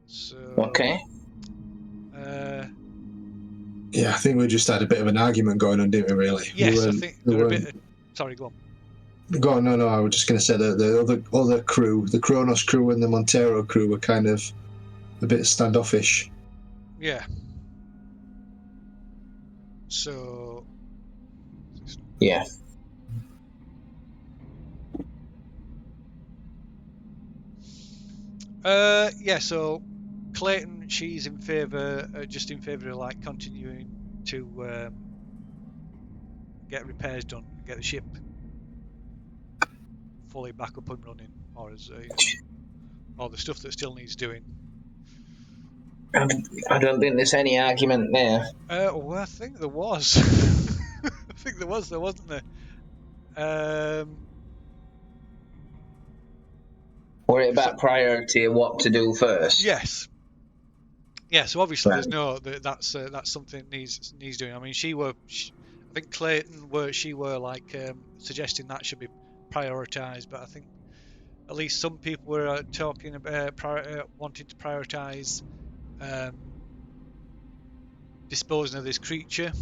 So. Okay. Yeah, I think we just had a bit of an argument going on, didn't we? Really? Yes, I think they're a bit. Sorry, go on. Go on. No. I was just going to say that the other crew, the Kronos crew and the Montero crew, were kind of a bit standoffish. Yeah. So. Yeah. Yeah. So, Clayton, she's in favour, just in favour of like continuing to get repairs done, get the ship fully back up and running, or as all the stuff that still needs doing. I don't think there's any argument there. Well, I think there was. I think there was. There wasn't there. Were it about priority of what to do first? Yes. Yeah. So obviously, there's no that's something that needs doing. I mean, I think Clayton were like suggesting that should be prioritised, but I think at least some people were talking about wanting to prioritise disposing of this creature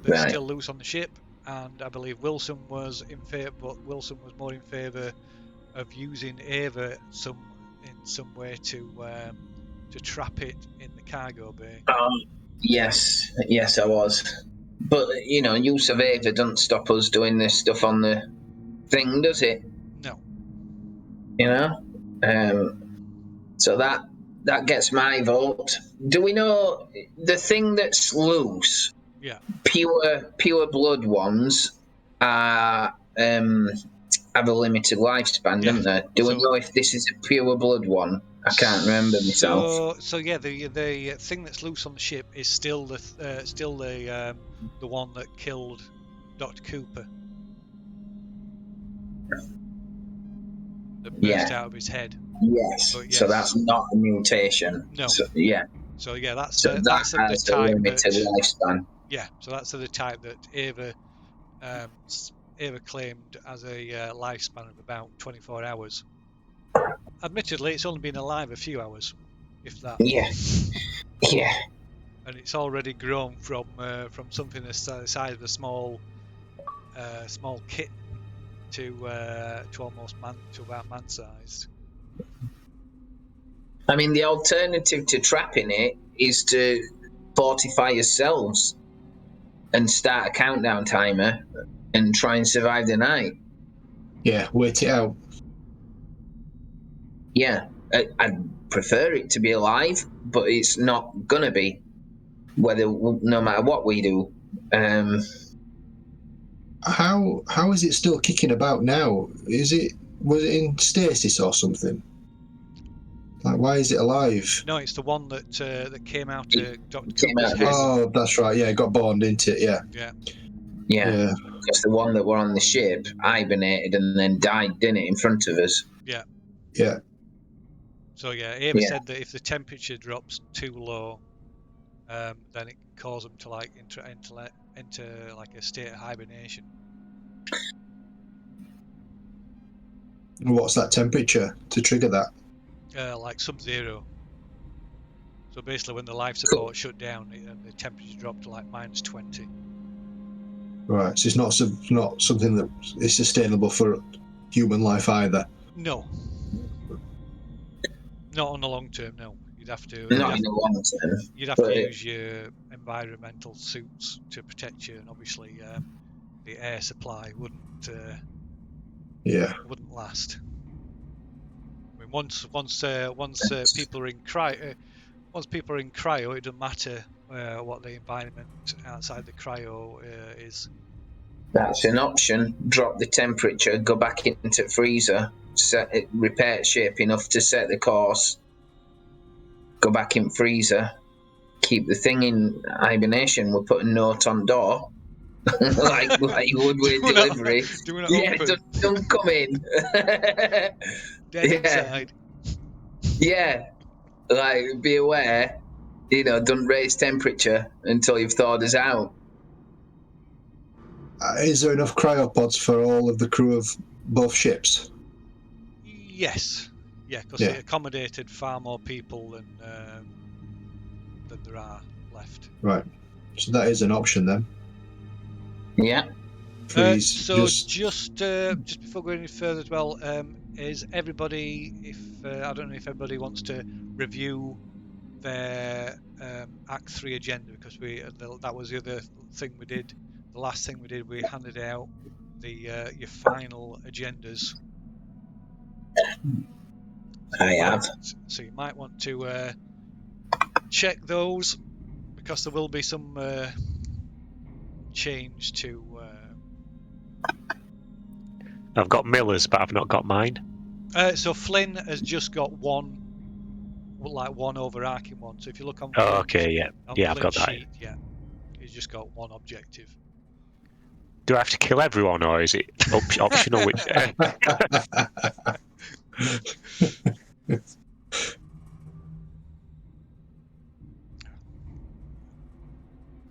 that's still loose on the ship, and I believe Wilson was in favour, but Wilson was more in favour of using Ava in some way to trap it in the cargo bay. Yes, I was. But use of Ava doesn't stop us doing this stuff on the thing, does it? No. So that gets my vote. Do we know the thing that's loose? Yeah. Pure blood ones are have a limited lifespan, don't they? Do we know if this is a pure blood one? I can't remember myself. So yeah, the thing that's loose on the ship is still the one that killed Dr. Cooper. That burst out of his head. Yes. So that's not a mutation. No. So, yeah. So yeah, that's the type limited lifespan. Yeah. So that's the type that Ava claimed as a lifespan of about 24 hours. Admittedly, it's only been alive a few hours, if that. Yeah. Yeah. And it's already grown from something the size of a small kitten to almost about man-sized. I mean, the alternative to trapping it is to fortify yourselves and start a countdown timer and try and survive the night. Yeah, wait it out. Yeah, I'd prefer it to be alive, but it's not gonna be. No matter what we do. How is it still kicking about now? Was it in stasis or something? Like, why is it alive? No, it's the one that came out of Dr. Cooper's head. Oh, that's right. Yeah, it got born into it. Yeah. Yeah. Because the one that were on the ship hibernated and then died, didn't it, in front of us? Yeah. Yeah. So yeah, Ava said that if the temperature drops too low, then it can cause them to like enter like a state of hibernation. What's that temperature to trigger that? Like sub-zero. So basically, when the life support shut down, the temperature dropped to like -20. Right. So it's not something that is sustainable for human life either. No. Not on the long term. No. You'd have to. Not in the long term. You'd have to use your environmental suits to protect you, and obviously the air supply wouldn't last. I mean, once people are in cryo, it doesn't matter what the environment outside the cryo is. That's an option. Drop the temperature, go back into freezer, repair ship enough to set the course, go back in freezer, keep the thing in hibernation. We'll put a note on door. like you would with delivery. Don't come in. Dead inside. Yeah, like be aware. Don't raise temperature until you've thawed us out. Is there enough cryopods for all of the crew of both ships? Yes. Yeah, because Yeah. it accommodated far more people than there are left. Right. So that is an option then. Yeah. Freeze. So just before going any further as well, is everybody? If I don't know if everybody wants to review their Act 3 agenda, because that was the other thing we did. The last thing we did, we handed out the your final agendas. I have. So you might want to check those, because there will be some change to. I've got Miller's, but I've not got mine. So Flynn has just got one overarching one. So if you look on Oh, Flynn's, okay, yeah, I've got that. sheet, yeah, he's just got one objective. Do I have to kill everyone, or is it optional? Which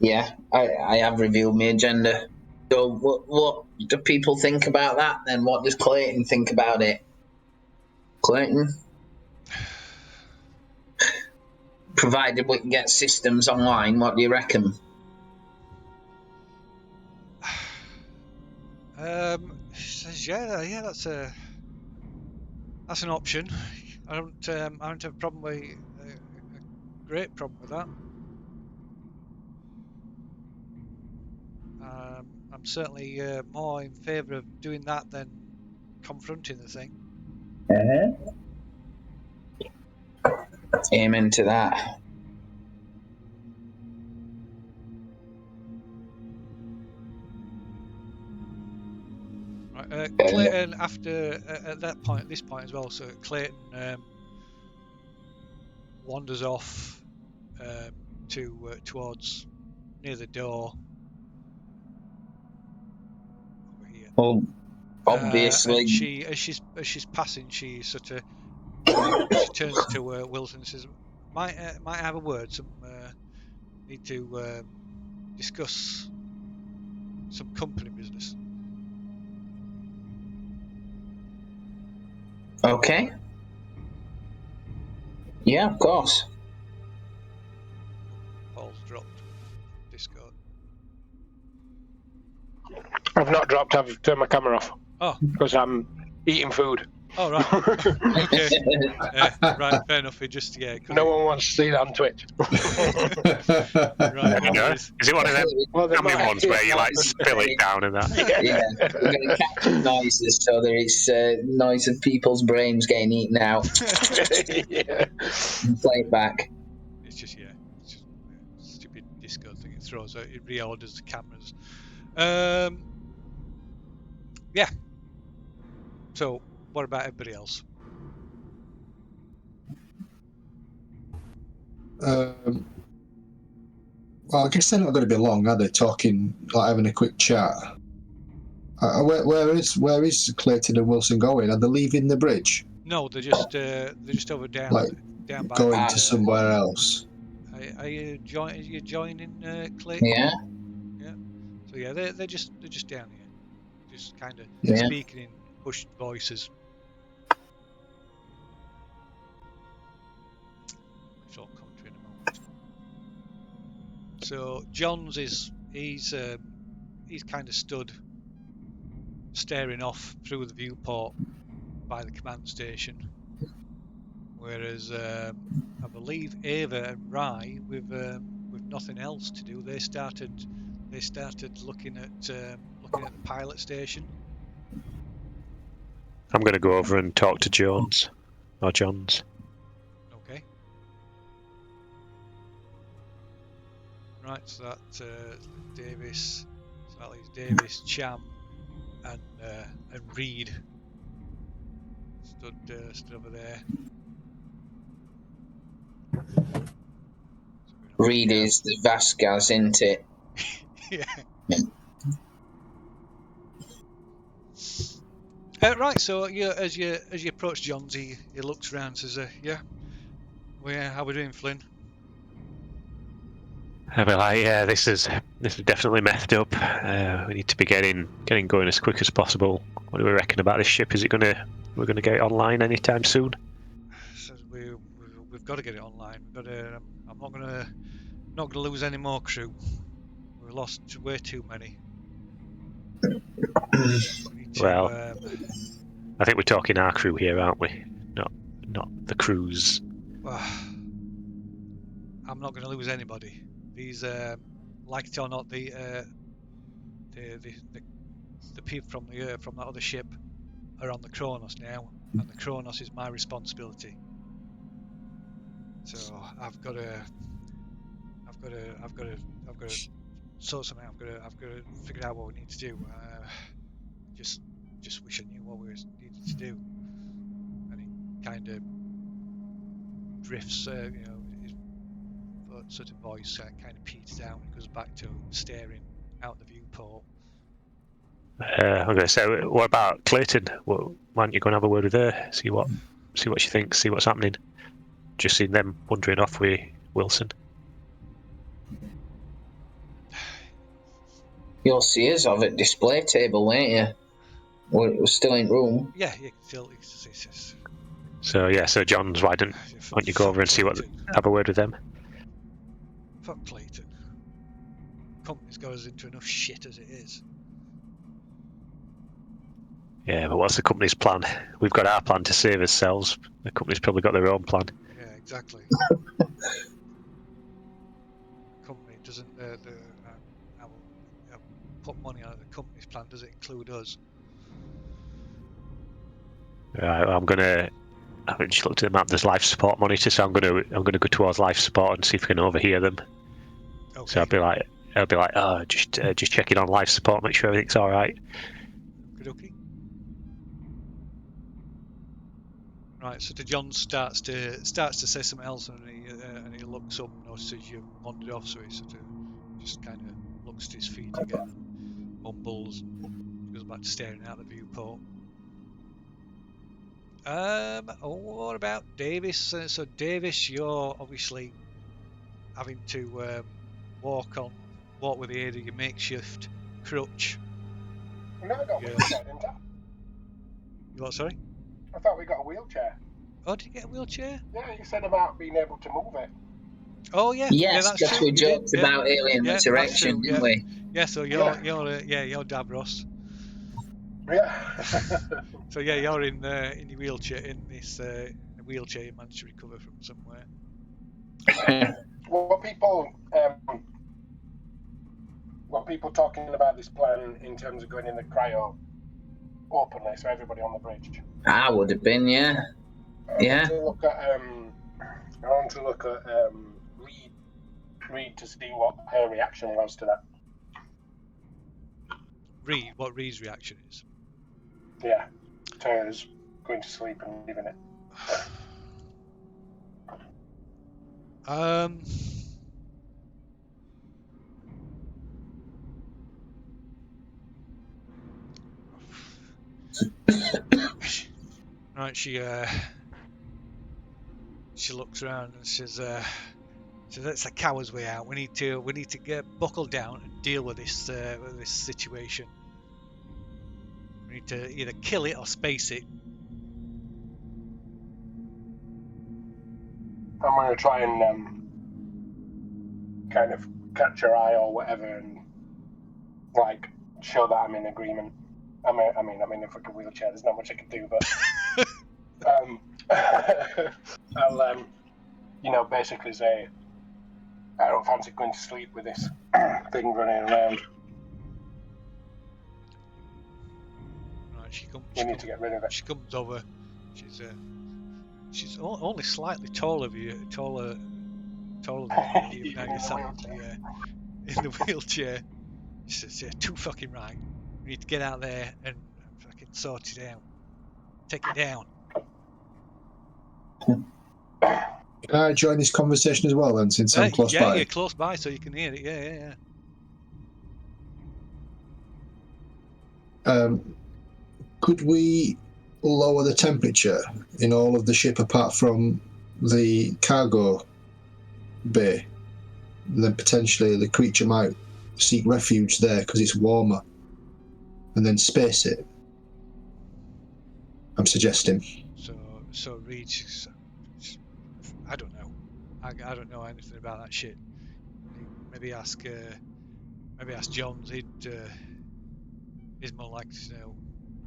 Yeah, I have reviewed my agenda. So what do people think about that then? What does Clayton think about it? Clayton? Provided we can get systems online, what do you reckon? Yeah, that's an option. I don't have a problem with a great problem with that. I'm certainly more in favour of doing that than confronting the thing. Amen to that. Right, Clayton, after at this point as well. So Clayton wanders off towards near the door over here. Well, obviously. And as she's passing, she sort of she turns to Wilson and says, "Might I have a word? Need to discuss some company business." Okay. Yeah, of course. Paul's dropped Discord. I've not dropped. I've turned my camera off. Oh. Because I'm eating food. Oh, right. Okay. Right, fair enough. It just, No one wants to see that on Twitch. Right, I don't know. Is it one of them ones where you like spill it down and that? Yeah, we're going to capture noises so there is noise of people's brains getting eaten out. Yeah. And play it back. It's just stupid Discord thing. It throws out, it reorders the cameras. Yeah. So, what about everybody else? Well, I guess they're not going to be long, are they? Talking, like having a quick chat. Where is Clayton and Wilson going? Are they leaving the bridge? No, they're just over down by going to somewhere else. Are you joining Clayton? Yeah. Yeah. So yeah, they're just down here, just kind of Yeah. speaking in hushed voices. Which I'll come to in a moment. So Johns he's kind of stood staring off through the viewport by the command station, whereas I believe Ava and Rye with nothing else to do, they started looking at the pilot station. I'm going to go over and talk to Jones or Johns. Okay. Right, so that Davis, so that leaves Davis, Cham, and Reed stood over there. Reed is the Vasquez, isn't it? Yeah. Right, so as you approach Johns, he looks around and says, "Yeah, how we doing, Flynn?" I'll be like, yeah, this is definitely messed up. We need to be getting going as quick as possible. What do we reckon about this ship? We're gonna get it online anytime soon? we've got to get it online. We've got to. I'm not gonna lose any more crew. We lost way too many. We need to, Well, I think we're talking our crew here, aren't we? Not the crews. I'm not going to lose anybody. These, like it or not, the people from that other ship are on the Kronos now, and the Kronos is my responsibility. So I've got to sort something out. I've got to figure out what we need to do. Just wish I knew what we needed to do. And it kind of drifts, his sort of voice kind of peters out and goes back to staring out the viewport. Okay, so what about Clayton? Why don't you go and have a word with her? See what she thinks. See what's happening. Just seen them wandering off with Wilson. You'll see us of at display table, won't you? We're still in room. Yeah, still. So John's, why don't you go over and see what, have a word with them? Fuck Clayton. Company's got us into enough shit as it is. Yeah, but what's the company's plan? We've got our plan to save ourselves. The company's probably got their own plan. Yeah, exactly. Company doesn't. I will put money on it. The company's plan doesn't include us. Right, I haven't just looked at the map. There's life support monitor, so I'm gonna go towards life support and see if I can overhear them. Okay. So I'll be like, oh, just checking on life support, make sure everything's all right. Okay. Right. So John starts to say something else, and he looks up, notices you've wandered off, so he sort of just kind of looks to his feet again and mumbles, and goes back to staring out the viewport. What about Davis? So Davis, you're obviously having to walk with the aid of your makeshift crutch. No, I got a Yeah. wheelchair, didn't I? You what? Sorry? I thought we got a wheelchair. Oh, did you get a wheelchair? Yeah, you said about being able to move it. Oh yeah. Yes, yeah, that's because true. we You joked did. about alien Yeah, that's resurrection, true, didn't we? Yeah. So you're Davros. Yeah. So yeah, you're in your wheelchair wheelchair you managed to recover from somewhere. Were people talking about this plan in terms of going in the cryo openly, so everybody on the bridge? I would have been, yeah. Yeah. I want to look at Reed to see what her reaction was to that. Reed, what Reed's reaction is? Yeah, to us going to sleep and leaving it. Right, she looks around and says, "That's the coward's way out. We need to get buckled down and deal with this situation. We need to either kill it or space it." I'm going to try and kind of catch her eye or whatever and like show that I'm in agreement. I mean, I'm in a fucking wheelchair. There's not much I can do, but I'll basically say I don't fancy going to sleep with this thing running around. Right, we need to get rid of it. She comes over. She's only slightly taller than you, taller than you now you're sat in the wheelchair. She says, "Yeah, too fucking right. We need to get out there and fucking sort it out. Take it down." Can I join this conversation as well then, since I'm close by? Yeah, you're close by, so you can hear it. Yeah. Could we lower the temperature in all of the ship apart from the cargo bay? And then potentially the creature might seek refuge there because it's warmer, and then space it. I'm suggesting. So Reed, I don't know anything about that shit. Maybe ask Johns. He's more likely to know,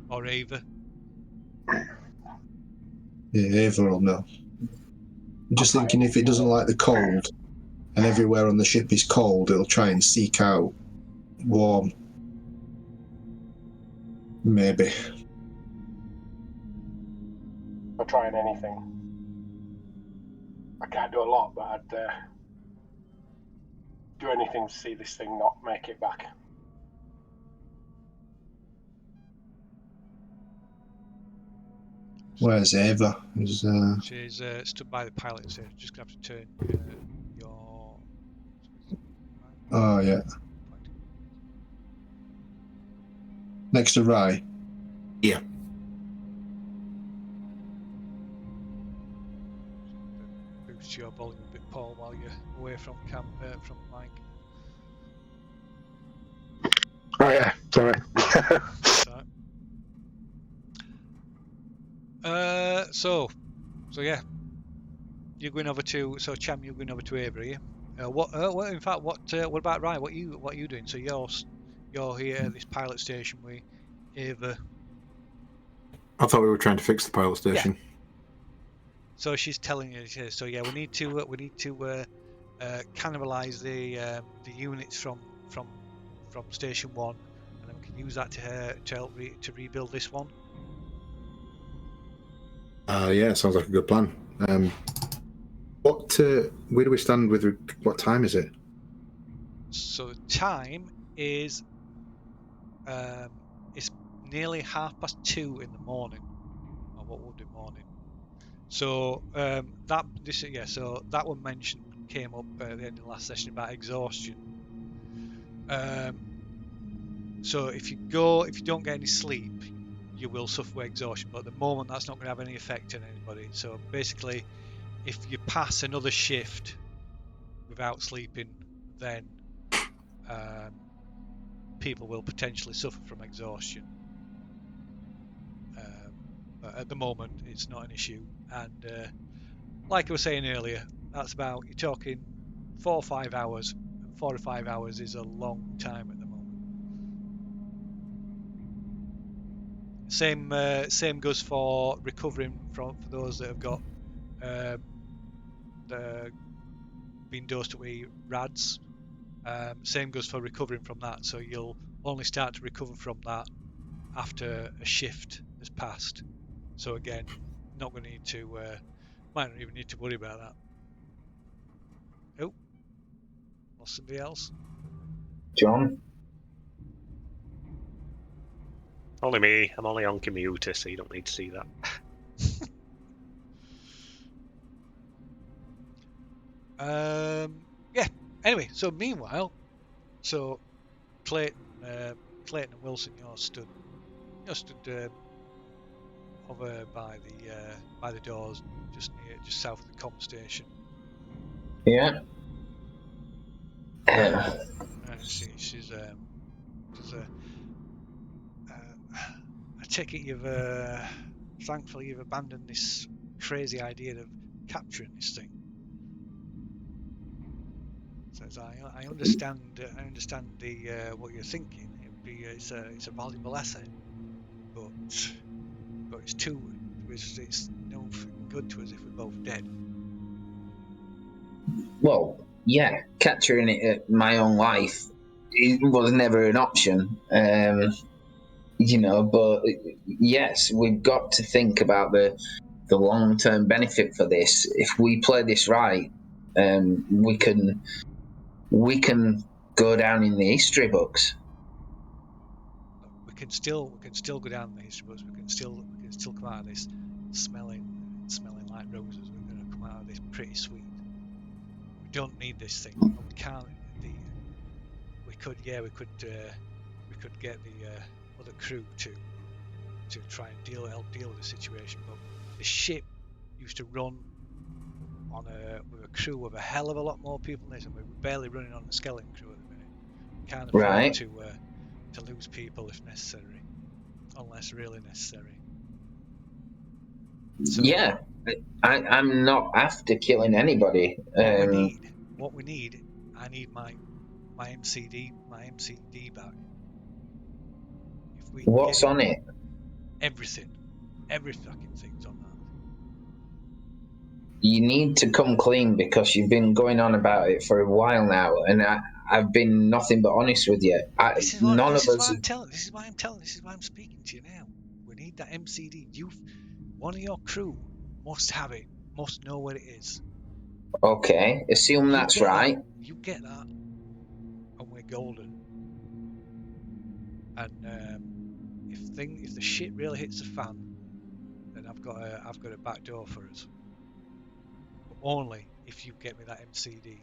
or Ava. Yeah, Ava will know. I'm just thinking if it doesn't like the cold, and everywhere on the ship is cold, it'll try and seek out warm. Maybe. I'm trying anything. I can't do a lot, but I'd do anything to see this thing not make it back. Where's Ava? She's stood by the pilot, so just gonna have to turn your. Oh yeah. Next to Rye. Yeah. Boost your volume a bit, Paul, while you're away from Mike. Oh yeah, sorry. So yeah, you're going over to Cham. You're going over to Avery. What about Ryan? What are you doing? So you're here at this pilot station with Ava. I thought we were trying to fix the pilot station. Yeah. So she's telling you. So yeah, we need to cannibalize the units from station 1, and then we can use that to help to rebuild this one. Yeah, sounds like a good plan. Where do we stand with what time is it? So the time is it's nearly 2:30 in the morning, or what would be morning. So so that one mentioned came up at the end of the last session about exhaustion. So if you don't get any sleep, you will suffer with exhaustion, but at the moment that's not going to have any effect on anybody. So basically, if you pass another shift without sleeping, then people will potentially suffer from exhaustion. But at the moment, it's not an issue. And like I was saying earlier, that's about, you're talking 4 or 5 hours. And 4 to 5 hours is a long time at the moment. Same goes for recovering for those that have got been dosed with RADs. Same goes for recovering from that. So you'll only start to recover from that after a shift has passed. So again, not going to need to, might not even need to worry about that. Oh, lost somebody else. John? Only me. I'm only on commuter, so you don't need to see that. Yeah. Anyway, so meanwhile, so Clayton and Wilson, you're stood over by the doors, just south of the comm station. Yeah. She's I take it you've thankfully you've abandoned this crazy idea of capturing this thing. Says I understand the what you're thinking. It's a valuable asset, but it's no good to us if we're both dead. Well, yeah, capturing it at my own life, it was never an option. But yes, we've got to think about the long-term benefit for this. If we play this right, we can go down in the history books. We can still go down the history books. We can still come out of this smelling like roses. We're going to come out of this pretty sweet. We don't need this thing. We can't. We could get the other crew to try and help deal with the situation. But the ship used to run with a crew of a hell of a lot more people than this, and we're barely running on a skeleton crew at the minute. We can't afford to lose people if necessary, unless really necessary. So Yeah, I'm not after killing anybody. what we need, I need my MCD back. If we What's get on it? every fucking thing's on that. You need to come clean because you've been going on about it for a while now, and I've been nothing but honest with you. This is None of why us. This is why I'm speaking to you now. We need that MCD. One of your crew must have it. Must know what it is. Okay, assume that's right. You get that, and we're golden. And if the shit really hits the fan, then I've got a back door for us. But only if you get me that MCD.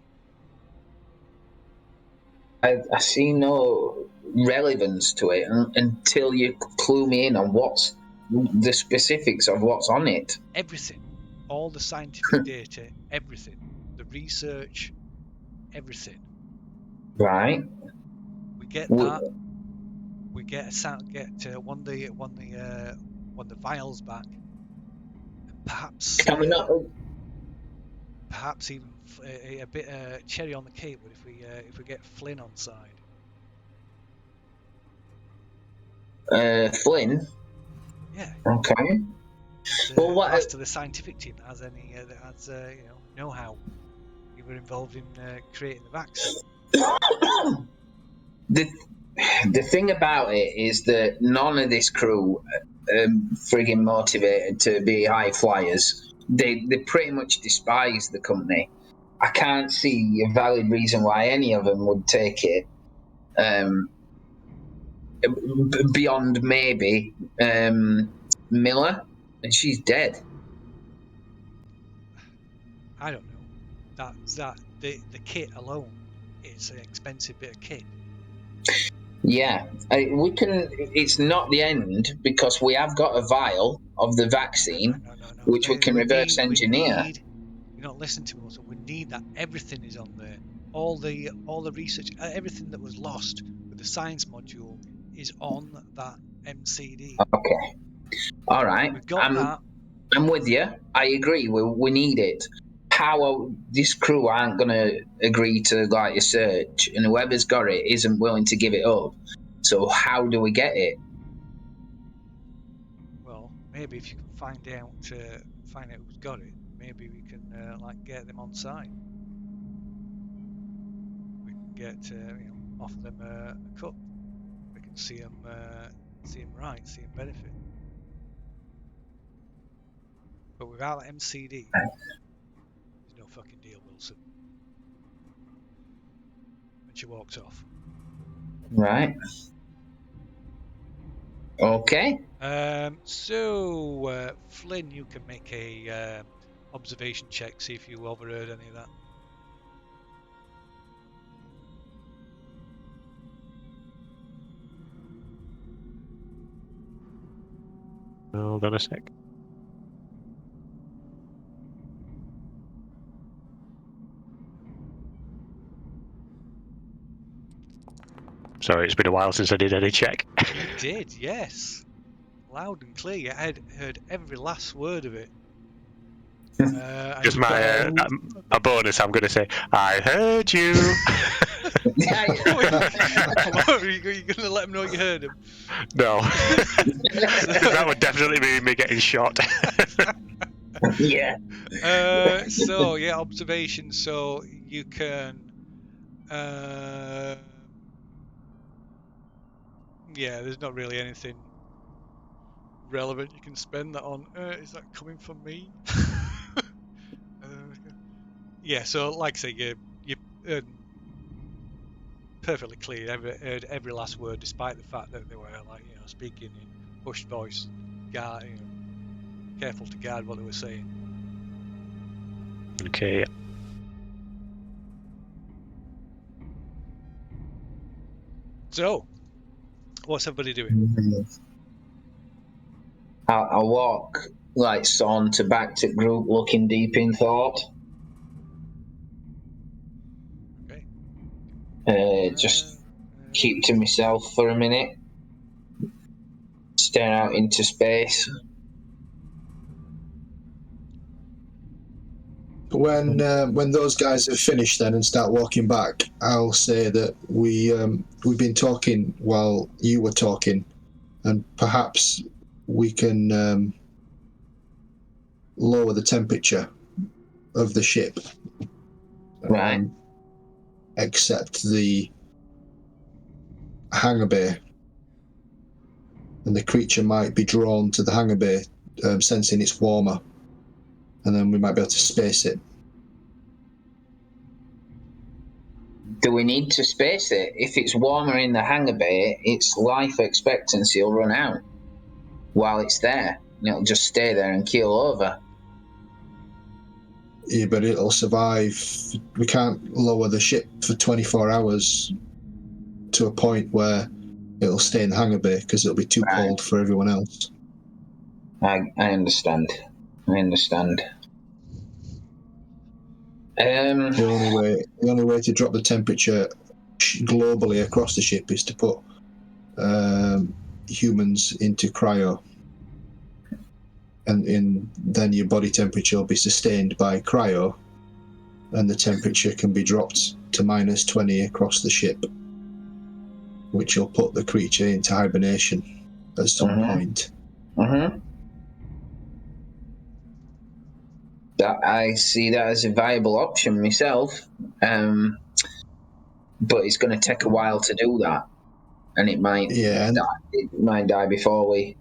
I see no relevance to it until you clue me in on what's the specifics of what's on it. Everything, all the scientific data, everything, the research, everything. Right. We get that. We get one of the vials back, and perhaps Can we not? perhaps even a bit cherry on the cake. But if we get Flynn on side, Flynn. yeah. Okay. Well, what last to the scientific team that has any know-how. You were involved in creating the vaccine. The thing about it is that none of this crew are frigging motivated to be high flyers. They pretty much despise the company. I can't see a valid reason why any of them would take it. Beyond maybe Miller, and she's dead. I don't know. The kit alone is an expensive bit of kit. Yeah, we can. It's not the end because we have got a vial of the vaccine, No. which we can reverse engineer. You're not listening to me. Also, we need that. Everything is on there. All the research, everything that was lost with the science module is on that MCD. Okay. All right. We've got that. I'm with you. I agree. We need it. How this crew aren't going to agree to like a search, and whoever's got it isn't willing to give it up. So how do we get it? Well, maybe if you can find out who's got it, maybe we can get them on site. We can get offer them a cut. We can see them right, see them benefit. But without that MCD, there's no fucking deal, Wilson. And she walked off. Right. Okay. So Flynn, you can make a observation check, see if you overheard any of that. Hold on a sec. Sorry, it's been a while since I did any check. You did, yes. Loud and clear. I had heard every last word of it. Just a bonus. I'm going to say, I heard you. Are you going to let them know you heard them? No. That would definitely be me getting shot. Yeah. So yeah, observation. So you can. Yeah, there's not really anything relevant you can spend that on. Is that coming from me? Yeah. So like I say, you perfectly clear. Heard every last word, despite the fact that they were speaking in hushed voice, careful to guard what they were saying. Okay. So, what's everybody doing? I'll walk like saunter back to group, looking deep in thought. Okay. Just keep to myself for a minute. Stare out into space. When those guys have finished then and start walking back, I'll say that we've been talking while you were talking, and perhaps we can lower the temperature of the ship. Right. Except the hangar bay. And the creature might be drawn to the hangar bay, sensing it's warmer. And then we might be able to space it. Do we need to space it? If it's warmer in the hangar bay, its life expectancy will run out while it's there. And it'll just stay there and keel over. Yeah, but it'll survive. We can't lower the ship for 24 hours to a point where it'll stay in the hangar bay because it'll be too cold for everyone else. I understand. The only way to drop the temperature globally across the ship is to put humans into cryo, and then your body temperature will be sustained by cryo, and the temperature can be dropped to -20 across the ship, which will put the creature into hibernation at some point. That I see that as a viable option myself, but it's going to take a while to do that, and it might die before we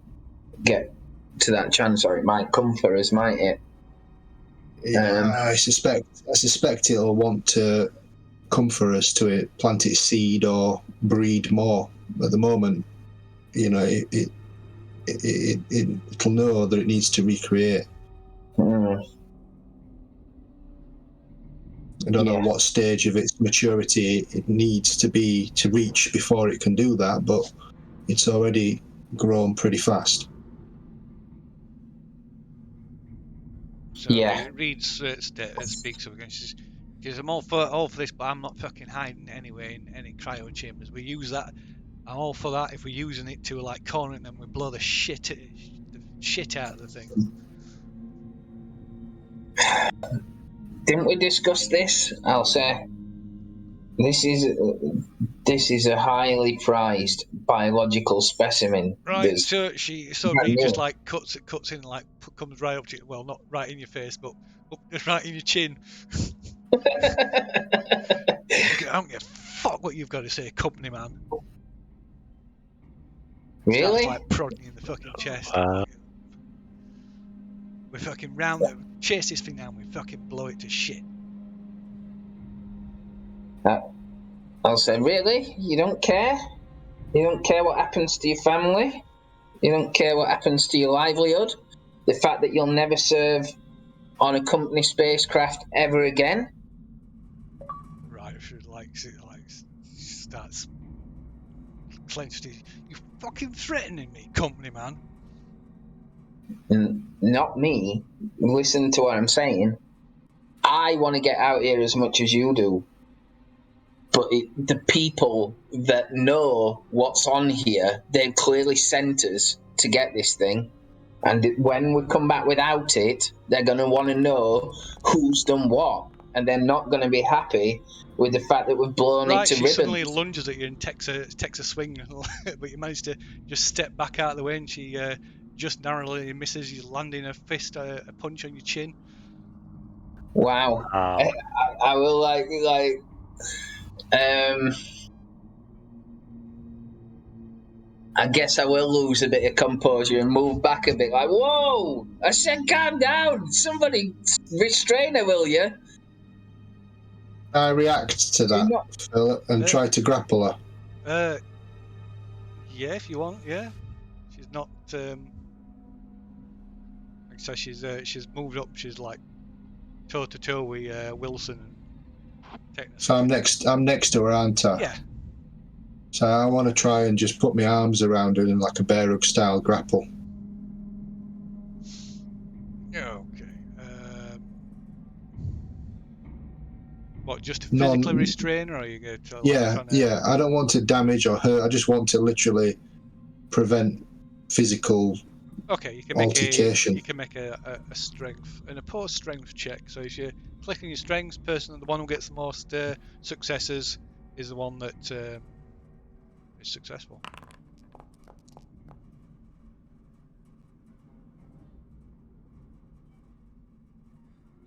get to that chance, or it might come for us, might it? I suspect it'll want to come for us to plant its seed or breed more. At the moment, it'll know that it needs to recreate. I don't know what stage of its maturity it needs to reach before it can do that, but it's already grown pretty fast. So Reed speaks up again. She says, I'm all for this, but I'm not fucking hiding anyway in any cryo chambers. We use that. I'm all for that if we're using it to corner it, and then we blow the shit out of the thing. Didn't we discuss this? I'll say this is a highly prized biological specimen. Right. So Reed just cuts in, comes right up to you. Well, not right in your face, but right in your chin. I don't give a fuck what you've got to say, company man. Really? Starts prodding you in the fucking chest. We fucking chase this thing down. We fucking blow it to shit. I'll say, really? You don't care? You don't care what happens to your family? You don't care what happens to your livelihood? The fact that you'll never serve on a company spacecraft ever again? Right, she starts clenched. You fucking threatening me, company man? Not me. Listen to what I'm saying. I want to get out here as much as you do. But the people that know what's on here, they've clearly sent us to get this thing. And when we come back without it, they're going to want to know who's done what. And they're not going to be happy with the fact that we've blown it to ribbons. She suddenly lunges at you and takes a swing, but you manage to just step back out of the way, and she just narrowly misses you, landing a punch on your chin. Wow. I will I guess I will lose a bit of composure and move back a bit. Whoa! I said calm down. Somebody restrain her, will you? I react to that, Philip, and try to grapple her. Yeah, if you want. Yeah, she's not. So she's moved up. She's toe to toe with Wilson. So I'm next to her, aren't I? Yeah. So I want to try and just put my arms around her in a bear hug style grapple. Okay. What, just to physically restrain her, or are you going to? Yeah. I don't want to damage or hurt. I just want to literally prevent physical Okay, you can altercation. make a strength, an opposed strength check. So if you click on your strengths, the one who gets the most successes is the one that is successful.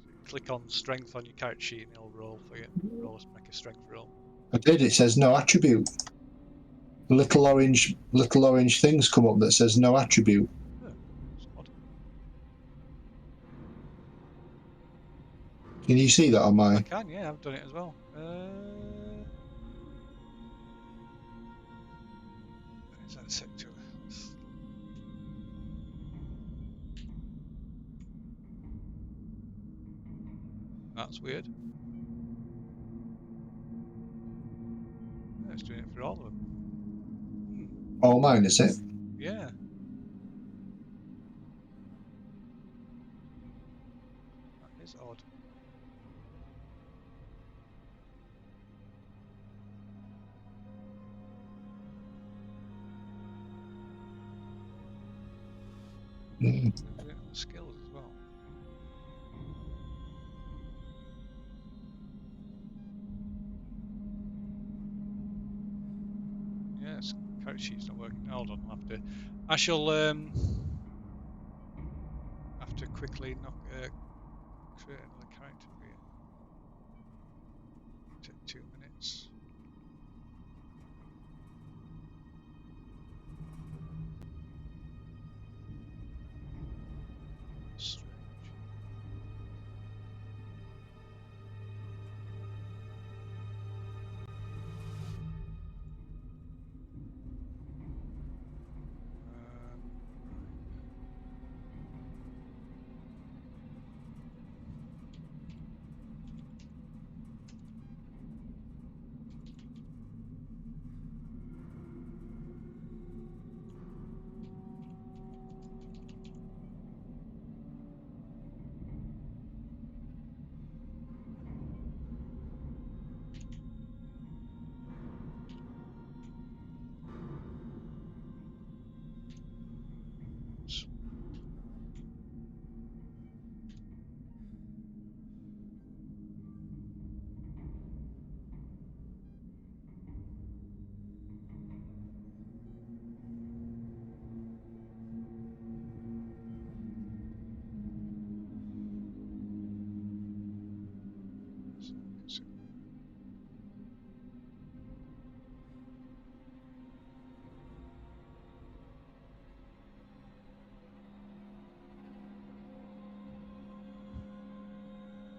So you click on strength on your character sheet and it'll roll for you. Make a strength roll. I did. It says no attribute. Little orange things come up that says no attribute. Oh, that's odd. Can you see that on I my? can, yeah, I've done it as well. Is that set to? That's weird. Yeah, it's doing it for all of them. All mine, is it? Yeah. That is odd. Mm. Doing it on the skills as well. Yes, character sheet's not working. Hold on, I shall have to quickly create another character for you. Take 2 minutes. Strange.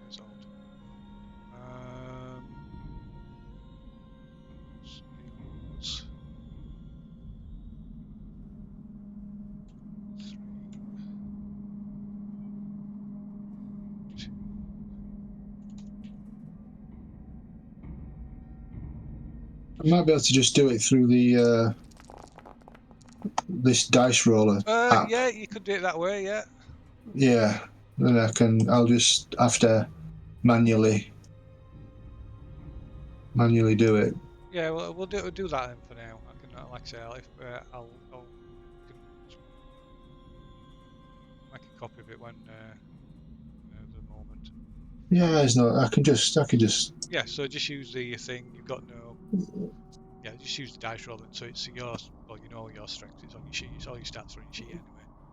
Result. Skills. 3, 2. I might be able to just do it through the this dice roller app. Yeah, you could do it that way. Yeah. Yeah, then I'll just have to manually do it. Yeah, well, we'll do that then for now. I can, like I say, I'll can make a copy of it when the moment. Yeah, there's no. I can just. Yeah, so just use the thing. You've got no. Yeah, just use the dice roll, and so it's yours. Well, you know your strength. It's on your sheet. It's all your stats are on your sheet anyway.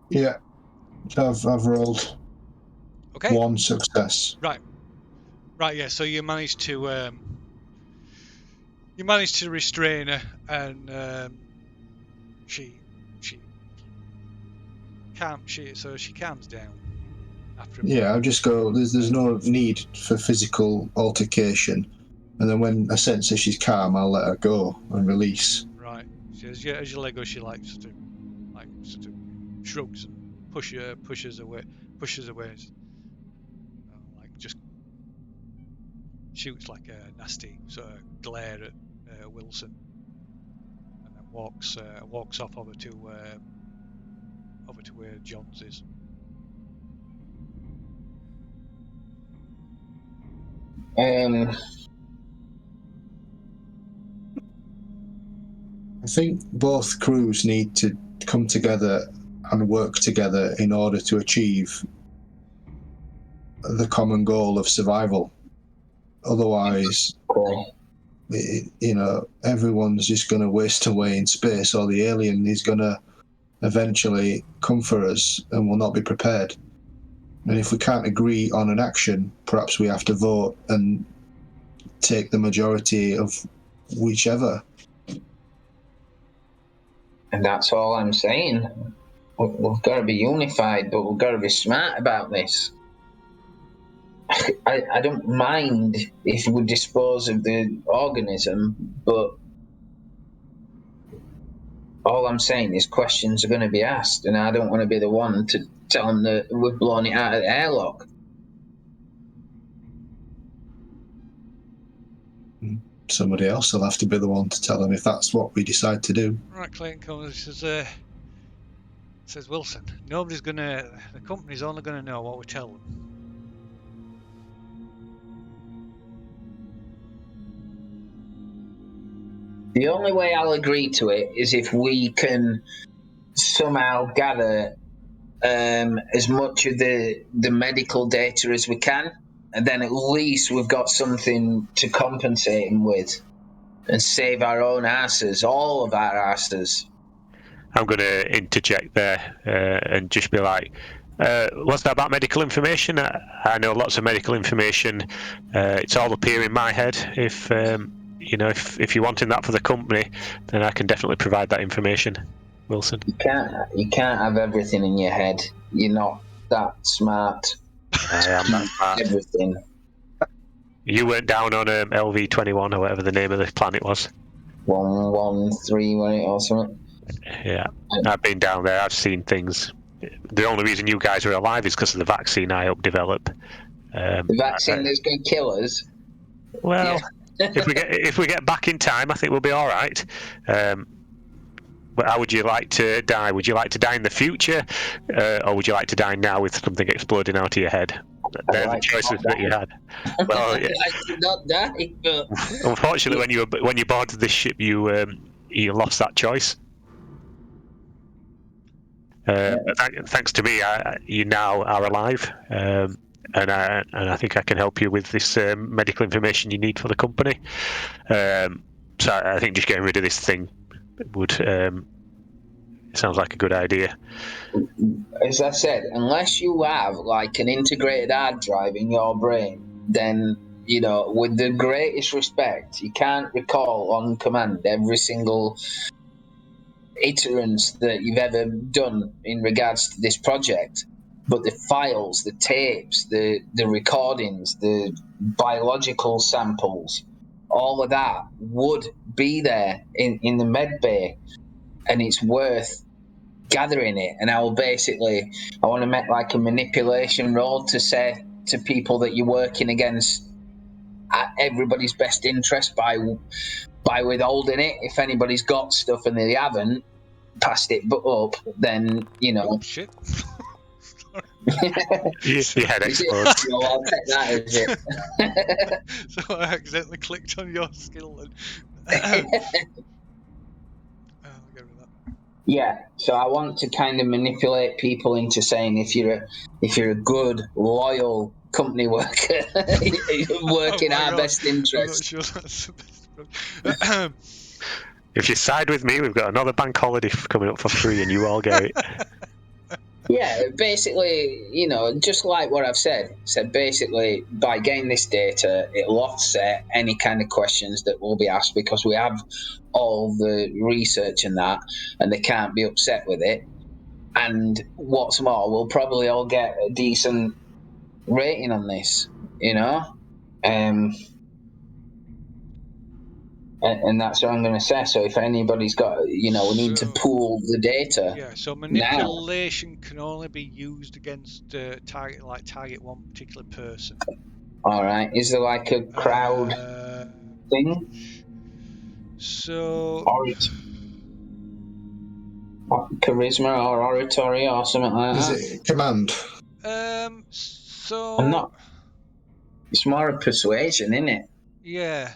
Yeah, I've rolled Okay. 1 success. Right. Yeah. So you managed to restrain her, and she calms down after a minute. Yeah, I'll just go. There's no need for physical altercation, and then when I sense that she's calm, I'll let her go and release. Right. As you let go, she sort of shrugs and pushes away, like just shoots like a nasty sort of glare at Wilson, and then walks off over to where Johns is. I think both crews need to come together and work together in order to achieve the common goal of survival. Otherwise, everyone's just going to waste away in space, or the alien is going to eventually come for us and will not be prepared. And if we can't agree on an action, perhaps we have to vote and take the majority of whichever. And that's all I'm saying. We've got to be unified, but we've got to be smart about this. I don't mind if we dispose of the organism, but all I'm saying is questions are going to be asked, and I don't want to be the one to tell them that we've blown it out of the airlock. Somebody else will have to be the one to tell them if that's what we decide to do. Right, Clayton comes. Says Wilson. The company's only gonna know what we tell them. The only way I'll agree to it is if we can somehow gather as much of the medical data as we can, and then at least we've got something to compensate them with and save our own asses, all of our asses. I'm going to interject there and just be like, what's that about medical information? I know lots of medical information. It's all up here in my head. If you're wanting that for the company, then I can definitely provide that information, Wilson. You can't have everything in your head. You're not that smart. I am that smart. Everything. You weren't down on LV-21 or whatever the name of the planet was. 113 or something. Yeah, I've been down there. I've seen things. The only reason you guys are alive is because of the vaccine I helped develop. The vaccine that's going to kill us. Well, yeah. if we get back in time, I think we'll be all right. But how would you like to die? Would you like to die in the future, or would you like to die now with something exploding out of your head? They're the choices that you had. Well, yeah. I should not die. But... Unfortunately, when you boarded this ship, you lost that choice. Thanks to me, you now are alive, and I think I can help you with this medical information you need for the company. So I think just getting rid of this thing would sounds like a good idea. As I said, unless you have like an integrated hard drive in your brain, then with the greatest respect, you can't recall on command every single iterance that you've ever done in regards to this project. But the files, the tapes, the recordings, the biological samples, all of that would be there in the med bay, and it's worth gathering it. And I want to make like a manipulation roll to say to people that you're working against at everybody's best interest by withholding it. If anybody's got stuff and they haven't passed it up, then Oh, shit. Your head explodes. So I'll take that as it. So I accidentally clicked on your skill and I'll get rid of that. Yeah, so I want to kind of manipulate people into saying if you're a good, loyal company worker, you work in our best interest. I'm not sure that's the best. If you side with me, we've got another bank holiday coming up for free, and you all get it. Yeah, basically, just like what I've said. Basically, by getting this data, it'll offset any kind of questions that will be asked because we have all the research and that, and they can't be upset with it. And what's more, we'll probably all get a decent rating on this, and that's what I'm going to say. So if anybody's got, we need to pool the data. Yeah, so manipulation can only be used against target one particular person. All right. Is there like a crowd thing? So charisma or oratory or something like that. Is it command? So I'm not. It's more a persuasion, isn't it? Yeah.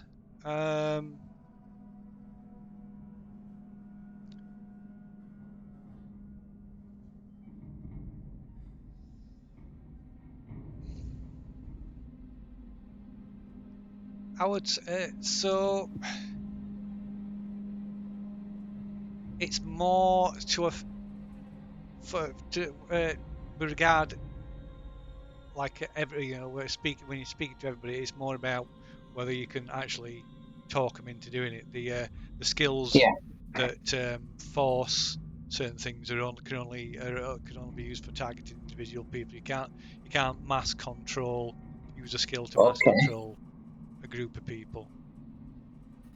I would so it's more to a regard like every when you're speaking to everybody, it's more about whether you can actually talk them into doing it. The skills Yeah. that force certain things can only be used for targeting individual people. You can't mass control, use a skill to mass Okay. control a group of people.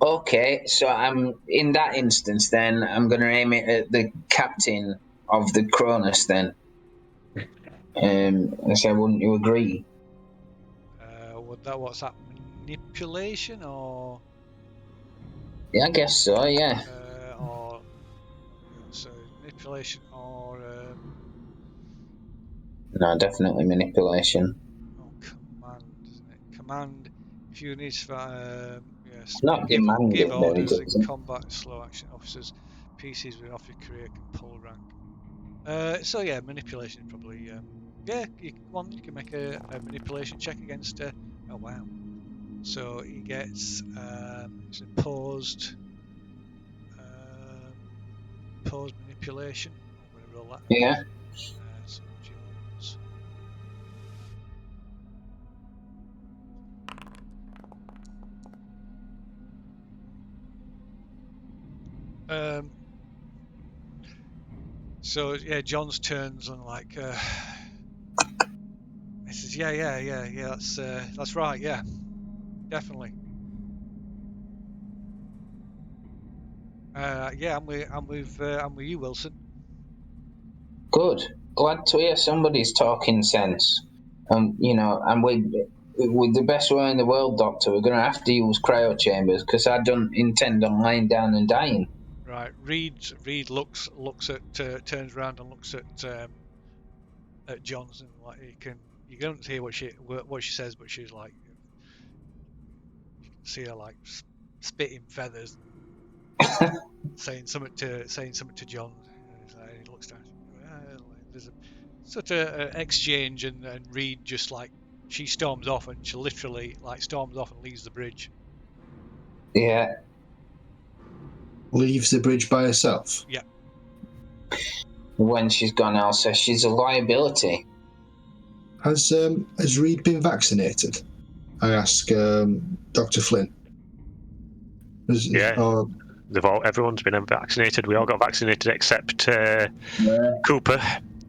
Okay, so I'm in that instance. Then I'm going to aim it at the captain of the Cronus. Then, and say, wouldn't you agree? What's that, manipulation or Yeah, I guess so. Yeah. or so manipulation or No, definitely manipulation. command, isn't it? Command. If you need to, yes, Not give demanding, but it orders in doesn't. combat. Slow action officers, PCs with off your career can pull rank. So yeah, manipulation is probably you can make a manipulation check against. Oh wow. So he gets it's opposed manipulation. I'm going to roll that. Yeah. So Jones. So yeah, John's turns on like he says, yeah, that's right, yeah, definitely. Yeah, I'm with you, Wilson. Good. Glad to hear somebody's talking sense. And with the best way in the world, Doctor, we're going to have to use cryo chambers because I don't intend on lying down and dying. Right. Reed looks at turns around and looks at Johnson like you don't hear what she says, but she's like you can see her like spitting feathers, saying something to John. He looks down. There's a sort of exchange, and Reed just like she storms off, and she literally like storms off and leaves the bridge. Yeah. Leaves the bridge by herself. Yeah. When she's gone, I'll say she's a liability. Has Reed been vaccinated? I ask Dr. Flynn. Yeah. Everyone's been vaccinated. We all got vaccinated except Cooper,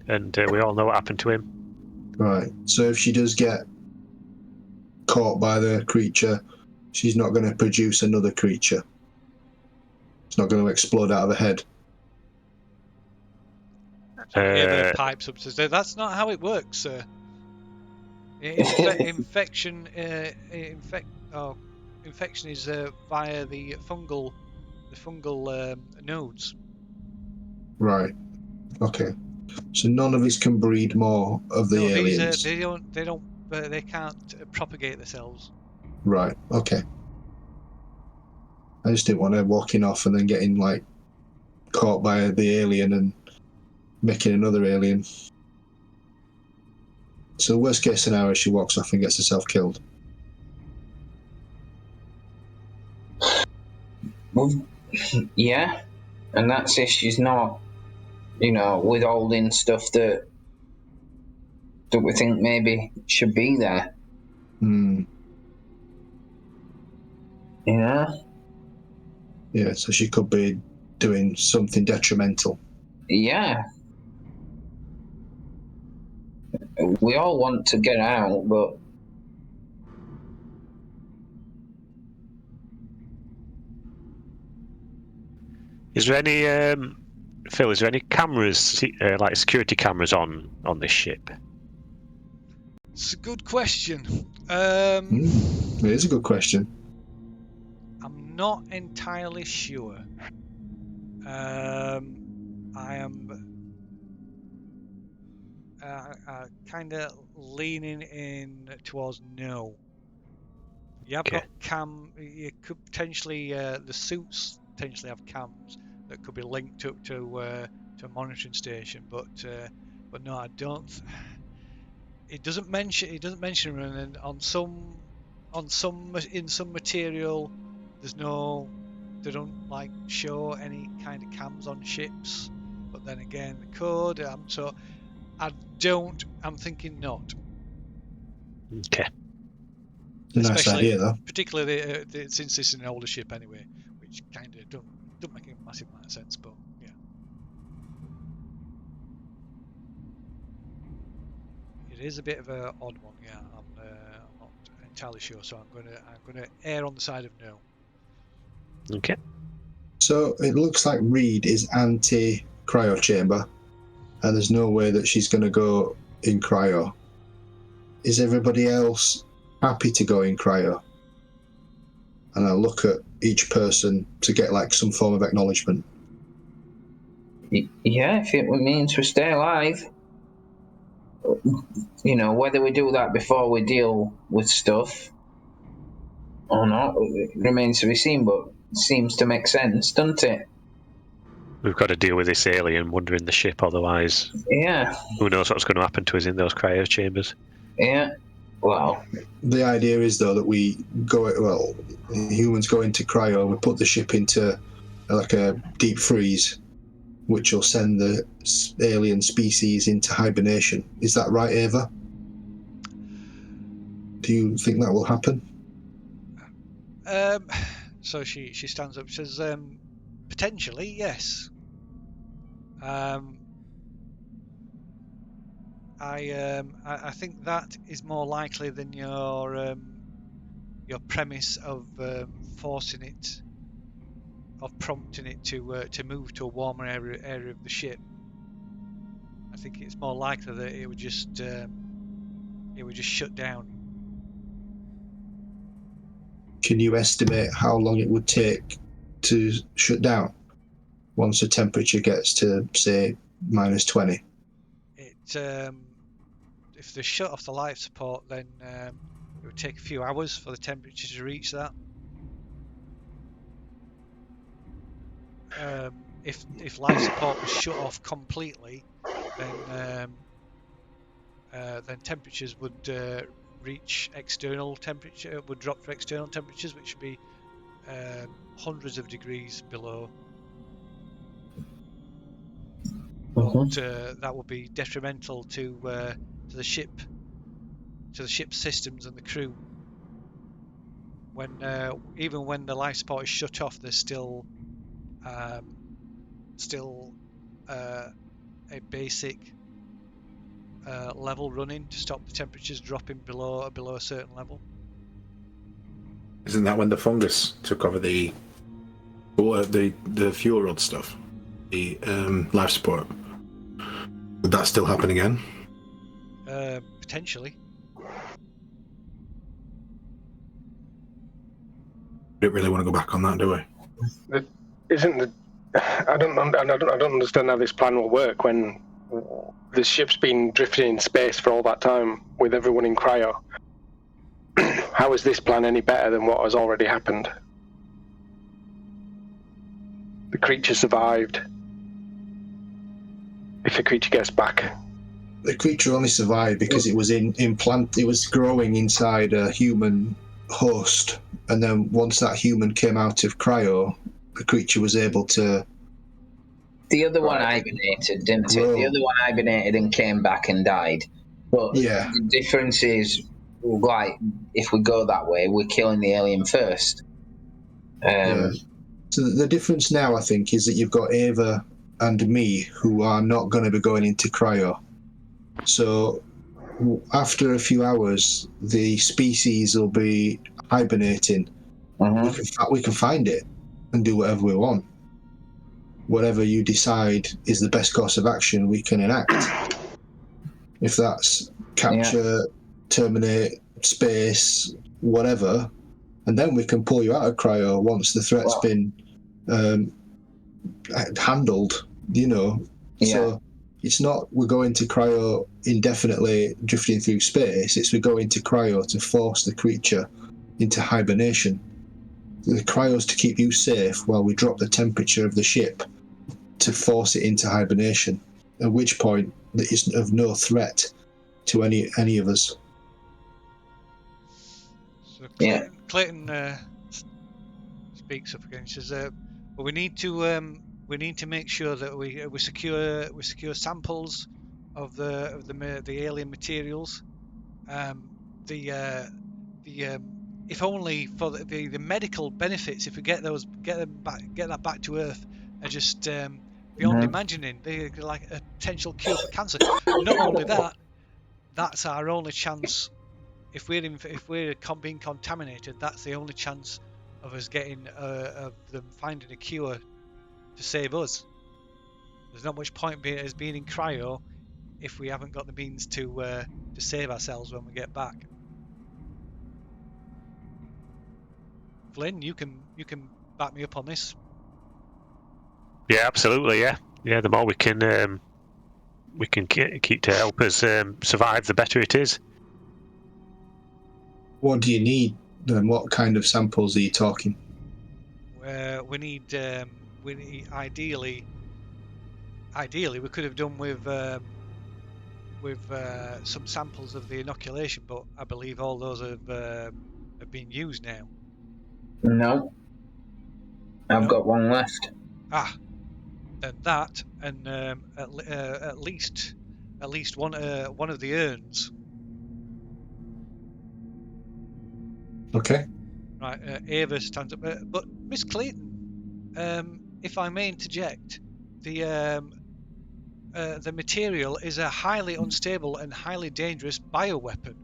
and we all know what happened to him. Right. So if she does get caught by the creature, she's not going to produce another creature. It's not going to explode out of her head. The pipes up says that's not how it works, sir. Infection is via the fungal nodes. Right. Okay. So none of us can breed more of the aliens. They can't propagate themselves. Right. Okay. I just didn't want her walking off and then getting like caught by the alien and making another alien. So worst case scenario, she walks off and gets herself killed. Well, yeah, and that's if she's not, withholding stuff that we think maybe should be there. Yeah. Yeah, so she could be doing something detrimental. Yeah. We all want to get out, but is there any Phil? Is there any cameras, like security cameras, on this ship? It's a good question. It is a good question. I'm not entirely sure. I am kind of leaning in towards no. You have got cam. You could potentially the suits potentially have cams that could be linked up to a monitoring station, but no, I don't. It doesn't mention. And on on in some material, they don't like show any kind of cams on ships. But then again, the code. I'm thinking not. Okay. Nice idea, though. Particularly since this is an older ship anyway, which kind of don't make a massive amount of sense. But yeah, it is a bit of an odd one. Yeah, I'm not entirely sure, so I'm gonna err on the side of no. Okay. So it looks like Reed is anti-cryo chamber, and there's no way that she's going to go in cryo. Is everybody else happy to go in cryo? And I'll look at each person to get like some form of acknowledgement. Yeah, if it means we stay alive. Whether we do that before we deal with stuff or not, it remains to be seen, but it seems to make sense, doesn't it? We've got to deal with this alien wandering the ship, otherwise Yeah. who knows what's going to happen to us in those cryo chambers. Yeah. Well, the idea is though that humans go into cryo, we put the ship into like a deep freeze, which will send the alien species into hibernation. Is that right, Ava? Do you think that will happen? So she stands up. She says, potentially, yes. I think that is more likely than your premise of forcing it, of prompting it to move to a warmer area of the ship. I think it's more likely that it would just shut down. Can you estimate how long it would take to shut down once the temperature gets to, say, -20? If they shut off the life support, then it would take a few hours for the temperature to reach that. If life support was shut off completely, then temperatures would reach external temperature, would drop to external temperatures, which would be hundreds of degrees below. But that would be detrimental to the ship's systems and the crew. Even when the life support is shut off, there's still a basic level running to stop the temperatures dropping below a certain level. Isn't that when the fungus took over the fuel rod stuff, the life support? Would that still happen again? Potentially. We don't really want to go back on that, do we? I don't understand how this plan will work when the ship's been drifting in space for all that time with everyone in cryo. How is this plan any better than what has already happened? The creature survived. If the creature gets back, the creature only survived because it was it was growing inside a human host, and then once that human came out of cryo, the creature was able to. The other one hibernated, didn't it? The other one hibernated and came back and died. But yeah, the difference is, like, if we go that way, we're killing the alien first. Yeah. So the difference now, I think, is that you've got Ava and me who are not going to be going into cryo. So after a few hours, the species will be hibernating. We can find it and do whatever we want. Whatever you decide is the best course of action, we can enact. If that's capture, terminate, space, whatever, and then we can pull you out of cryo once the threat's been handled, So it's not we're going to cryo indefinitely drifting through space, it's we go into cryo to force the creature into hibernation. The cryo's to keep you safe while we drop the temperature of the ship to force it into hibernation, at which point it is of no threat to any of us. So Yeah. Clayton speaks up again. He says, "But we need to make sure that we secure samples of the alien materials. The if only for the medical benefits. If we get that back to Earth, are just beyond imagining. They're like a potential cure for cancer. Not only that, that's our only chance. If we're being contaminated, that's the only chance of us getting of them finding a cure to save us. There's not much point being in cryo if we haven't got the means to save ourselves when we get back." Flynn, you can back me up on this. Yeah, absolutely. Yeah, yeah. The more we can keep to help us survive, the better it is. What do you need? Then what kind of samples are you talking? We need ideally we could have done with some samples of the inoculation, but I believe all those have been used now. No. I've No? got one left. Then that, and at least one of the urns. Okay. Right, Ava stands up. But Miss Clayton, if I may interject, the material is a highly unstable and highly dangerous bioweapon.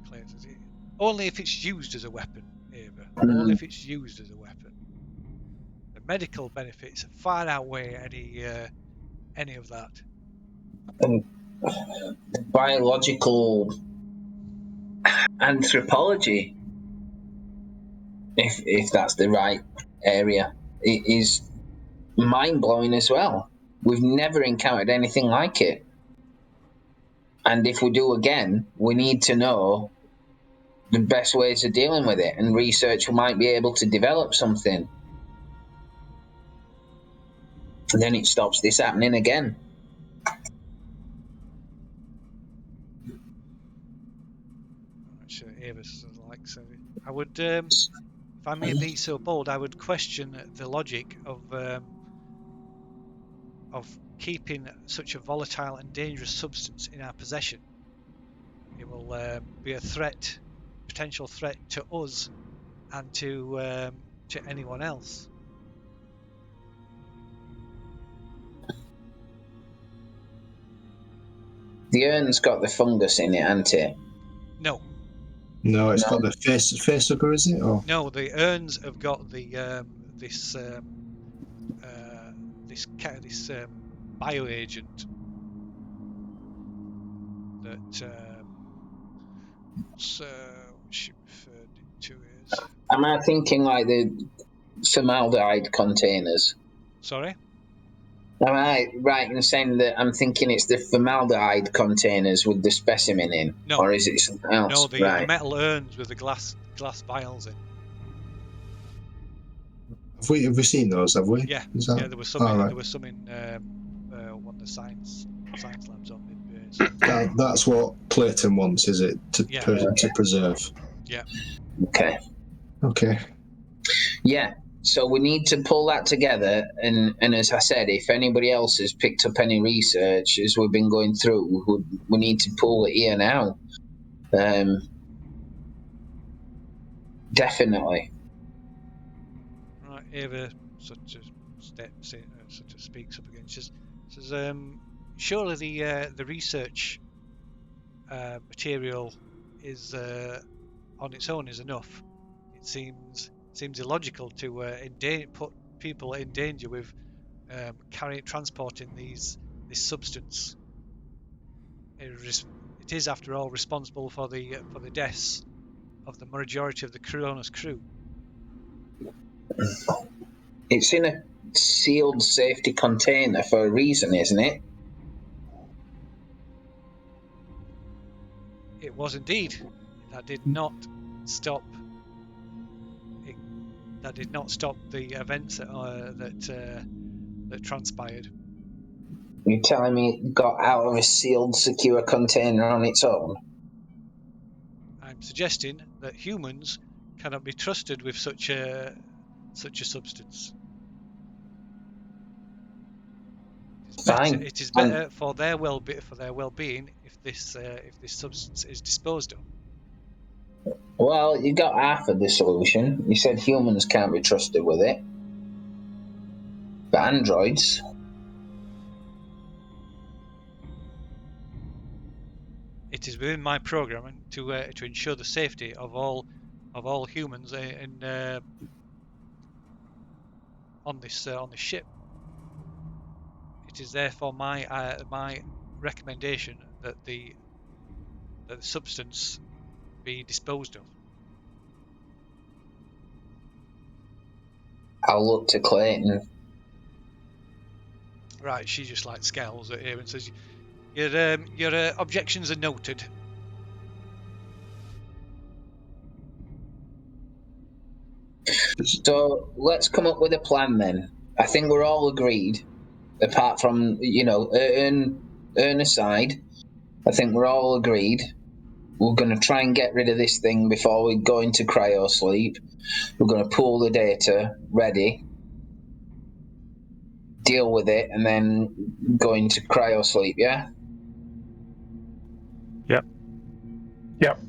Clayton says, only if it's used as a weapon, Ava. Only if it's used as a weapon. The medical benefits far outweigh any of that. And biological anthropology, if that's the right area, it is mind-blowing as well. We've never encountered anything like it. And if we do again, we need to know the best ways of dealing with it, and research might be able to develop something. And then it stops this happening again. Ava likes I would, if I may be so bold, I would question the logic of keeping such a volatile and dangerous substance in our possession. It will be a potential threat to us and to anyone else. The urn's got the fungus in it, hasn't it? No. No, it's got the face sucker, is it? Or No, the urns have got the this bioagent that she referred to is. Am I thinking like the formaldehyde containers? Sorry? Am I right in saying that I'm thinking it's the formaldehyde containers with the specimen in? No. Or is it something else? No, the right. metal urns with the glass vials in. have we seen those? Have we? Yeah, yeah. There was some. Right. There was some in one of the science labs on mid-base. That's what Clayton wants, is it? To preserve. Yeah. Okay. Okay. Yeah. So we need to pull that together, and as I said, if anybody else has picked up any research as we've been going through, we need to pull it here now. Definitely. Right, Ava such a speaks up again. She says, surely the research material is on its own is enough. It seems illogical to put people in danger with transporting this substance. It is, after all, responsible for the deaths of the majority of the Corona's crew. It's in a sealed safety container for a reason, isn't it? It was indeed. That did not stop. That did not stop the events that transpired. You're telling me it got out of a sealed, secure container on its own? I'm suggesting that humans cannot be trusted with such a substance. Fine. It is better for their well-being if this substance is disposed of. Well, you got half of the solution. You said humans can't be trusted with it. But androids... It is within my programming to ensure the safety of all humans on this ship. It is therefore my recommendation that the substance be disposed of. I'll look to Clayton. Right, she just like scowls at him and says, "Your objections are noted." So let's come up with a plan then. I think we're all agreed, apart from, Ern aside. I think we're all agreed. We're going to try and get rid of this thing before we go into cryo sleep. We're going to pull the data ready, deal with it, and then go into cryo sleep, yeah? Yep. Yep.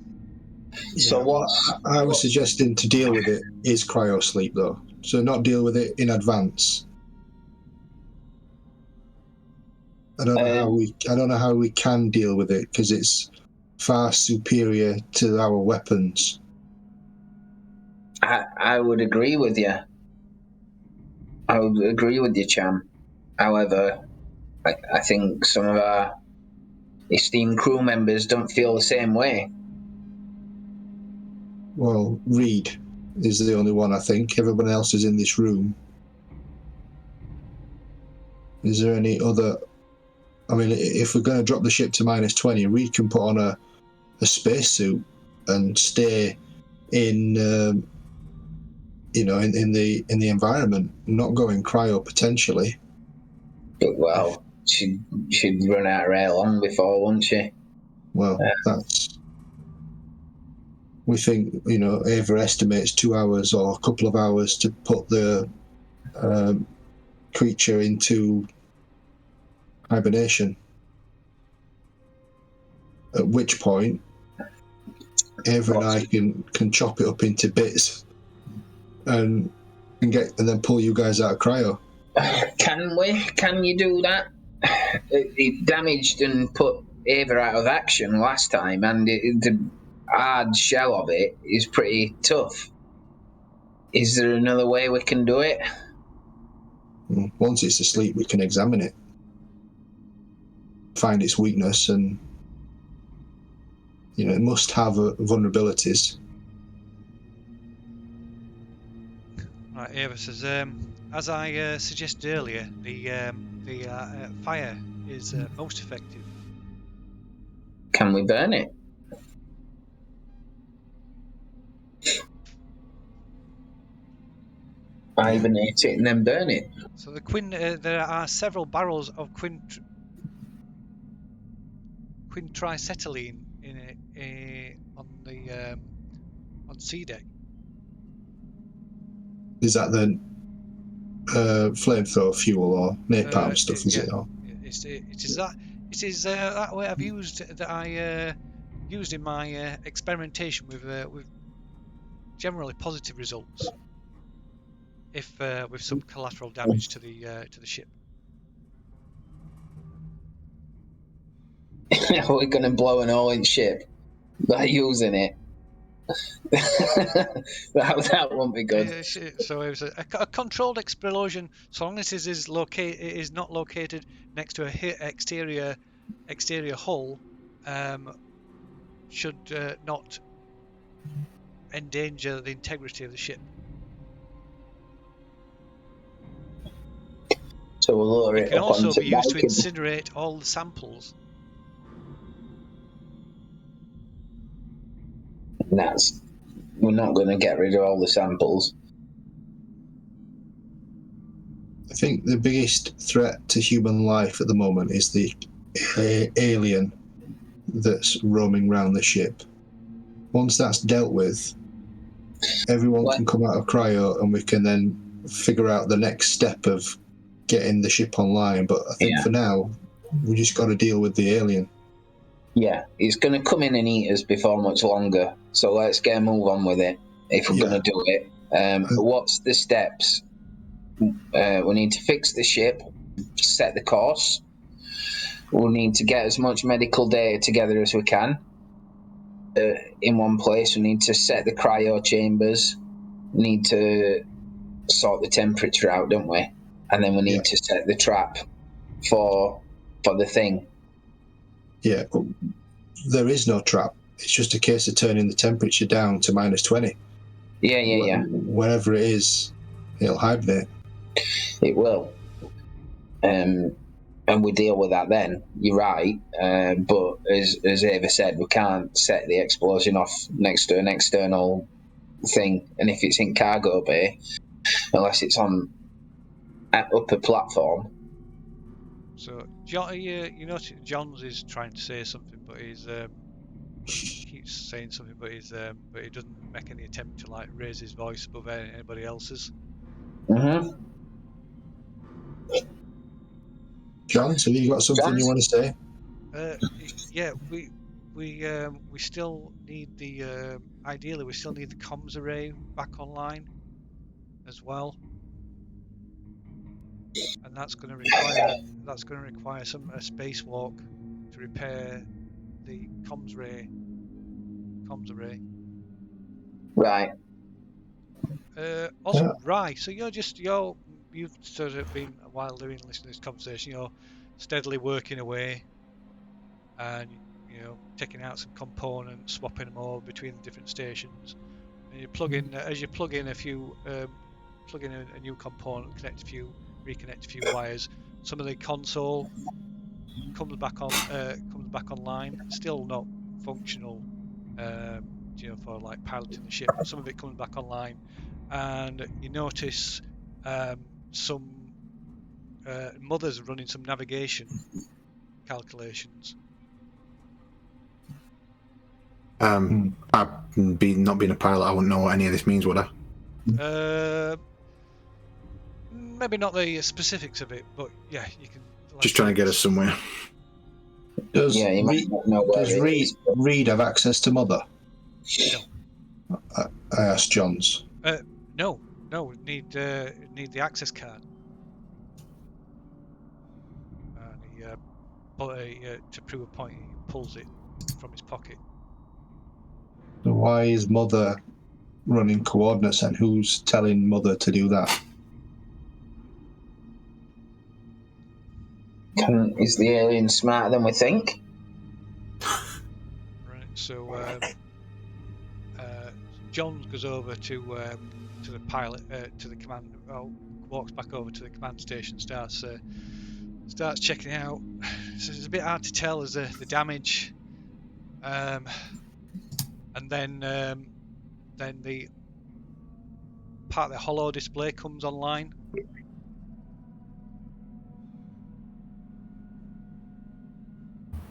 So what? I was suggesting to deal with it is cryo sleep, though. So not deal with it in advance. I don't know how we can deal with it because it's far superior to our weapons. I would agree with you. I would agree with you, Cham. However, I think some of our esteemed crew members don't feel the same way. Well, Reed is the only one, I think. Everyone else is in this room. Is there any other... I mean, if we're going to drop the ship to -20, Reed can put on a spacesuit and stay in, in the environment, not go in cryo potentially. But, well, she'd run out of air long before, wouldn't she? Well, that's... We think, Ava estimates 2 hours or a couple of hours to put the creature into hibernation. At which point, Ava and I can chop it up into bits and then pull you guys out of cryo. Can we? Can you do that? It damaged and put Ava out of action last time, and the hard shell of it is pretty tough. Is there another way we can do it? Once it's asleep, we can examine it, find its weakness, and it must have vulnerabilities. Right, Ava says, as I suggested earlier, the fire is most effective. Can we burn it? Hibernate it and then burn it. So there are several barrels of quintricetylene on sea deck. Is that then flamethrower fuel or napalm stuff? Is it? Or? It is that way I've used that I used in my experimentation with generally positive results. If with some collateral damage to the ship. We're going to blow an oil ship by using it. that won't be good. So it was a controlled explosion, so long as it is not located next to a exterior hull, should not endanger the integrity of the ship. So we'll lower it can up also onto be used to Balkan. incinerate all the samples. We're not going to get rid of all the samples. think the biggest threat to human life at the moment is the alien that's roaming around the ship. Once that's dealt with, everyone can come out of cryo, and we can then figure out the next step of getting the ship online. But I think for now, we just got to deal with the alien. Yeah, he's going to come in and eat us before much longer. So let's get a move on with it if we're going to do it. What's the steps? We need to fix the ship, set the course. We'll need to get as much medical data together as we can in one place. We need to set the cryo chambers. We need to sort the temperature out, don't we? And then we need to set the trap for the thing. Yeah, but there is no trap. It's just a case of turning the temperature down to -20. Yeah. Wherever it is, it'll hibernate. It will. And we deal with that then. You're right. But as Ava said, we can't set the explosion off next to an external thing. And if it's in cargo bay, unless it's on an upper platform. So, John, you notice Johns is trying to say something, but he's keeps saying something, but he doesn't make any attempt to like raise his voice above anybody else's. Mm-hmm. John, so you got something you want to say? Yeah, we still need the ideally we still need the comms array back online as well, and that's going to require a spacewalk to repair the comms array. Right. Also, right. So you've sort of been while listening to this conversation, you're steadily working away, and taking out some components, swapping them over between the different stations, and you plug in a new component, reconnect a few wires. Some of the console comes back online, still not functional, for like piloting the ship. Some of it comes back online, and you notice some Mother's running some navigation calculations. Not being a pilot, I wouldn't know what any of this means, would I? Maybe not the specifics of it, but yeah, you can. Just trying to get us somewhere. Does you might not know where it is. Reed have access to Mother? No. I asked Johns. No. Need the access card. And he, to prove a point, he pulls it from his pocket. So why is Mother running coordinates, and who's telling Mother to do that? Is the alien smarter than we think? Right. So John goes over to the pilot, to the command. Walks back over to the command station. Starts checking it out. So it's a bit hard to tell as the damage, and then the part of the holo display comes online.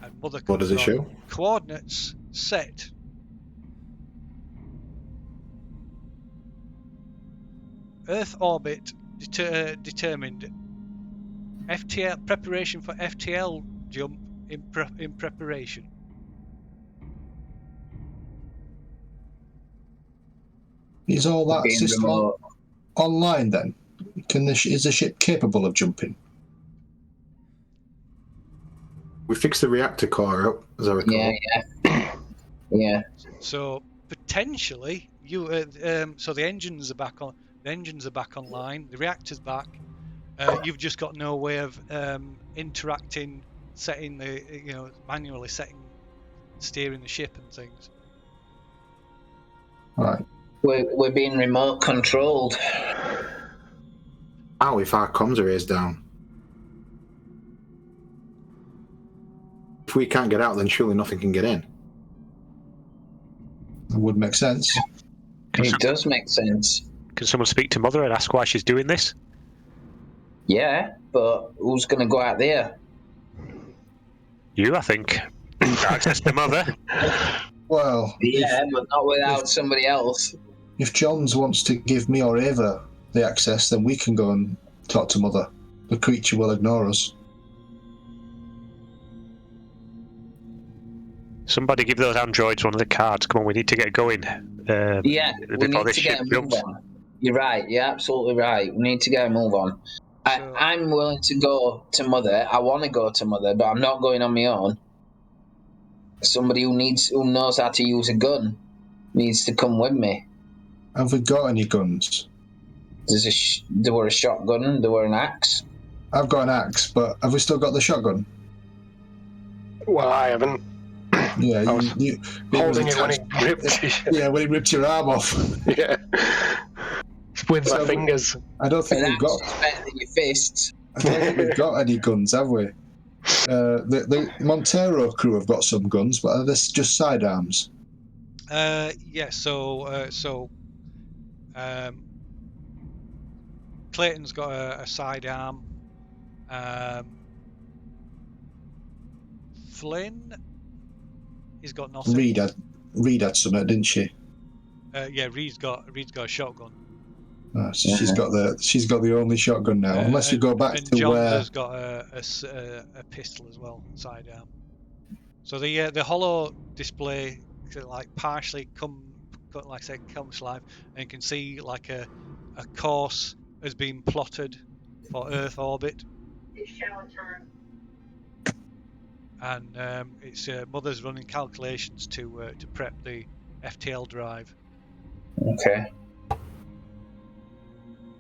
And Mother comes What does it on. show? Coordinates set. Earth orbit determined. FTL preparation for FTL jump in preparation. Is all that Being system remote. online then? Is the ship capable of jumping? We fixed the reactor core up, as I recall. Yeah. So potentially, so the engines are back on. The engines are back online. The reactor's back. You've just got no way of interacting, setting manually steering the ship and things. Right. We're being remote controlled. How if our comms array is down? If we can't get out, then surely nothing can get in. That would make sense. It does make sense. Can someone speak to Mother and ask why she's doing this? Yeah, but who's going to go out there? You, I think. Access to Mother. Well, Yeah, but not without somebody else. if Johns wants to give me or Ava the access, then we can go and talk to Mother. The creature will ignore us. Somebody give those androids one of the cards. Come on, we need to get going. Yeah, we before need this to ship get a move jumps. on. You're right. You're absolutely right. We need to get a move on. So- I'm willing to go to Mother. I want to go to Mother, but I'm not going on my own. Somebody who knows how to use a gun needs to come with me. Have we got any guns? There were a shotgun. There were an axe. I've got an axe, but have we still got the shotgun? Well, I haven't. Yeah, I was holding it when he ripped Yeah, when he ripped your arm off. Yeah. With my fingers. I don't think An we've got. axe is better than your fists. I don't think we've got any guns, have we? The Montero crew have got some guns, but are this just sidearms? Yeah. Clayton's got a sidearm. Flynn, he's got nothing. Reed had some, didn't she? Yeah, Reed's got a shotgun. So she's got the only shotgun now. Unless we go back and to Johns where. has got a pistol as well, sidearm. So the holo display like partially comes to life, and you can see like a course has been plotted for Earth orbit. It's shower time. And it's Mother's running calculations to prep the FTL drive, Okay.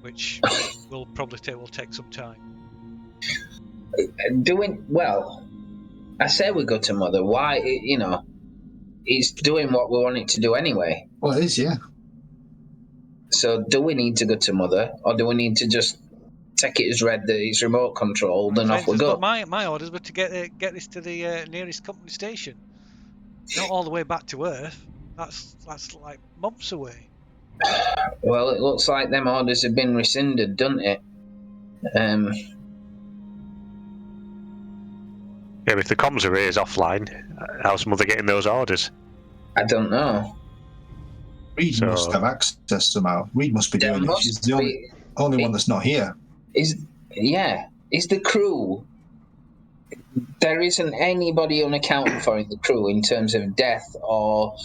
which will take some time. Well, I say we go to Mother. Why? It's doing what we want it to do anyway. Well, it is, yeah. So do we need to go to Mother, or do we need to just take it as read that it's remote controlled and off we go? But my orders were to get this to the nearest company station, not all the way back to Earth. That's like months away. Well, it looks like them orders have been rescinded, doesn't it? Yeah, if the comms array is offline, how's Mother getting those orders? I don't know. Reed must have access somehow. Reed must be There doing it. must She's the be- only one that's not here. Is the crew? There isn't anybody unaccounted for in the crew in terms of death or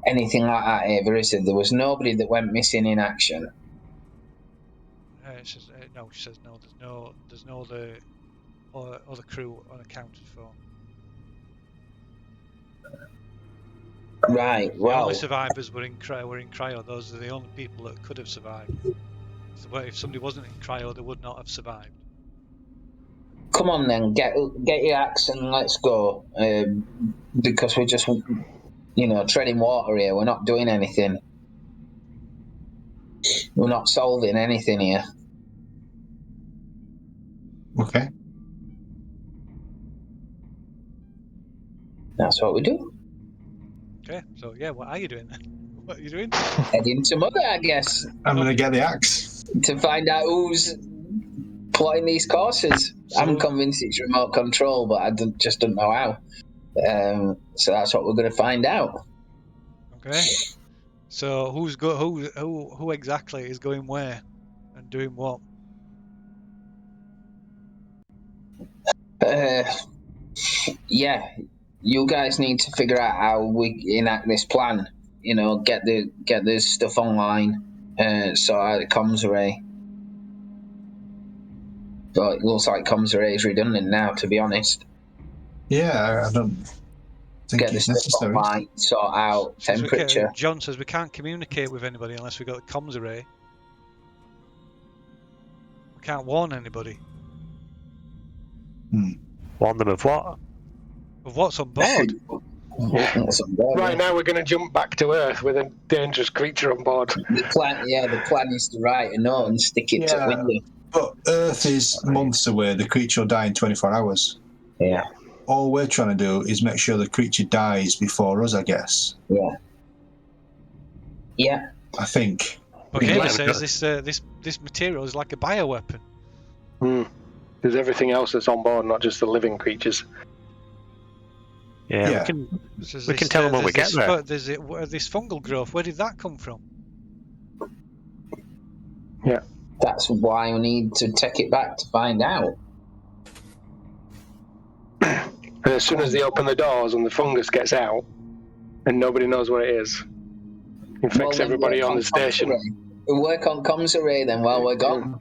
anything like that ever, is there? There was nobody that went missing in action. She says no. There's no other crew unaccounted for. Right. The Well, only survivors were in cryo. Those are the only people that could have survived. So if somebody wasn't in cryo, they would not have survived. come on then, get your axe and let's go. Because we're just, treading water here. We're not doing anything. We're not solving anything here. Okay. That's what we do. Okay, so yeah, what are you doing then? What are you doing? Heading to Mother, I guess, I'm going to get the axe. to find out who's plotting these courses. I'm convinced it's remote control, but I just don't know how. So that's what we're going to find out. Okay. So who exactly is going where and doing what? Yeah, you guys need to figure out how we enact this plan. Get the stuff online, sort out the comms array. But it looks like comms array is redundant now, to be honest. Yeah, I don't think Get the it's stuff necessary. online, sort out temperature. John says we can't communicate with anybody unless we got the comms array. We can't warn anybody. Warn them of what? Of what's on board. Right now, we're going to jump back to Earth with a dangerous creature on board. The plan is to write a note and stick it to the window. But Earth is months away. The creature will die in 24 hours. Yeah. All we're trying to do is make sure the creature dies before us, I guess. Yeah. Yeah. I think. Okay, Yeah, it says this material is like a bioweapon. There's everything else that's on board, not just the living creatures. Yeah. We can tell them when we get there. There's this fungal growth. Where did that come from? Yeah. That's why we need to take it back to find out. And as soon as they open the doors and the fungus gets out, and nobody knows what it is, infects everybody on the station. We'll work on comms array then while we're gone.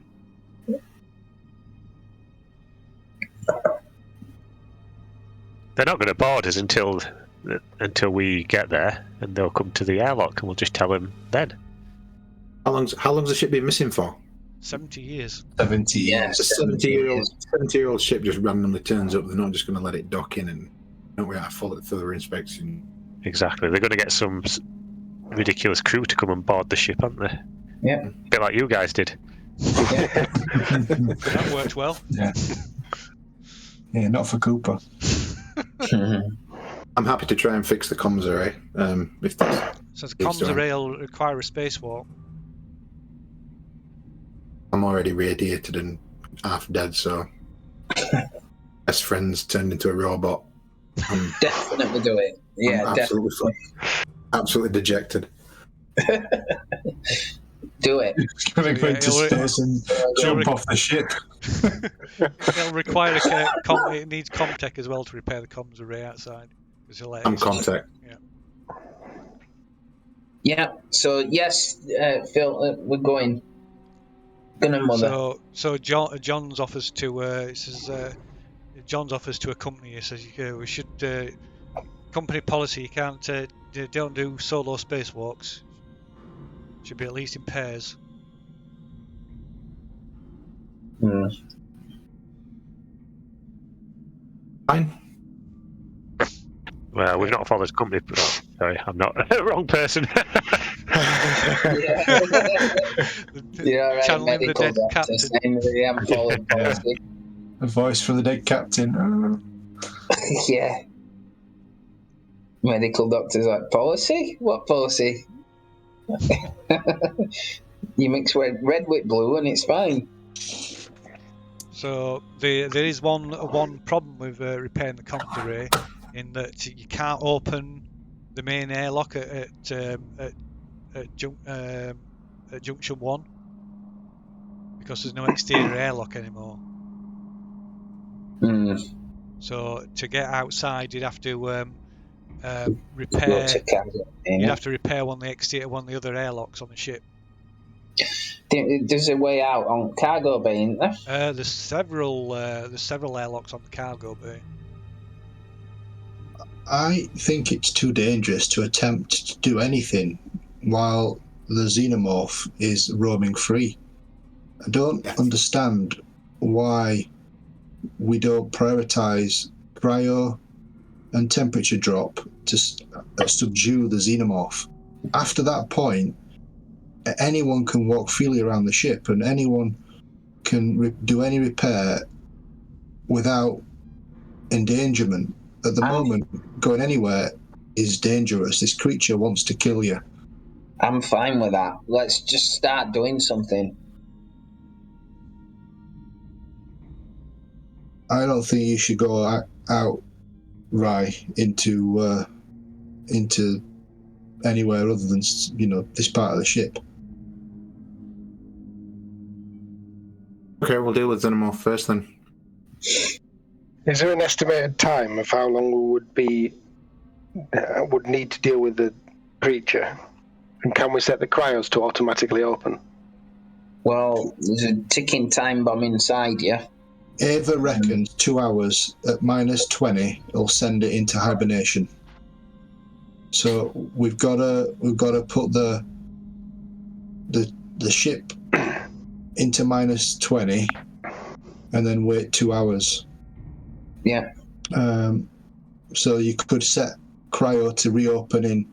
They're not going to board us until we get there, and they'll come to the airlock, and we'll just tell them then. How long's the ship been missing for? 70 years. 70 years. It's a 70-year-old ship just randomly turns up. They're not just going to let it dock in and don't we have to follow it further inspection. Exactly. They're going to get some ridiculous crew to come and board the ship, aren't they? Yeah. A bit like you guys did. That worked well. Yeah. Yeah, not for Cooper. I'm happy to try and fix the comms array. If that's... So the comms array will require a spacewalk. I'm already radiated and half dead, so best friends turned into a robot. I'm definitely do it. Yeah, I'm absolutely dejected. Do it. Gonna go into space and jump off the ship. It'll require it needs Comtech as well to repair the comms array outside. I'm Comtech. Yeah. Yeah. So yes, Phil, we're going. Gonna mother. So John's offers to John's offers to accompany us. Says we should company policy. You can't don't do solo spacewalks. Should be at least in pairs. Fine. Well, we've not followed company. Oh, sorry, I'm not wrong person. You're right, Channeling the dead captain. A voice for the dead captain. Yeah. Medical doctor's like, policy? What policy? You mix red with blue and it's fine. So there is one problem with repairing the comms array, in that you can't open the main airlock at Junction 1 because there's no exterior airlock anymore. So to get outside, you'd have to repair. You'd have to repair one of the other airlocks on the ship. There's a way out on cargo bay, isn't there? There's several airlocks on the cargo bay. I think it's too dangerous to attempt to do anything while the xenomorph is roaming free. I don't understand why we don't prioritize cryo and temperature drop to subdue the xenomorph. After that point, anyone can walk freely around the ship and anyone can do any repair without endangerment. At the moment, going anywhere is dangerous. This creature wants to kill you. I'm fine with that. Let's just start doing something. I don't think you should go out right into anywhere other than this part of the ship. Okay, we'll deal with Xenomorph first then. Is there an estimated time of how long we would need to deal with the creature? And can we set the cryos to automatically open? Well, there's a ticking time bomb inside you. Ava reckons 2 hours at -20 will send it into hibernation. So we've got to put the ship into -20 and then wait 2 hours. Yeah. So you could set cryo to reopen in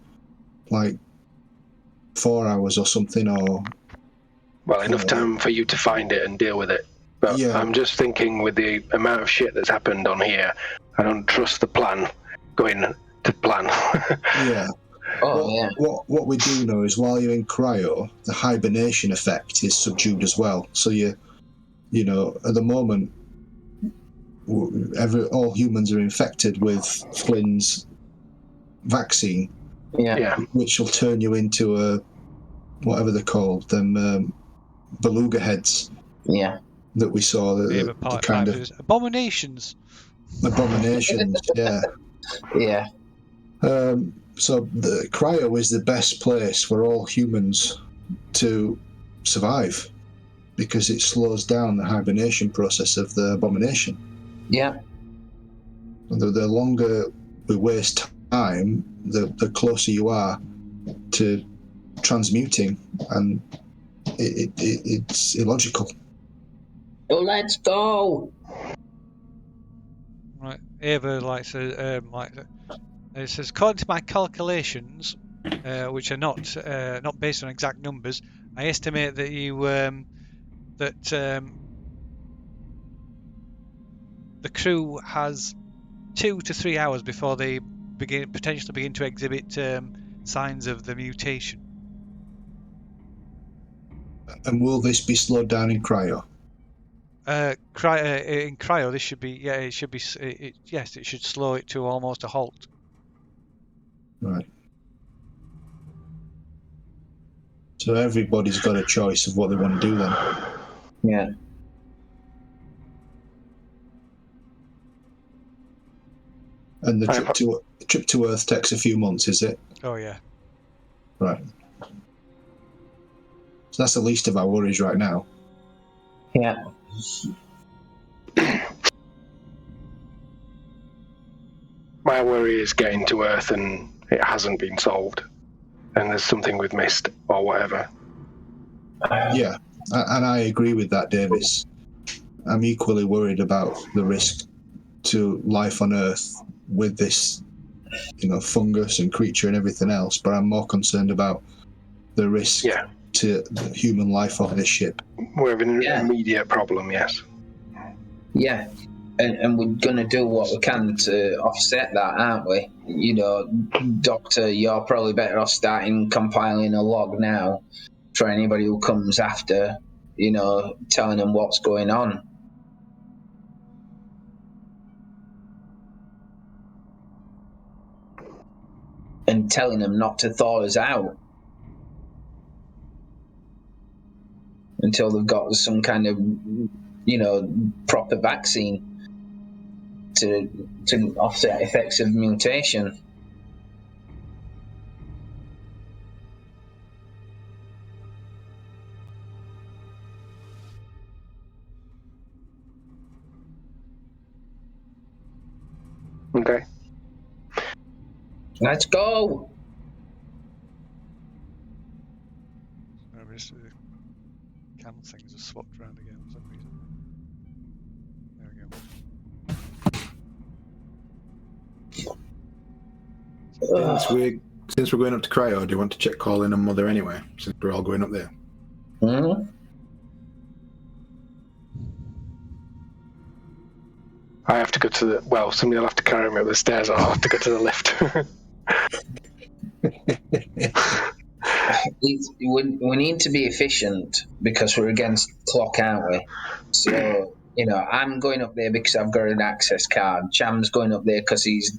like 4 hours or something, or enough time for you to find it and deal with it. But yeah. I'm just thinking, with the amount of shit that's happened on here, I don't trust the plan going to plan. Yeah. What we do know is while you're in cryo, the hibernation effect is subdued as well. So You know, at the moment, all humans are infected with Flynn's vaccine, Yeah. which will turn you into a whatever they're called, them beluga heads Yeah. that we saw, the kind of abominations. abominations. Yeah. Yeah. So the cryo is the best place for all humans to survive because it slows down the hibernation process of the abomination. Yeah. The longer we waste time, the closer you are to transmuting, and it's illogical. Oh, let's go. Right, Ava it says, according to my calculations, which are not based on exact numbers, I estimate that the crew has 2 to 3 hours before they potentially begin to exhibit signs of the mutation. And will this be slowed down in cryo? In cryo, this should be it should be yes, it should slow it to almost a halt. Right. So everybody's got a choice of what they want to do then. Yeah. And the trip to Earth takes a few months, is it? Oh yeah. Right. So that's the least of our worries right now. Yeah. My worry is getting to Earth and it hasn't been solved, and there's something we've missed or whatever. Yeah, and I agree with that, Davis. I'm equally worried about the risk to life on Earth with this, fungus and creature and everything else, but I'm more concerned about the risk to human life on this ship. We have an immediate problem, yes. Yeah. And we're going to do what we can to offset that, aren't we? Doctor, you're probably better off starting compiling a log now for anybody who comes after, telling them what's going on. And telling them not to thaw us out until they've got some kind of, proper vaccine to offset effects of mutation. Okay. Let's go. The camel things are swapped around again for some reason. There we go. Since we're going up to cryo, do you want to check Colin and Mother anyway? Since we're all going up there. Mm-hmm. I have to go to somebody will have to carry me up the stairs, or I'll have to go to the lift. We need to be efficient because we're against the clock, aren't we? So, I'm going up there because I've got an access card. Cham's going up there because he's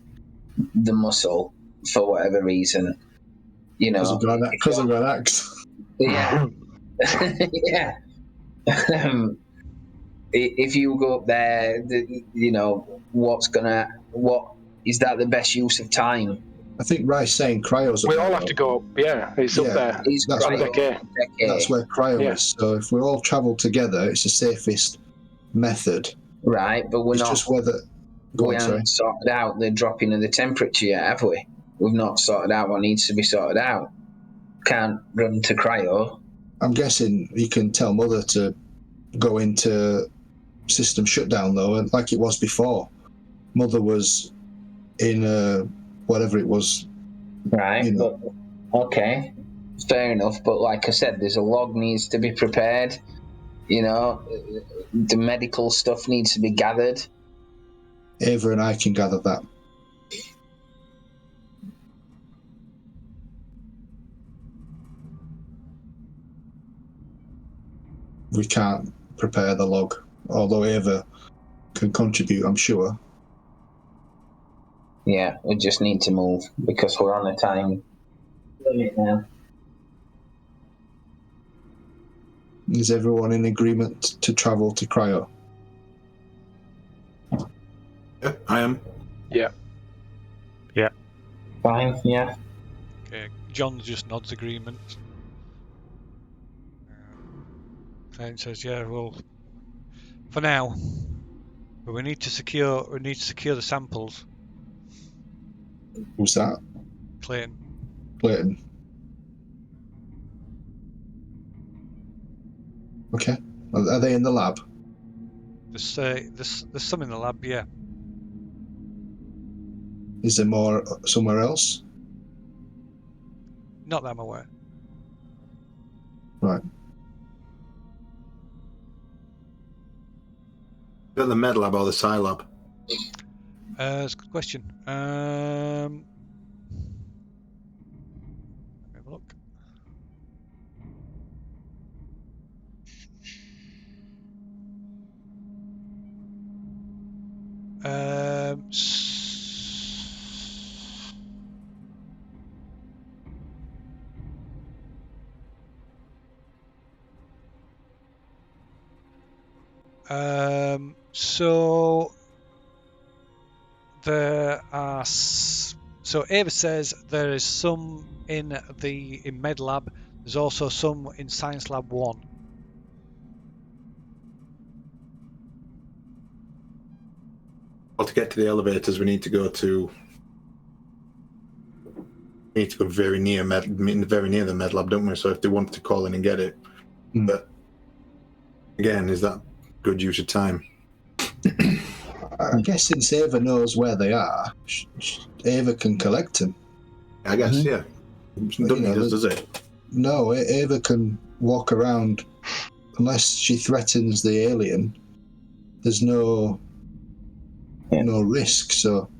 the muscle for whatever reason. Because of got axe. Yeah. Yeah. If you go up there, what is that the best use of time? I think Rice saying cryo's up we there. all have to go up. Yeah, it's up there. That's where cryo is. So if we all travel together, it's the safest method. Right, but we haven't sorted out the dropping of the temperature yet, have we? We've not sorted out what needs to be sorted out. Can't run to cryo. I'm guessing you can tell Mother to go into system shutdown, though, and like it was before. Mother was in whatever it was. Right, but okay, fair enough. But like I said, there's a log needs to be prepared. The medical stuff needs to be gathered. Ava and I can gather that. We can't prepare the log. Although Ava can contribute, I'm sure. Yeah, we just need to move because we're on a time limit now. Is everyone in agreement to travel to cryo? Yeah, I am. Yeah. Fine, yeah. Okay, John just nods agreement. Clayton says, "Yeah, well, for now, but we need to secure the samples." Who's that? Clayton. Clayton. Okay. Are they in the lab? There's some in the lab, yeah. Is there more somewhere else? Not that I'm aware. Right. Is that the med lab or the psi lab? That's a good question. Let me have a look. So there are. So Ava says there is some in Med Lab. There's also some in Science Lab 1. Well, to get to the elevators, we need to go very near the med lab, don't we? So if they wanted to call in and get it, but again, is that good use of time? I guess since Ava knows where they are, Ava can collect them. I guess, yeah. Doesn't need us, does it? No, Ava can walk around unless she threatens the alien. There's no risk, so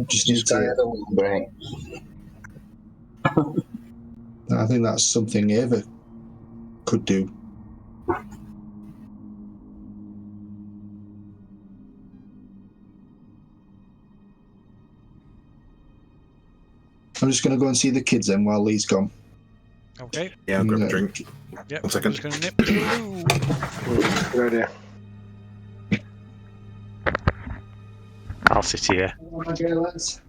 just need got to. a little break. I think that's something Ava could do. I'm just going to go and see the kids then while Lee's gone. Okay. Yeah, I'll grab a drink. Yep. 1 second. I'm just going to nip to the loo. Good idea. I'll sit here. Okay, lads.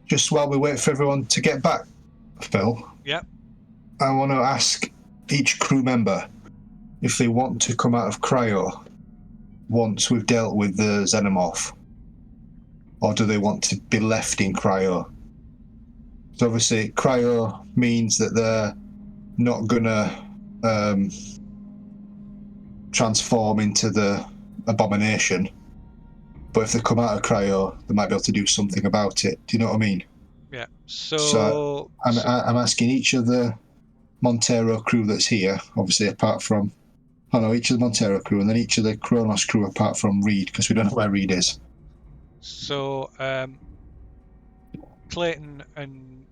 Just while we wait for everyone to get back, Phil. Yep. I want to ask each crew member if they want to come out of cryo once we've dealt with the xenomorph, or do they want to be left in cryo? So obviously, cryo means that they're not gonna transform into the abomination. But if they come out of cryo, they might be able to do something about it. Do you know what I mean? Yeah. So I'm asking each of the Montero crew that's here, obviously apart from, each of the Montero crew, and then each of the Kronos crew apart from Reed, because we don't know where Reed is. So Clayton and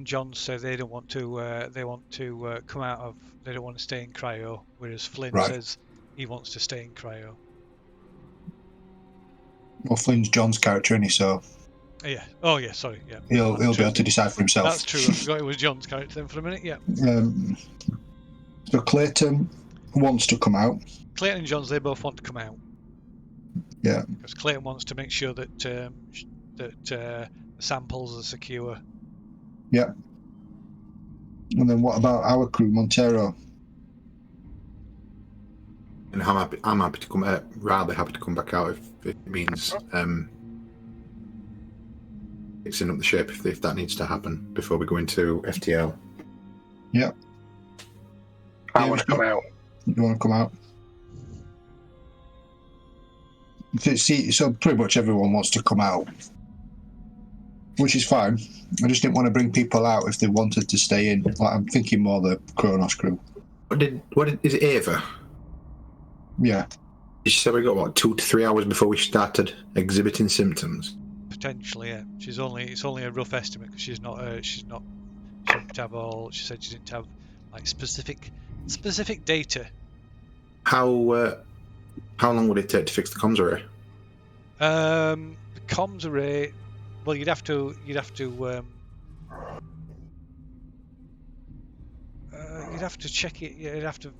John say they don't want to. They want to come out of. They don't want to stay in cryo, whereas Flynn says he wants to stay in cryo. Well, Flynn's John's character, isn't he? So. Yeah. Oh, yeah. Sorry. Yeah. He'll be able to decide for himself. That's true. I forgot it was John's character then for a minute. Yeah. So Clayton wants to come out. Clayton and Johns, they both want to come out. Yeah. Because Clayton wants to make sure that the samples are secure. Yeah. And then what about our crew, Montero? And I'm happy to come. Rather happy to come back out if it means fixing up the ship if that needs to happen before we go into FTL. Yeah. I want to come out. You want to come out? So pretty much everyone wants to come out, which is fine. I just didn't want to bring people out if they wanted to stay in. Like, I'm thinking more the Kronos crew. Is it Ava? Yeah. She said we got 2 to 3 hours before we started exhibiting symptoms. Potentially, yeah. It's only a rough estimate because she didn't have all. She said she didn't have like specific data. How long would it take to fix the comms array? The comms array. Well, you'd have to check it. You'd have to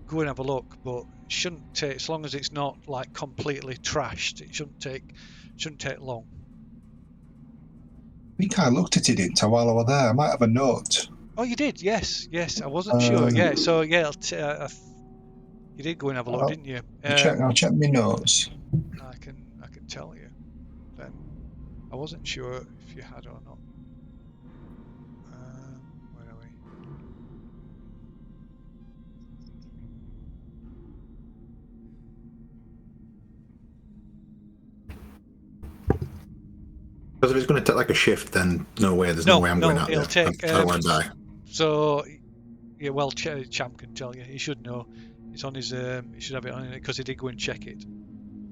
go and have a look, but it shouldn't take, as long as it's not like completely trashed. It shouldn't take long. I think I looked at it, didn't I, while I was there? I might have a note. Oh, you did? Yes. I wasn't sure. Yeah. So yeah, you did go and have a look, didn't you? I'll check my notes. I can tell you. Then I wasn't sure if you had or not. Where are we? Because if it's going to take like a shift, then no way. There's no way I'm going out there. I don't want to die. So, yeah, well, Champ can tell you. He should know. It's on his. He should have it on it because he did go and check it.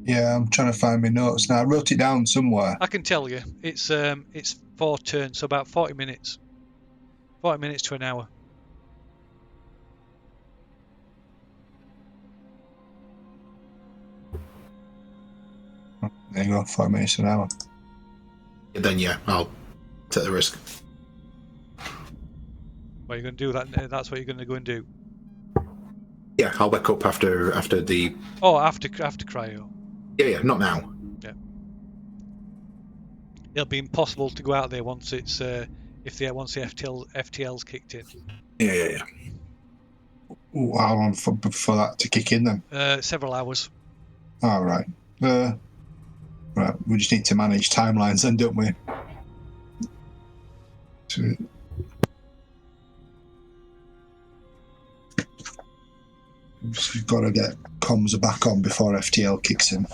Yeah, I'm trying to find my notes now. I wrote it down somewhere. I can tell you. It's 4 turns, so about 40 minutes. 40 minutes to an hour. There you go, 4 minutes an hour. Then yeah, I'll take the risk. What are you going to do? That's what you're going to go and do. Yeah, I'll wake up after the. Oh, after cryo. Yeah, not now. Yeah. It'll be impossible to go out there once it's once the FTL's kicked in. Yeah. Ooh, how long for that to kick in then? Several hours. All right. Right, we just need to manage timelines then, don't we? So, we've got to get comms back on before FTL kicks in.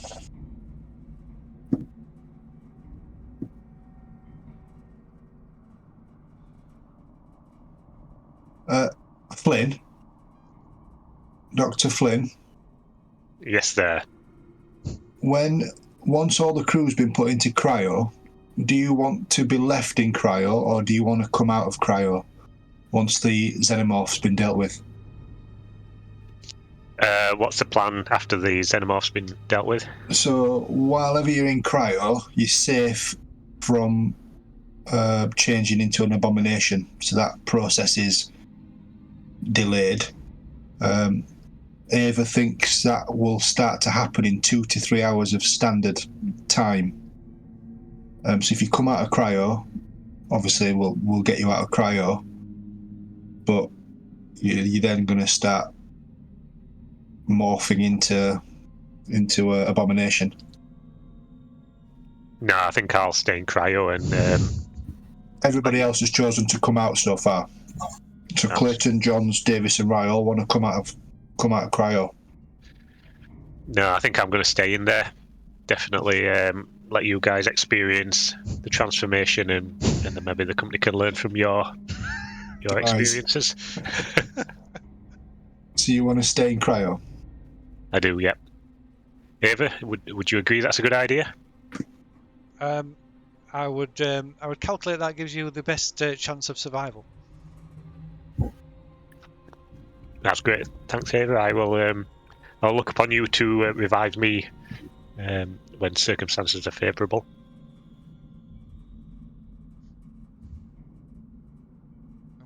Flynn? Dr. Flynn? Yes, there. Once all the crew's been put into cryo, do you want to be left in cryo or do you want to come out of cryo? once the xenomorph's been dealt with. What's the plan after the xenomorph's been dealt with? So while ever you're in cryo, you're safe from changing into an abomination. So that process is delayed. Ava thinks that will start to happen in 2 to 3 hours of standard time. So if you come out of cryo, obviously we'll get you out of cryo, but you're then going to start morphing into a abomination. No, I think I'll stay in cryo and. Everybody else has chosen to come out so far. So Clayton, Johns, Davis, and Rye all want to come out of cryo. No, I think I'm going to stay in there. Definitely let you guys experience the transformation, and then maybe the company can learn from your experiences. So you want to stay in cryo? I do, yep. Ava, would you agree that's a good idea? I would calculate that gives you the best chance of survival. That's great. Thanks, Ava. I will. I'll look upon you to revive me when circumstances are favourable.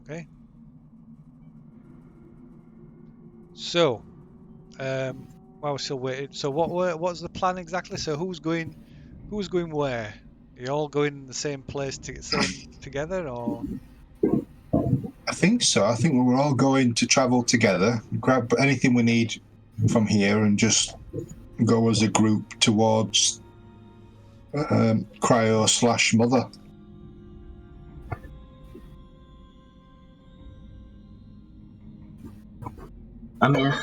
Okay. So, while we're still waiting, so what's the plan exactly? So who's going where? Are you all going in the same place together, or? I think so. I think we're all going to travel together, grab anything we need from here, and just go as a group towards cryo/mother. I mean,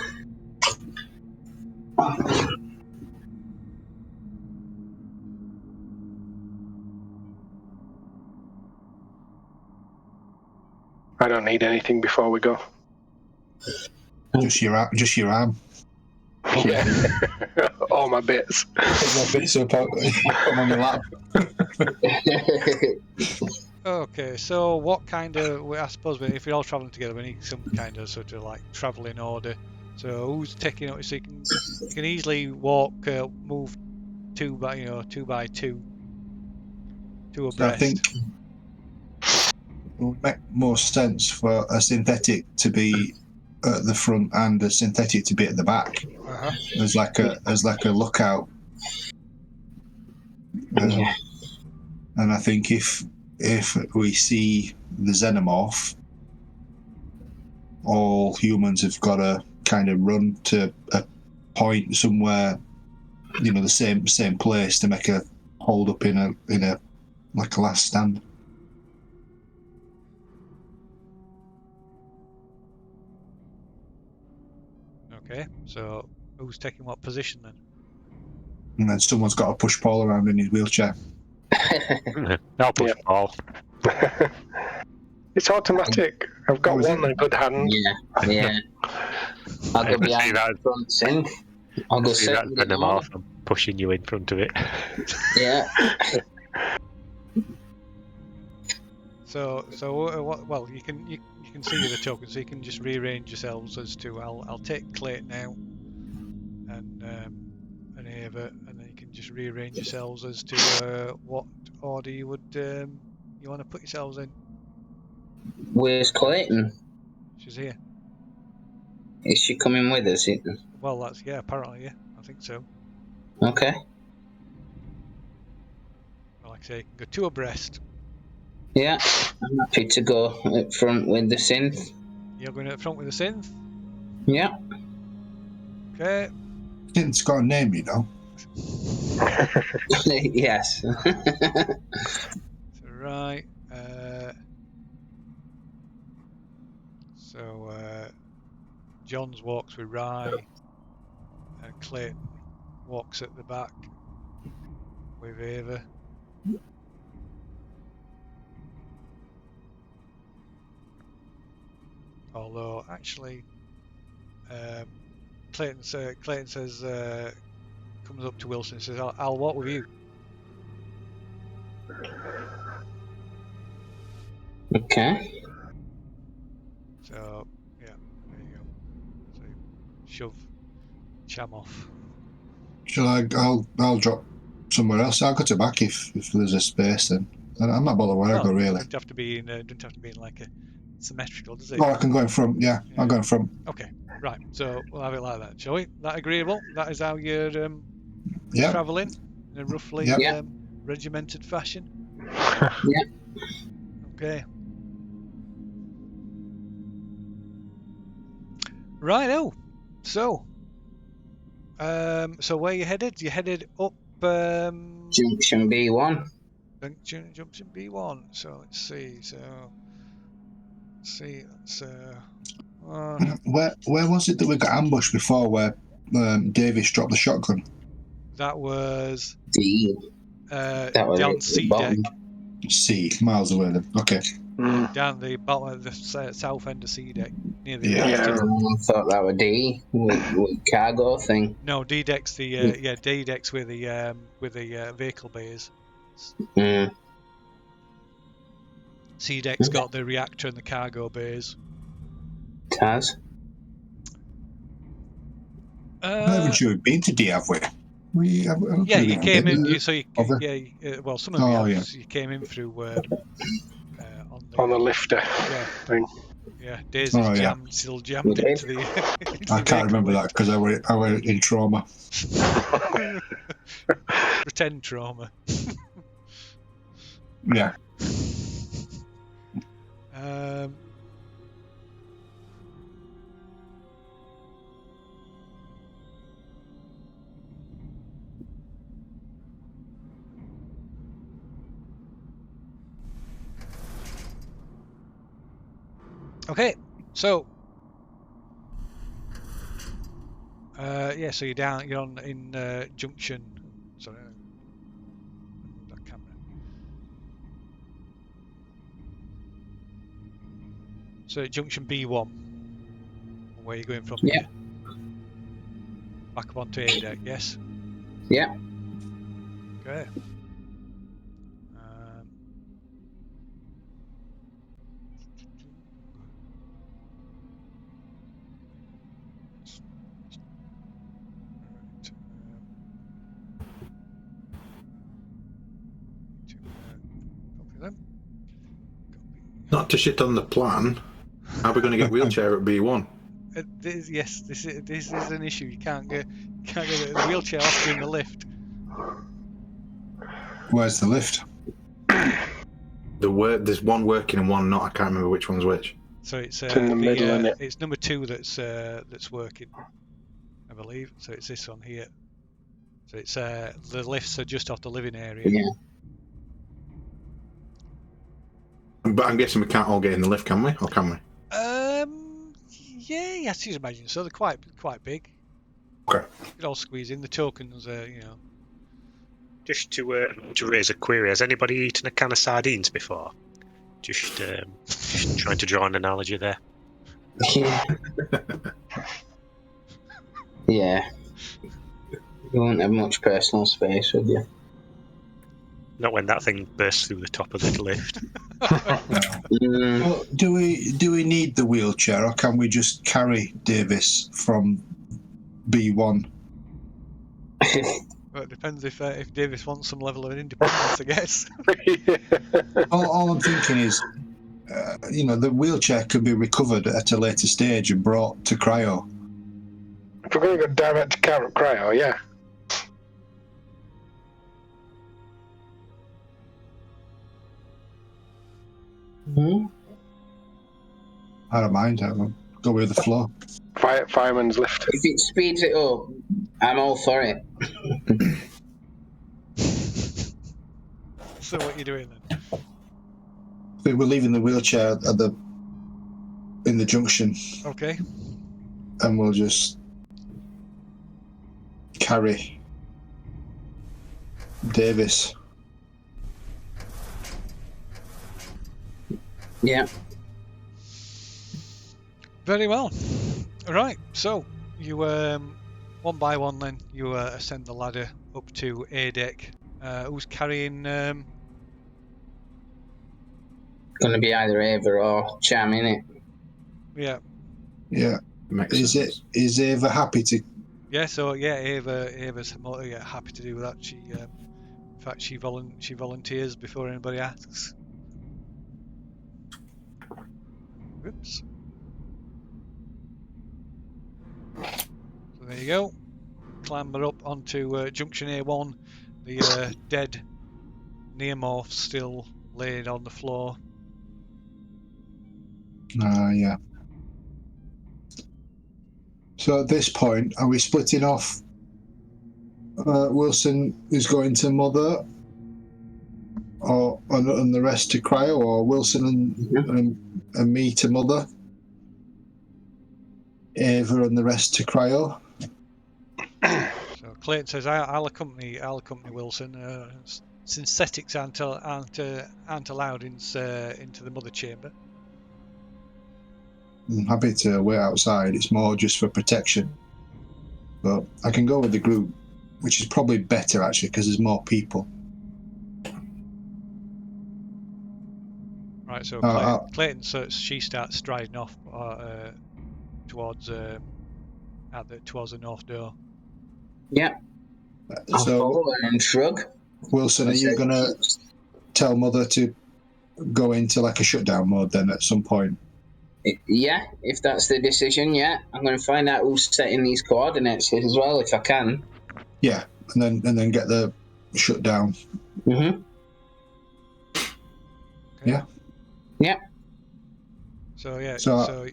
I don't need anything before we go. Just your arm. Yeah. All my bits. Bits up on your lap. Okay, so what kind of? I suppose if you're all traveling together, we need some kind of sort of like traveling order. So who's taking it? So you can easily walk, move two by two abreast. So I think it would make more sense for a synthetic to be at the front and a synthetic to be at the back, as like a lookout. And I think if we see the xenomorph, all humans have got to kind of run to a point somewhere, the same place to make a hold up in a like a last stand. Okay, so who's taking what position then? And then someone's got to push Paul around in his wheelchair. I'll push Paul. It's automatic. I've got one in good hand. Yeah. I'll go behind the front synth. I'll go see that xenomorph. I'm pushing you in front of it. Yeah. So well, you can see the token, so you can just rearrange yourselves as to. I'll take Clayton now, and Ava, and then you can just rearrange yourselves as to what order you would you want to put yourselves in. Where's Clayton? She's here. Is she coming with us? Well, apparently, yeah, I think so. Okay. Like I say, you can go two abreast. Yeah, I'm happy to go up front with the synth. You're going up front with the synth? Yeah. Okay. Synth's got a name, you know. Yes. Right. So Johns walks with Rye, and Clayton walks at the back with Ava. Although actually, Clayton says comes up to Wilson and says, "I'll walk with you." Okay. shove Cham off. Shall I? I'll drop somewhere else. I'll go to back if there's a space. Then I'm not bothered where I go It really. doesn't have to be in like a symmetrical, does it? Oh, I can go in front. Yeah, I'll go in front. Okay, right. So we'll have it like that, shall we? That agreeable? That is how you're Yeah. travelling in a roughly Yeah. regimented fashion. Yeah. Okay. Righto. So where you headed? You headed up Junction B1. Junction B1. So let's see. Where was it that we got ambushed before? Where Davis dropped the shotgun? That was D. That was down at the C bottom. deck. C, miles away then. Okay. Down the bottom of the south end of C deck near the Yeah. captain. I thought that was D with cargo thing. No, D deck's the D deck's where the vehicle bay is. Mm. C deck's got the reactor and the cargo bays. Taz. I'm not even sure we've been to D, have we? I don't Yeah, think you we've came been. in. So you, Over. well, some of you, Oh, have, you came in through On the lifter thing. Yeah, Daisy's still jammed Okay. into the. I can't remember that because I were in trauma. Pretend trauma. Yeah. Okay, so so you're in junction. Sorry, that camera. So junction B1, where you're going from? Yeah. Here? Back up onto A deck, yes. Yeah. Okay. Not to shit on the plan. How are we going to get wheelchair at B1? This is an issue. You can't get the wheelchair off in the lift. Where's the lift? There's one working and one not. I can't remember which one's which. So it's in the middle, isn't it? It's number 2 that's working, I believe. So it's this one here. So it's the lifts are just off the living area. Yeah. But I'm guessing we can't all get in the lift, can we? Or can we? Yeah, yes, you imagine. So they're quite big. Okay. You could all squeeze in. The tokens, Just to raise a query, has anybody eaten a can of sardines before? Just trying to draw an analogy there. Yeah. You won't have much personal space, would you? Not when that thing bursts through the top of the lift. Well, do we need the wheelchair, or can we just carry Davis from B1? Well, it depends if Davis wants some level of independence, I guess. All I'm thinking is, the wheelchair could be recovered at a later stage and brought to cryo. If we're going to go direct to cryo, yeah. Hmm? I don't mind. I'll go with the flow. Fireman's lift. If it speeds it up, I'm all for it. So what are you doing then? I think we're leaving the wheelchair in the junction, Okay. and we'll just carry Davis. Yeah. Very well. All right. So you one by one then you ascend the ladder up to A deck. Who's carrying? Gonna be either Ava or Cham, innit? Yeah. Yeah. Makes Is sense. is Ava happy to? Yeah, so yeah, Ava's happy to do that. She, in fact, she volunteers before anybody asks. Whoops. So there you go. Clamber up onto junction A1. The dead neomorph still laid on the floor. Yeah. So at this point, are we splitting off? Wilson is going to Mother, or and the rest to Cryo, or Wilson and me to Mother, Ava and the rest to Cryo. So Clayton says, "I'll accompany Wilson. Synthetics aren't allowed into the Mother chamber." I'm happy to wait outside. It's more just for protection. But I can go with the group, which is probably better actually because there's more people. Right. So Clayton, so she starts striding off towards towards the north door. Yeah. I'll So follow and shrug. Wilson, are you gonna tell Mother to go into like a shutdown mode then at some point? Yeah, if that's the decision, yeah. I'm going to find out who's setting these coordinates as well, if I can. Yeah, and then get the shutdown. Mm-hmm. Okay. Yeah. Yeah. So yeah. So-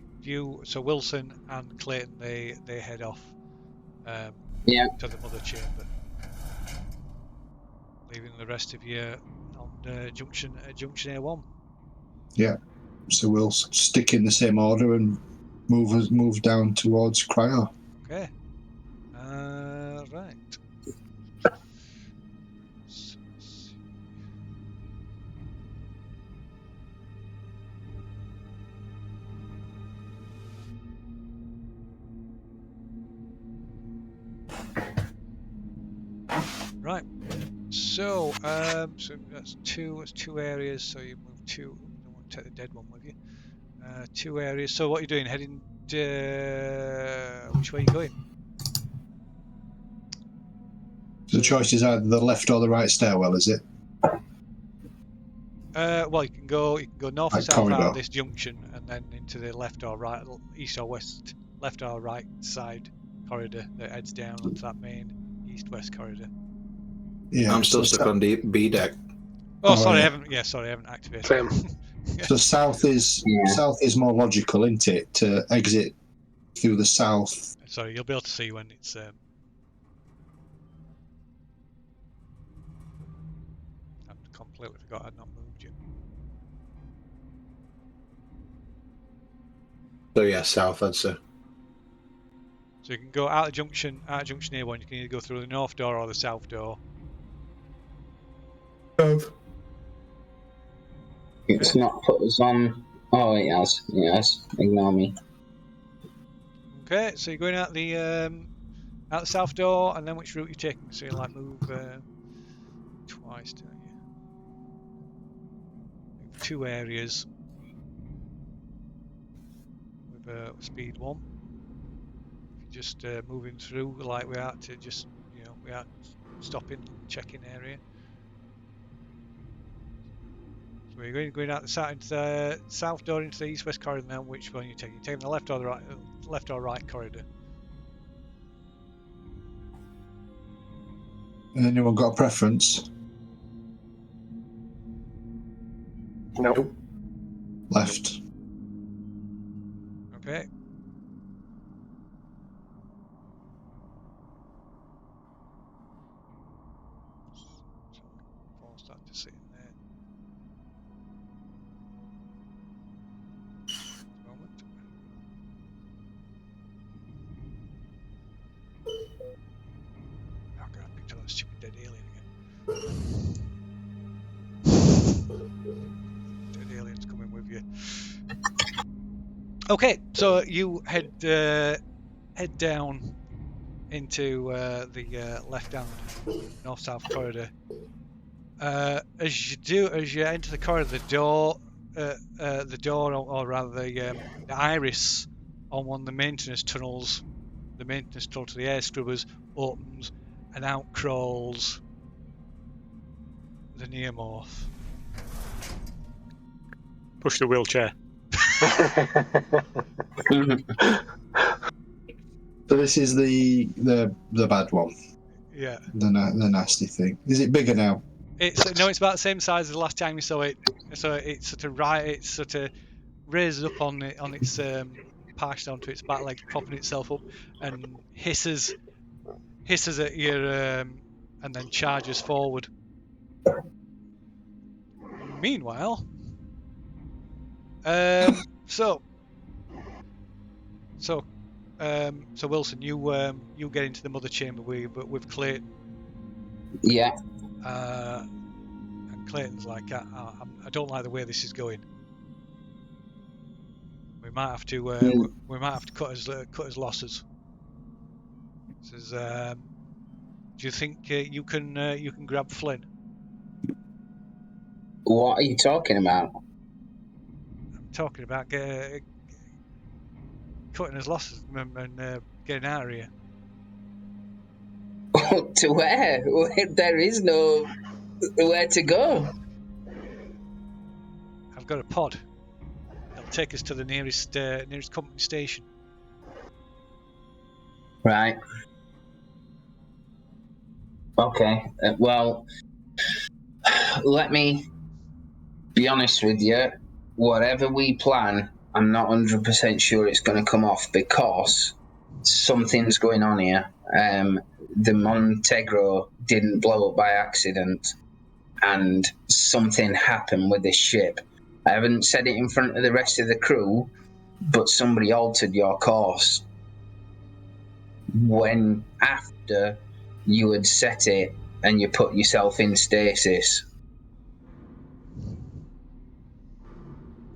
So Wilson and Clayton they head off. Yeah. To the Mother chamber, leaving the rest of you on junction A1. Yeah. So we'll stick in the same order and move down towards Cryo. Okay. Right. Right. So so that's two areas. So you move two. Don't want to take the dead one with you. Two areas. So what are you doing? Heading which way are you going? So the choice is either the left or the right stairwell, is it? Well, you can go north or Like south out corridor. of this junction, and then into the left or right, east or west, left or right side corridor that heads down onto that main east-west corridor. Yeah. I'm still stuck on B deck. Oh, Oh, sorry, yeah. I haven't activated. Same. So south is more logical, isn't it? To exit through the south. Sorry, you'll be able to see when it's. I've completely forgot I'd not moved you. So yeah, south, I'd say. So you can go out of junction A1. You can either go through the north door or the south door. South. It's not put us on. Oh, it has. It has. Ignore me. Okay, so you're going out the south door, and then which route you're taking? So you like move twice, don't you? Move two areas with speed 1. If you're just moving through like we are to just we are stopping, checking area. So you're going out the south door into the east-west corridor. Now, which one are you taking? You're taking the left or the right corridor? Anyone got a preference? Nope. Left. Okay. So force that to sit in there. Moment. Oh god, I picked up that stupid dead alien again. Dead alien's coming with you. Okay, so you head down into the left-hand north-south corridor. As you enter the corridor, the door, or rather the iris on one of the maintenance tunnels. The maintenance tunnel to the air scrubbers opens, and out crawls the neomorph. Push the wheelchair. So this is the bad one, Yeah. the nasty thing. Is it bigger now? It's about the same size as the last time you saw it. So it's sort of raises up on its parched onto its back legs, propping itself up, and hisses at you, and then charges forward. Meanwhile, so Wilson, you get into the mother chamber with Clayton. Yeah. And Clayton's like, I don't like the way this is going. We might have to cut his losses. Says, do you think you can grab Flynn? What are you talking about? I'm talking about cutting his losses and getting out of here. To where? There is no where to go. I've got a pod. It'll take us to the nearest company station. Right. Okay. Well, let me be honest with you. Whatever we plan, I'm not 100% sure it's going to come off because something's going on here. The Montegro didn't blow up by accident, and something happened with this ship. I haven't said it in front of the rest of the crew, but somebody altered your course when after you had set it and you put yourself in stasis.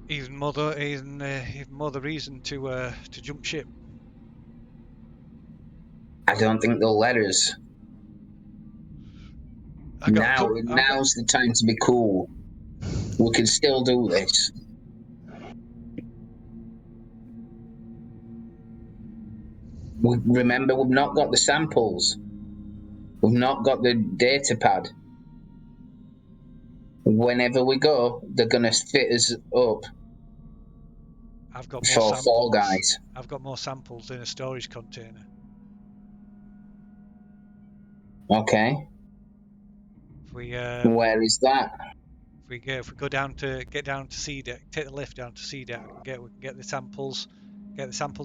Even more the reason to jump ship. I don't think they'll let us. Now's the time to be cool. We can still do this. Remember, we've not got the samples. We've not got the data pad. Whenever we go, they're going to fit us up. I've got more for Fall Guys. I've got more samples in a storage container. Okay. Where is that? If we get down to C deck, take the lift down to C deck, we can get the samples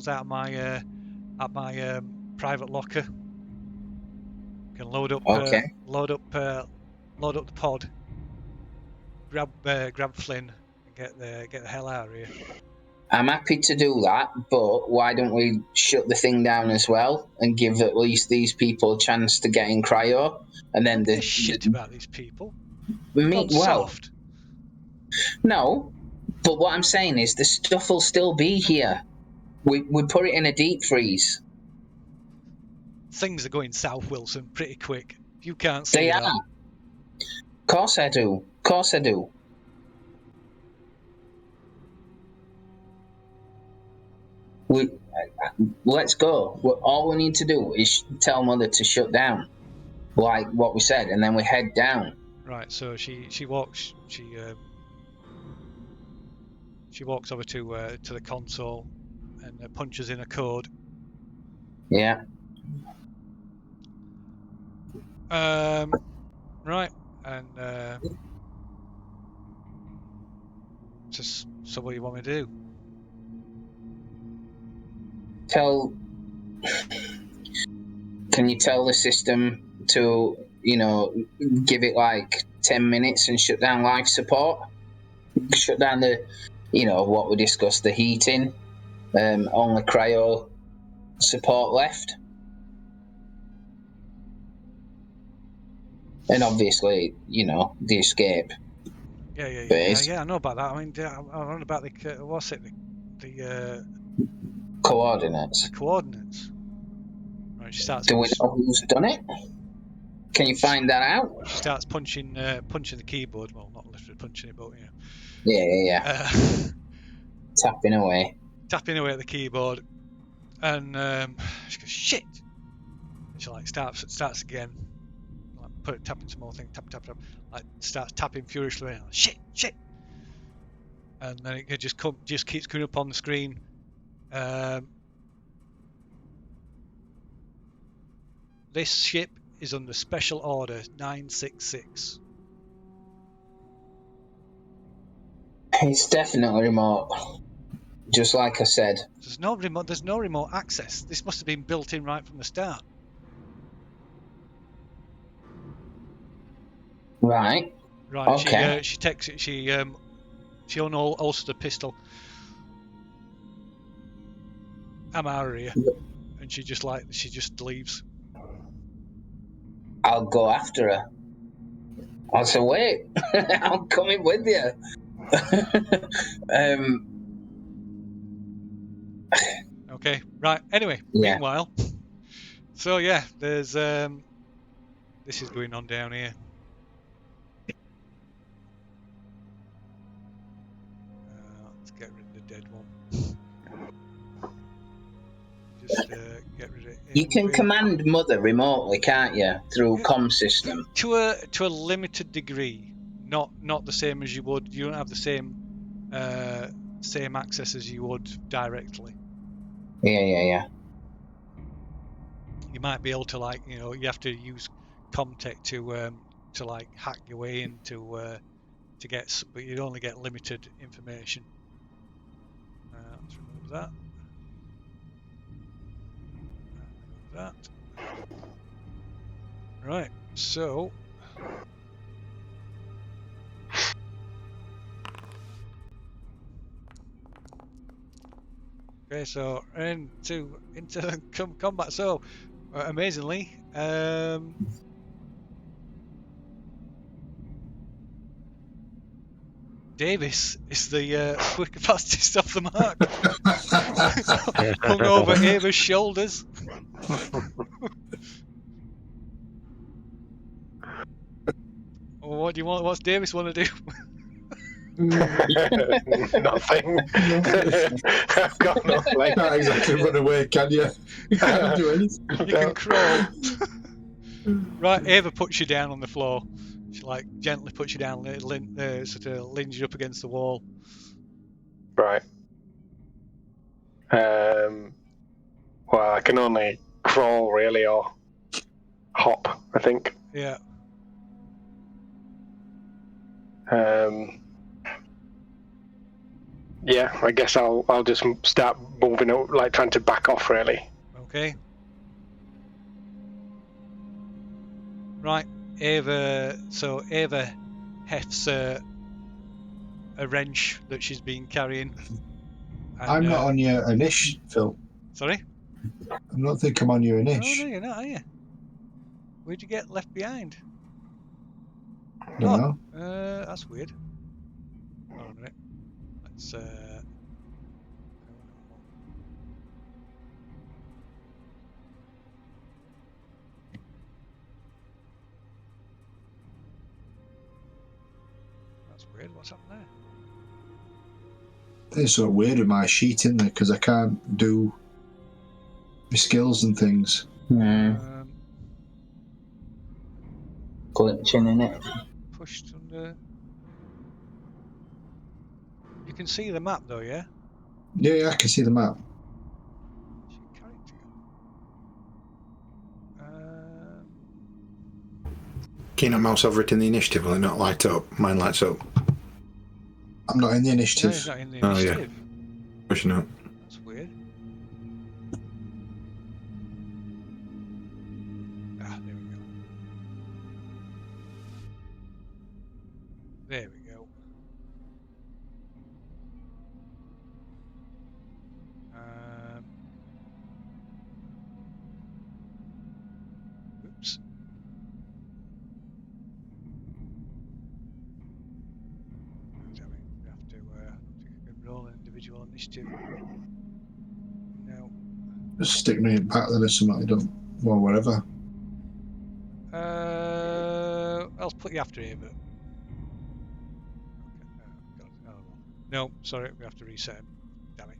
out of my private locker. We can load up the pod, grab Flynn, and get the hell out of here. I'm happy to do that, but why don't we shut the thing down as well and give at least these people a chance to get in cryo, and then the shit about these people. Soft. No, but what I'm saying is the stuff will still be here. We put it in a deep freeze. Things are going south, Wilson, pretty quick. You can't see they that. Are. Course I do. Let's go. All we need to do is tell Mother to shut down, like what we said, and then we head down. Right. So she walks over to the console and punches in a code. Yeah. Right. And so what do you want me to do? Can you tell the system to, give it like 10 minutes and shut down life support? Shut down the, what we discussed, the heating, only cryo support left. And obviously, the escape. Yeah, I know about that. I mean, I don't know about the coordinates. The coordinates. Right, she starts. Do we know who's done it? Can you find that out? She starts punching the keyboard. Well, not literally punching it, but Yeah. Tapping away at the keyboard, And she goes, shit. And she like starts again, like tapping some more thing, tap, like starts tapping furiously. Like, shit. And then it just keeps coming up on the screen. This ship is under Special Order 966. It's definitely remote. Just like I said. There's no remote access. This must have been built in right from the start. Right. Right. Okay. She takes it. She unholsters the pistol. I'm out of here. And she just leaves. I'll go after her. I'll say, wait, I'm coming with you. Okay. Right. Anyway. Yeah. Meanwhile. So yeah, there's this is going on down here. Let's get rid of the dead one. Just get rid of it. You can command Mother remotely, can't you? Through comm system. To a limited degree, not the same as you would. You don't have the same access as you would directly. Yeah. You might be able to you have to use Comtech to like hack your way into to get, but you'd only get limited information. Let's remove that. That. Right, so okay, so into combat. So amazingly, Davis is the fastest off the mark. Hung over Ava's shoulders. What do you want? What's Davis want to do? Nothing. I've got nothing. You can't exactly run away, can you? You can't do anything. You can crawl. Right, Ava puts you down on the floor. She like gently puts you down, sort of leans you up against the wall. Right. Well, I can only crawl really, or hop, I think. Yeah. Yeah, I guess I'll just start moving up, like trying to back off, really. Okay. Right, Ava. So Ava hefts a wrench that she's been carrying. And, I'm not on your Inish, Phil. Sorry? I don't think I'm on your Inish. No, you're not, are you? Where'd you get left behind? No. That's weird. Hold on a minute. Let's that's weird. What's happened there? There's sort of weird with my sheet in there because I can't do my skills and things. Glitching in it. Pushed under. You can see the map though, yeah? Yeah, I can see the map. Keynote mouse over it in the initiative, will it not light up? Mine lights up. I'm not in the No, initiative. he's not in the Oh, yeah. initiative. Pushing up. That's weird. Ah, there we go. There we go. Oops. Damn it. We have to. I don't think I can roll an individual initiative. No. Just stick me in back there or something. I don't. Well, whatever. I'll put you after here, but. Okay. God. Oh, well. No, sorry, we have to reset him. Damn it.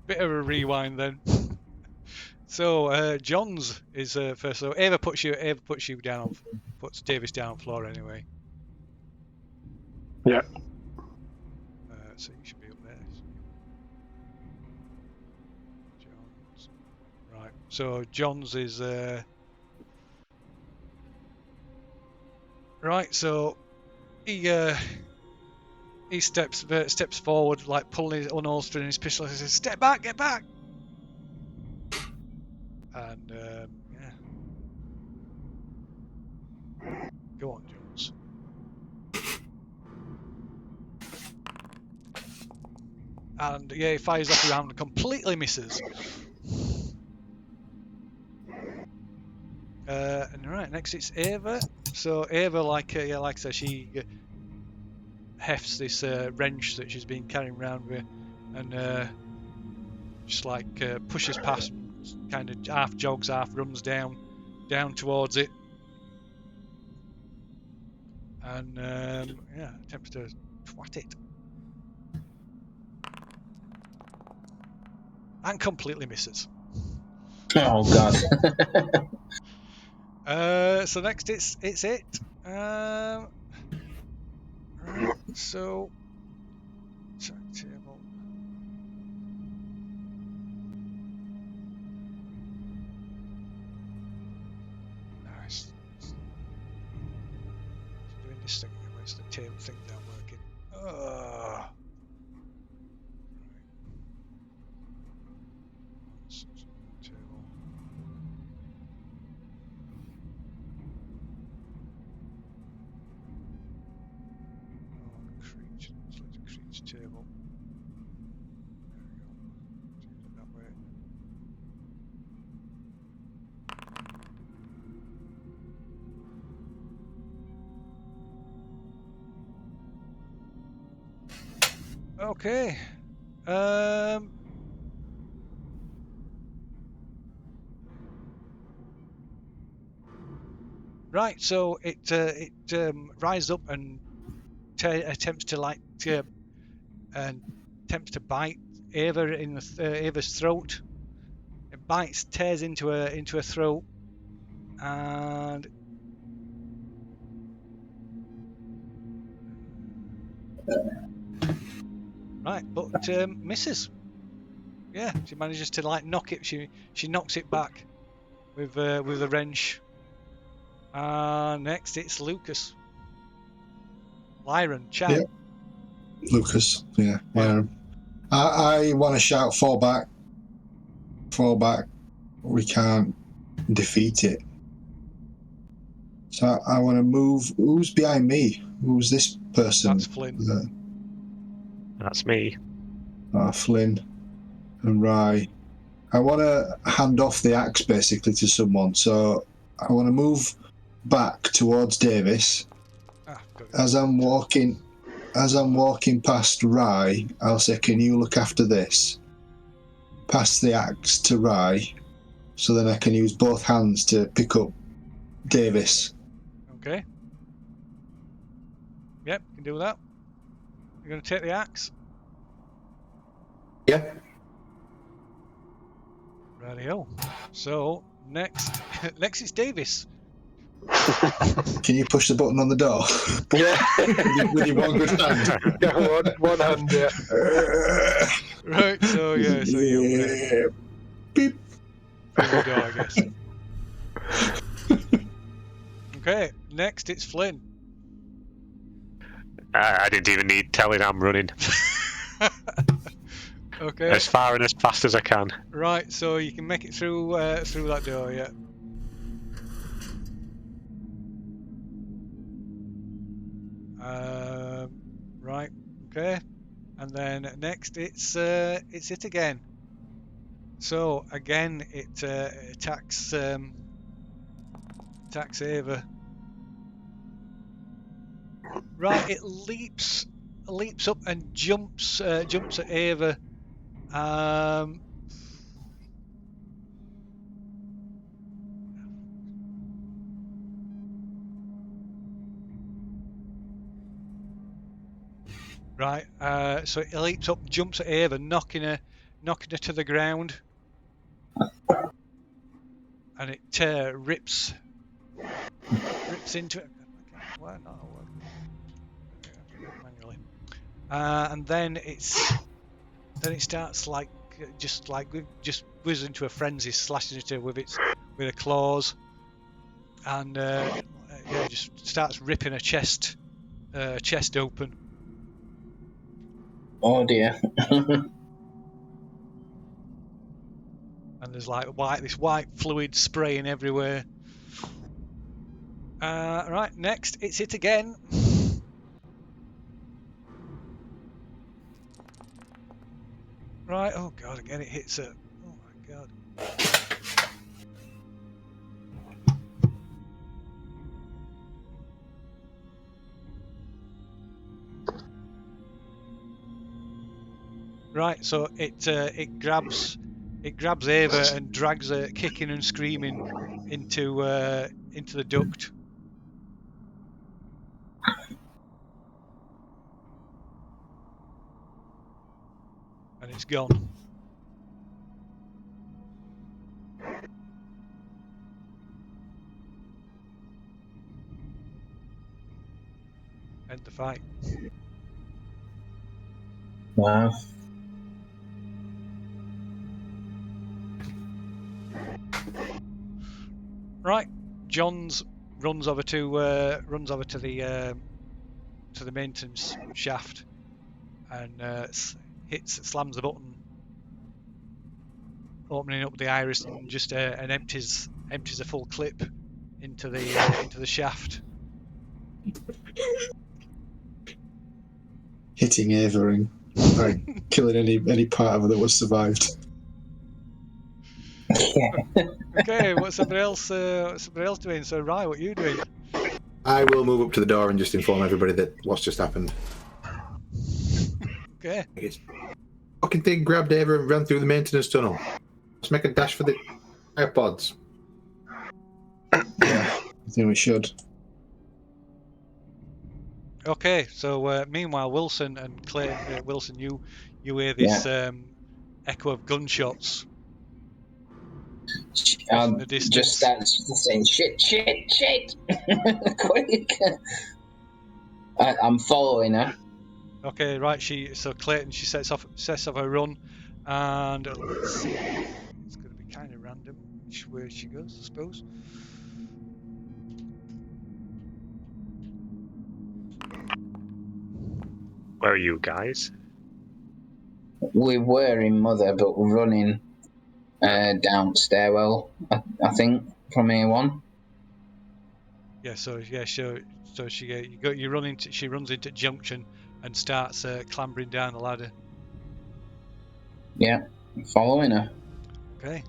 bit of a rewind then. So John's is first. So Ava puts you down, puts Davis down on floor anyway. Yeah. So you should be up there. John's. Right. So John's is right. So he steps forward, like pulling his unholstering his pistol. He says, "Step back, get back!" And yeah, go on, Jones. And yeah, he fires off around and completely misses. And right, next it's Ava. So Ava, like I said, she hefts this wrench that she's been carrying around with, and just like pushes past, kind of half jogs, half runs down towards it, and yeah, attempts to twat it, and completely misses. Oh God. So next it's it. Right, so check table. Nice. It's doing this thing. Where's the table thing down working? Right. Table. Creech. Select a Creech table. There we go. Change it that way. Okay. Right. So it rises up and attempts to bite Ava in Ava's throat. It bites, tears into her throat, and right, but misses. Yeah, she manages to like knock it. She knocks it back with a wrench. Next it's Lucas. Lyron, Chan. Yeah. Lucas, yeah. Yeah. I want to shout, fall back. We can't defeat it. So I want to move. Who's behind me? Who's this person? That's Flynn. That's me. Flynn and Rye. I want to hand off the axe basically to someone. So I want to move back towards Davis. As I'm walking past Rye, I'll say, "Can you look after this?" Pass the axe to Rye, so then I can use both hands to pick up Davis. Okay. Yep, can do that. You're going to take the axe? Yeah. Rightio. So next it's Davis. Can you push the button on the door? Yeah. with your one good hand. Yeah, one hand, yeah. Right, so yeah, so you beep. through the door, I guess. Okay, next it's Flynn. I didn't even need telling. I'm running Okay. as far and as fast as I can. Right, so you can make it through that door, yeah. Right, okay. And then next it's it again. So again it attacks Ava. Right, it leaps up and jumps at Ava. Right. So he leaps up, jumps at Ava, knocking her to the ground, and it rips into it. Okay, why not? Manually. And then it starts like just whizzes into a frenzy, slashing at her with her claws, and just starts ripping her chest open. Oh dear. And there's like this white fluid spraying everywhere. Right, next it's it again. Right, oh god, again it hits her. Oh my god. Right, so it grabs Ava and drags her, kicking and screaming, into the duct. And it's gone. End the fight. Wow. Right, Johns runs over to the maintenance shaft and slams the button, opening up the iris, and just and empties a full clip into the shaft. Hitting Ava and killing any part of her that was survived. Okay, what's somebody else doing? So, Rye, what are you doing? I will move up to the door and just inform everybody that what's just happened. Okay. It's fucking thing grabbed Ava and ran through the maintenance tunnel. Let's make a dash for the AirPods. Yeah, I think we should. Okay, so meanwhile, Wilson and Clayton, Wilson, you hear this echo of gunshots. In the distance. Just starts saying shit. Quick. I'm following her. Okay, right. Clayton, she sets off her run, and let's see. It's going to be kind of random where she goes, I suppose. Where are you guys? We were in Mother, but we're running down stairwell, I think, from A1. Yeah. So she runs into junction and starts clambering down the ladder. Yeah, following her. Okay.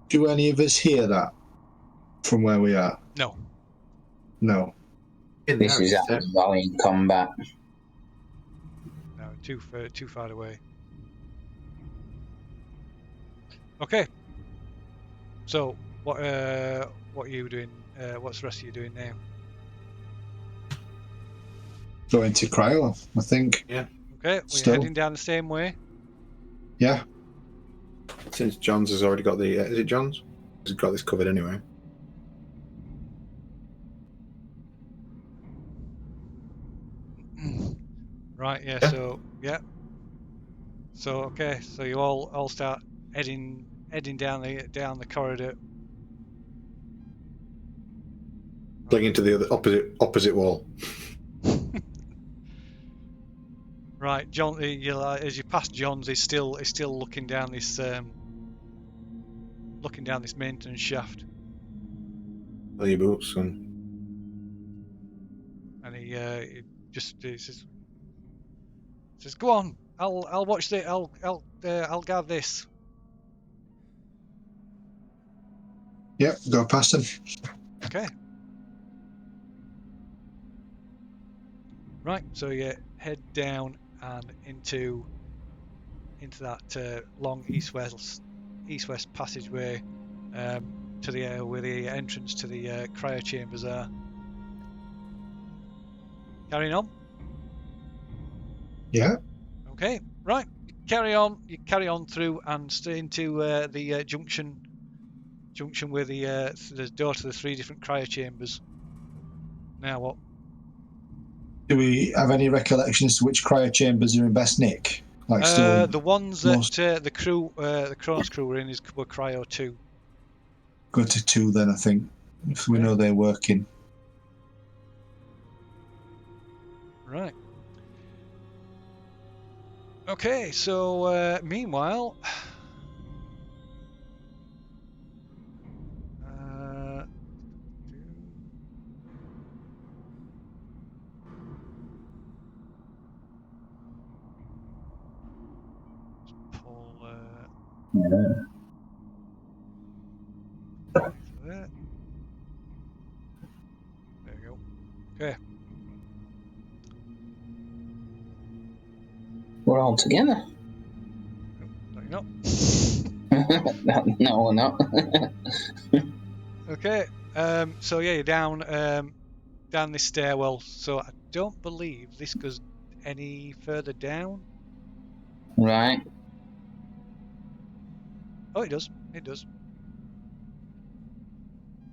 Do any of us hear that from where we are? No. No. This is at Valiant combat. No, too far away. Okay. So what are you doing? What's the rest of you doing now? Going to cryo, I think. Yeah. Okay, we're heading down the same way. Yeah. Since Johns has already got the... is it Johns? He's got this covered anyway. Right, yeah. So okay, so you all start heading down the corridor. Playing into the opposite wall. Right, John. As you pass John's, he's still looking down this maintenance shaft. Pull your boots and he says, "Go on, I'll watch the I'll guard this." Yep, go past him. Okay. Right, so you head down and into long east-west passageway to the where the entrance to the cryo chambers are. Carrying on. Yeah. Okay, right. You carry on through and stay into the junction with the door to the 3 different cryo chambers. Now what? Do we have any recollections to which cryo chambers are in best nick? Like still The ones that the Kronos crew were in were cryo 2. go to 2 then, I think, if we Okay. know they're working. Right. Okay, so meanwhile, pull Yeah. there. There you go. Okay. We're all together. No, you're not. No, we're not. Okay. So yeah, you're down this stairwell. So I don't believe this goes any further down. Right. Oh, it does. It does.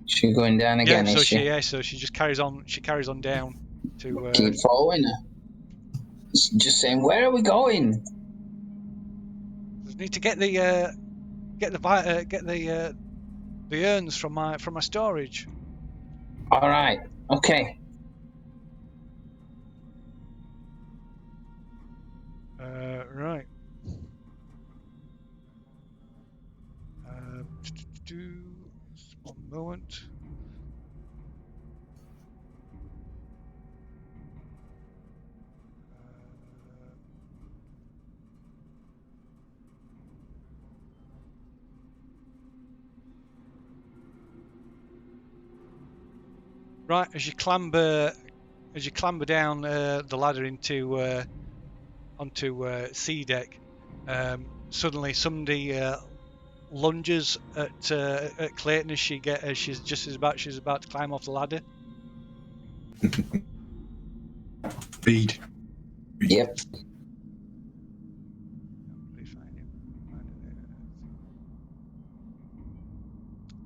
She's going down again, Yeah. So is she? so she just carries on. She carries on down to. Keep following her. Just saying, where are we going? Need to get the urns from my storage. All right. Okay. Right. Just one moment. Right, as you clamber down the ladder into onto C deck, suddenly somebody lunges at Clayton as she's about to climb off the ladder. Speed. Yep.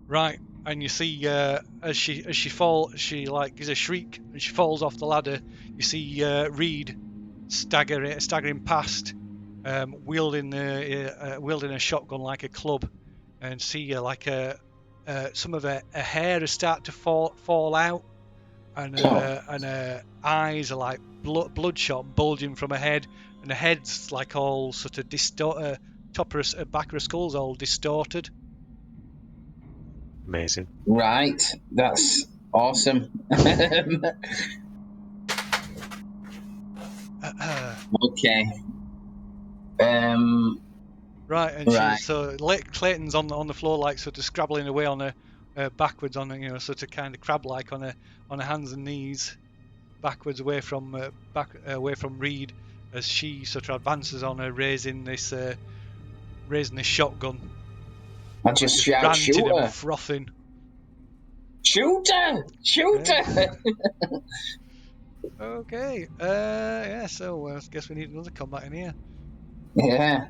Right, and you see as she falls, she like gives a shriek and she falls off the ladder. You see Reed staggering past, wielding a shotgun like a club, and see like some of her hair has started to fall out, and her eyes are like bloodshot, bulging from her head, and her head's like all sort of top of her back of her skull's all distorted. Amazing. Right. That's awesome. Okay. Right, and Right. so Clayton's on the floor, like sort of scrabbling away on her backwards on her, sort of kind of crab-like on her hands and knees, backwards away from Reed, as she sort of advances on her, raising this shotgun. I just shout, shoot ranting her. and frothing. Shoot her! Shoot her! Okay. Yeah. So I guess we need another combat in here. Yeah.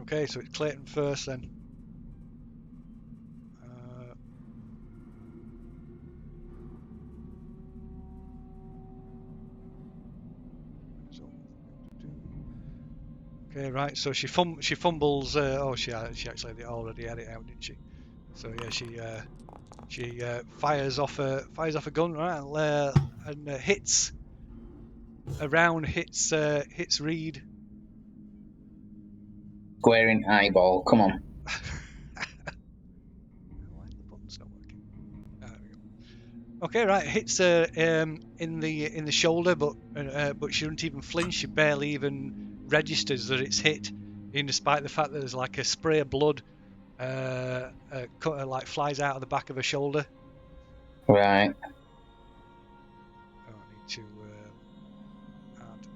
Okay, so it's Clayton first then. Okay, right. So she fumbles. She actually already had it out, didn't she? So yeah, she fires off a gun, right, and hits. A round hits Reed. Squaring eyeball. Come on. Why the button's not working? There we go. Okay, right. Hits her in the shoulder, but she doesn't even flinch. She barely even registers that it's hit, even despite the fact that there's like a spray of blood, like flies out of the back of her shoulder. Right. to add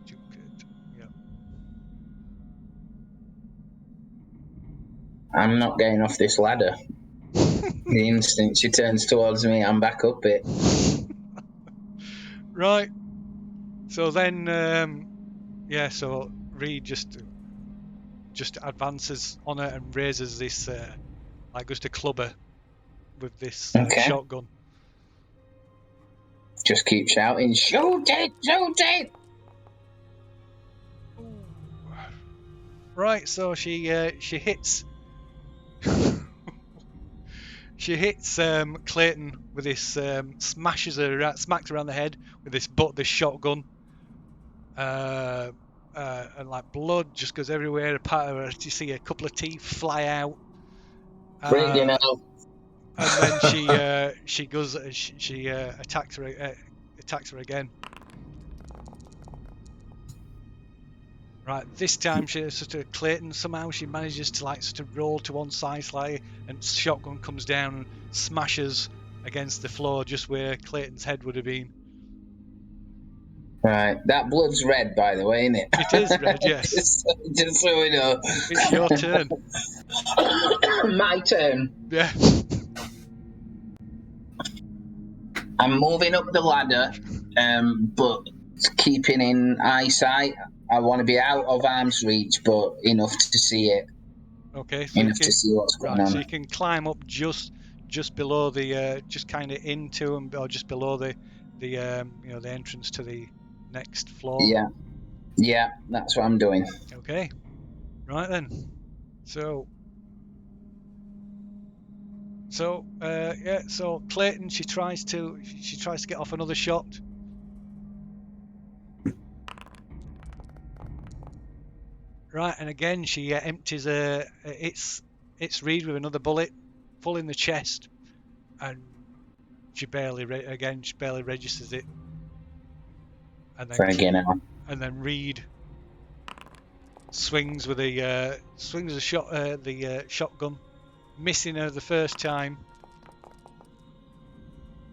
duplicate. Yeah. I'm not getting off this ladder. The instant she turns towards me, I'm back up it. Right. So then, yeah. So Reed just advances on her and raises this like just a clubber with this Okay. shotgun. Just keep shouting, shoot it, shoot it! Right. So she hits. She hits Clayton with this, smacks her around the head with this shotgun, and like blood just goes everywhere. A part of her, you see a couple of teeth fly out, Freaking out. and then she goes she attacks her again. Right, this time she sort of Clayton somehow she manages to like sort of roll to one side slightly, and shotgun comes down and smashes against the floor just where Clayton's head would have been. Right, that blood's red, by the way, isn't it? It is red, yes. just so we know. It's your turn. My turn. Yeah. I'm moving up the ladder, but keeping in eyesight. I want to be out of arm's reach, but enough to see it. Okay. So Enough to see what's going on. So you can climb up just below the just kind of into and or just below the the entrance to the next floor. Yeah, that's what I'm doing. Okay. Right then. So yeah. So Clayton, she tries to get off another shot. Right, and again she empties its Reed with another bullet, full in the chest, and she barely registers it. And then and then Reed swings with a shotgun, missing her the first time.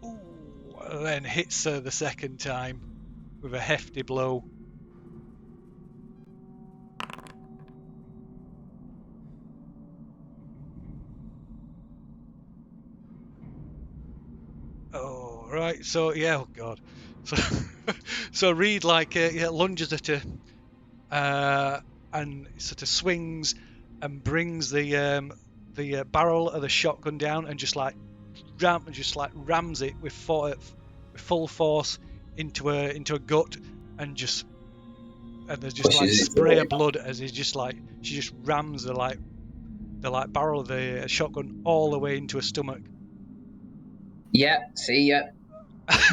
Ooh, and then hits her the second time with a hefty blow. Oh, right. So yeah. Oh God. So Reed lunges at her, and sort of swings and brings the barrel of the shotgun down and just rams it with full force into a gut, and there's just like spray of blood as she just rams the barrel of the shotgun all the way into her stomach. Yeah, see ya.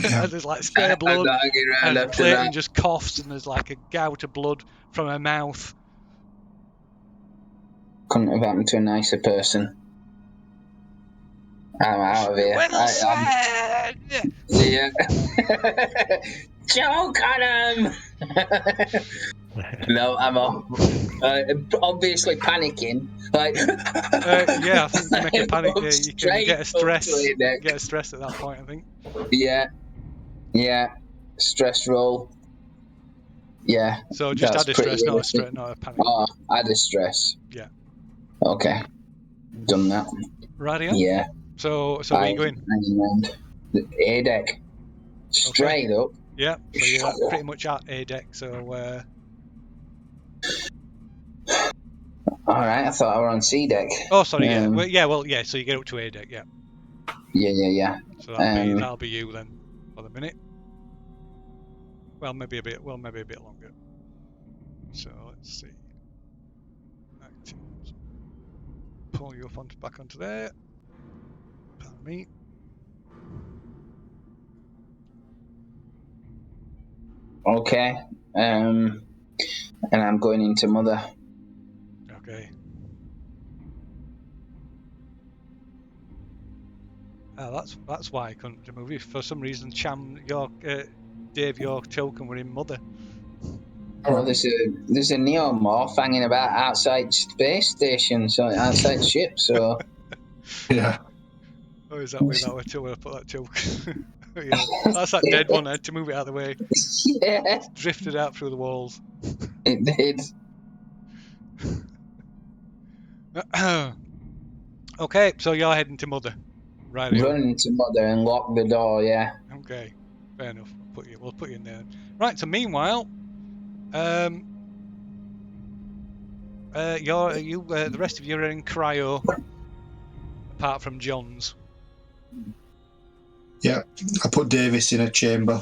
And there's like spray of blood, and Clayton just coughs, and there's like a gout of blood from her mouth. Couldn't have happened to a nicer person. I'm out of here. Yeah. Choke on him! No, I'm off. Obviously panicking. Yeah, I think you make a panic. You can get a stress. Get a stress at that point, I think. Yeah. Stress roll. Yeah. So just add a stress, not a panic. Oh, add a stress. Yeah. Okay. Done that. Radio. Yeah. So where are you going? A deck. Straight up. Yeah. So you're pretty much at A deck. So. All right. I thought I were on C deck. Oh, sorry. Yeah. So you get up to A deck. Yeah. Yeah. So that'll be you then for the minute. Well, maybe a bit longer. So let's see. Active. Pull you up back onto there. Pardon me. Okay. And I'm going into Mother. Okay. That's why I couldn't remove it. For some reason, Dave York token were in Mother. Well, there's a neomorph hanging about outside space station, so outside ship. So Yeah. Oh, is that where I put that token? Yeah, that's that dead one. I had to move it out of the way. Yeah, Drifted out through the walls. it did. Okay, so you're heading to Mother. Right. Run into Mother and lock the door, yeah. Okay, fair enough. We'll put you in there. Right. So meanwhile, the rest of you are in cryo, apart from John's. Yeah, I put Davis in a chamber.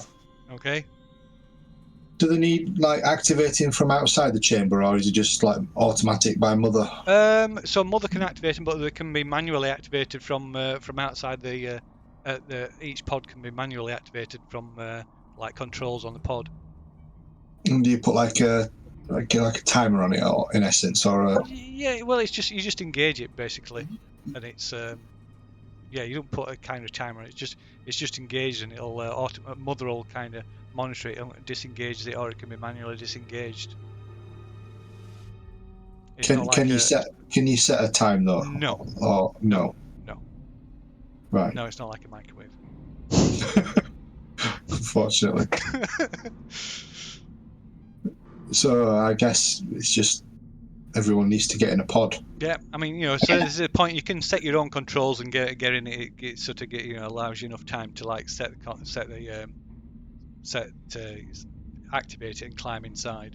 Okay. Do they need like activating from outside the chamber, or is it just like automatic by Mother? So Mother can activate them, but they can be manually activated from outside the each pod can be manually activated from like controls on the pod. And do you put like a timer on it, or in essence, or a... Yeah, well, it's just you just engage it basically, and it's you don't put a kind of timer on it. It's just engaged, and it'll Mother will kind of monitor it and disengage it, or it can be manually disengaged. It's not Can like you set a time though? No. Or no? No. Right. No, it's not like a microwave. Unfortunately. So I guess it's just everyone needs to get in a pod. Yeah, I mean, so there's a point you can set your own controls and get in it. It sort of allows you enough time to like activate it and climb inside.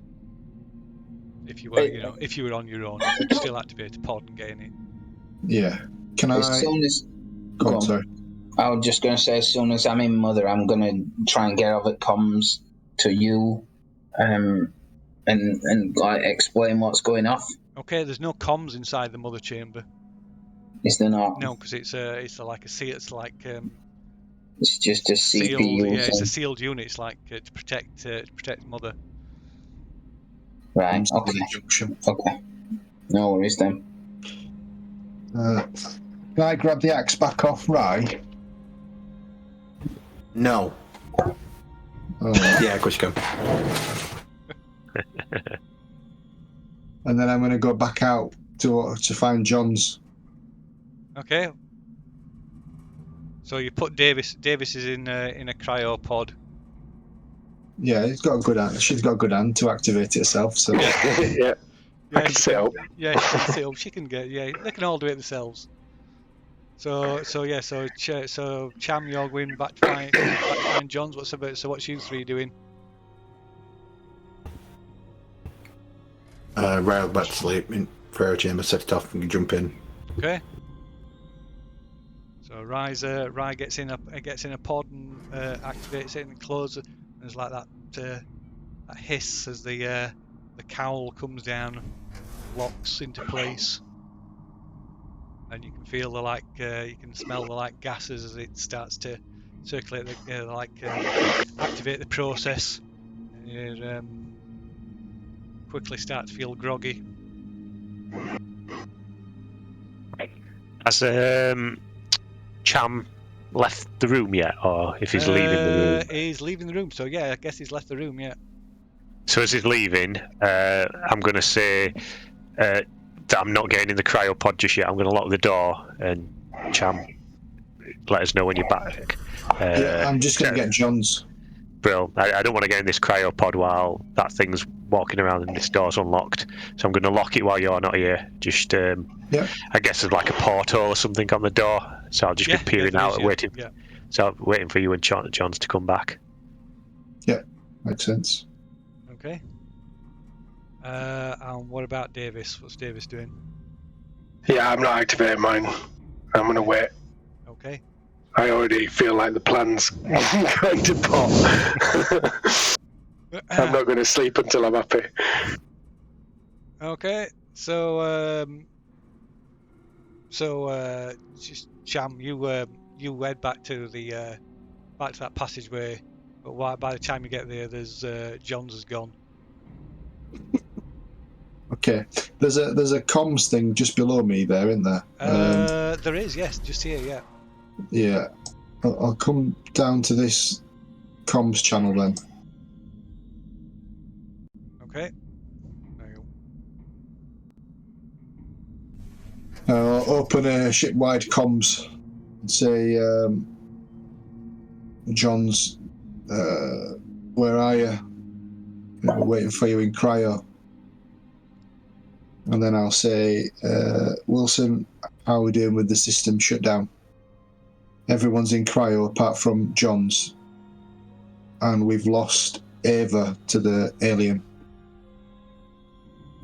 If you were, if you were on your own, you could still activate a pod and get in it. Yeah. Can As I? soon as Go on, sorry. I was just going to say, as soon as I'm in Mother, I'm going to try and get over comms to you, and like explain what's going off. Okay, there's no comms inside the Mother chamber. Is there not? No, because it's like a seal. It's like it's just a CPU. Sealed, yeah, it's a sealed unit. It's like to protect Mother. Right. Okay. Okay. No worries then. Can I grab the axe back off Rye? No. Oh. Yeah, of course you can. And then I'm going to go back out to find John's. Okay. So you put Davis. Davis is in a cryo pod. Yeah, he's got a good hand. She's got a good hand to activate it herself. So Yeah. I can sit up. Yeah, she can sit up. She can get. Yeah, they can all do it themselves. So Cham, you're going back to find John's. What's you three doing? Right back to sleep in prayer chamber, set it off, and you jump in. Okay. So Rye gets in a pod and activates it and closes it. And there's like that hiss as the cowl comes down, locks into place, and you can feel you can smell the gases as it starts to circulate, activate the process. And you quickly start to feel groggy. Has Cham left the room yet, or if he's leaving the room? He's leaving the room, so yeah, I guess he's left the room, yeah. So as he's leaving, I'm going to say that I'm not getting in the cryopod just yet. I'm going to lock the door, and Cham, let us know when you're back. yeah, I'm just going to get John's. Brill. I don't want to get in this cryopod while that thing's walking around and this door's unlocked. So I'm going to lock it while you're not here. Just, I guess there's like a portal or something on the door. So I'll just be peering out and waiting. Yeah. So I'm waiting for you and John's to come back. Yeah, makes sense. Okay. And what about Davis? What's Davis doing? Yeah, I'm not activating mine. I'm going to wait. Okay. I already feel like the plan's going to pop. I'm not going to sleep until I'm happy. Okay, so just Cham, you head back to that passageway, but by the time you get there, there's John's has gone. Okay, there's a comms thing just below me there, isn't there? There is, yes, just here, yeah. Yeah, I'll come down to this comms channel then. Okay. There you go. I'll open a shipwide comms and say, John's, where are you? We're waiting for you in cryo. And then I'll say, Wilson, how are we doing with the system shutdown? Everyone's in cryo apart from John's. And we've lost Ava to the alien.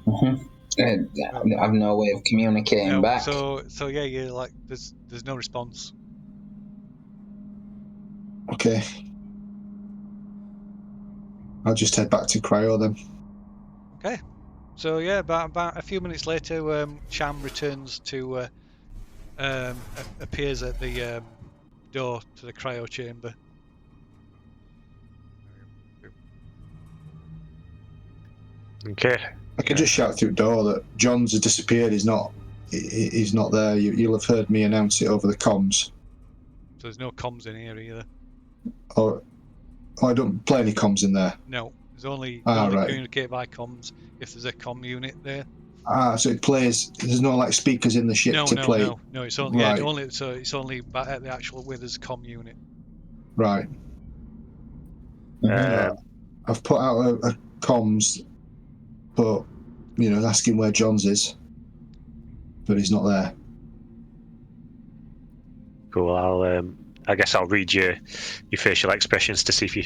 I've no way of communicating back. So yeah, you're like, there's no response. Okay. I'll just head back to cryo then. Okay. So yeah, about a few minutes later, Cham returns to, appears at the door to the cryo chamber. Okay. I can just shout through the door that John's has disappeared. He's not there. You'll have heard me announce it over the comms. So there's no comms in here either. Or I don't play any comms in there. No, there's only right. communicate by comms if there's a comm unit there. So it plays. There's no like speakers in the ship to play. No. It's only Right. it's only at the actual Withers comm unit. Right. I've put out a comms, but asking where John's is, but he's not there. Cool. I guess I'll read your facial expressions to see if you're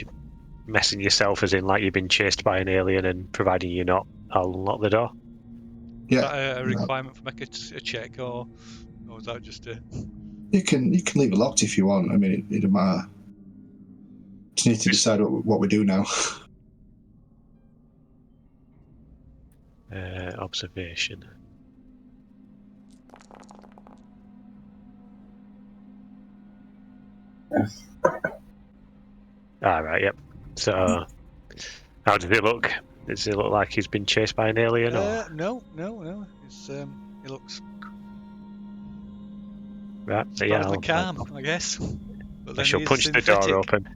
messing yourself, as in like you've been chased by an alien, and providing you're not, I'll unlock the door. Yeah. Is that a requirement for make a check, or is that just a? You can leave it locked if you want. I mean, it doesn't matter. Just need to decide what we do now. Observation. Right, yep. So, how does it look? Does it look like he's been chased by an alien? Or? No. It's he looks Right, so yeah, calm, I guess. But I shall punch the door open.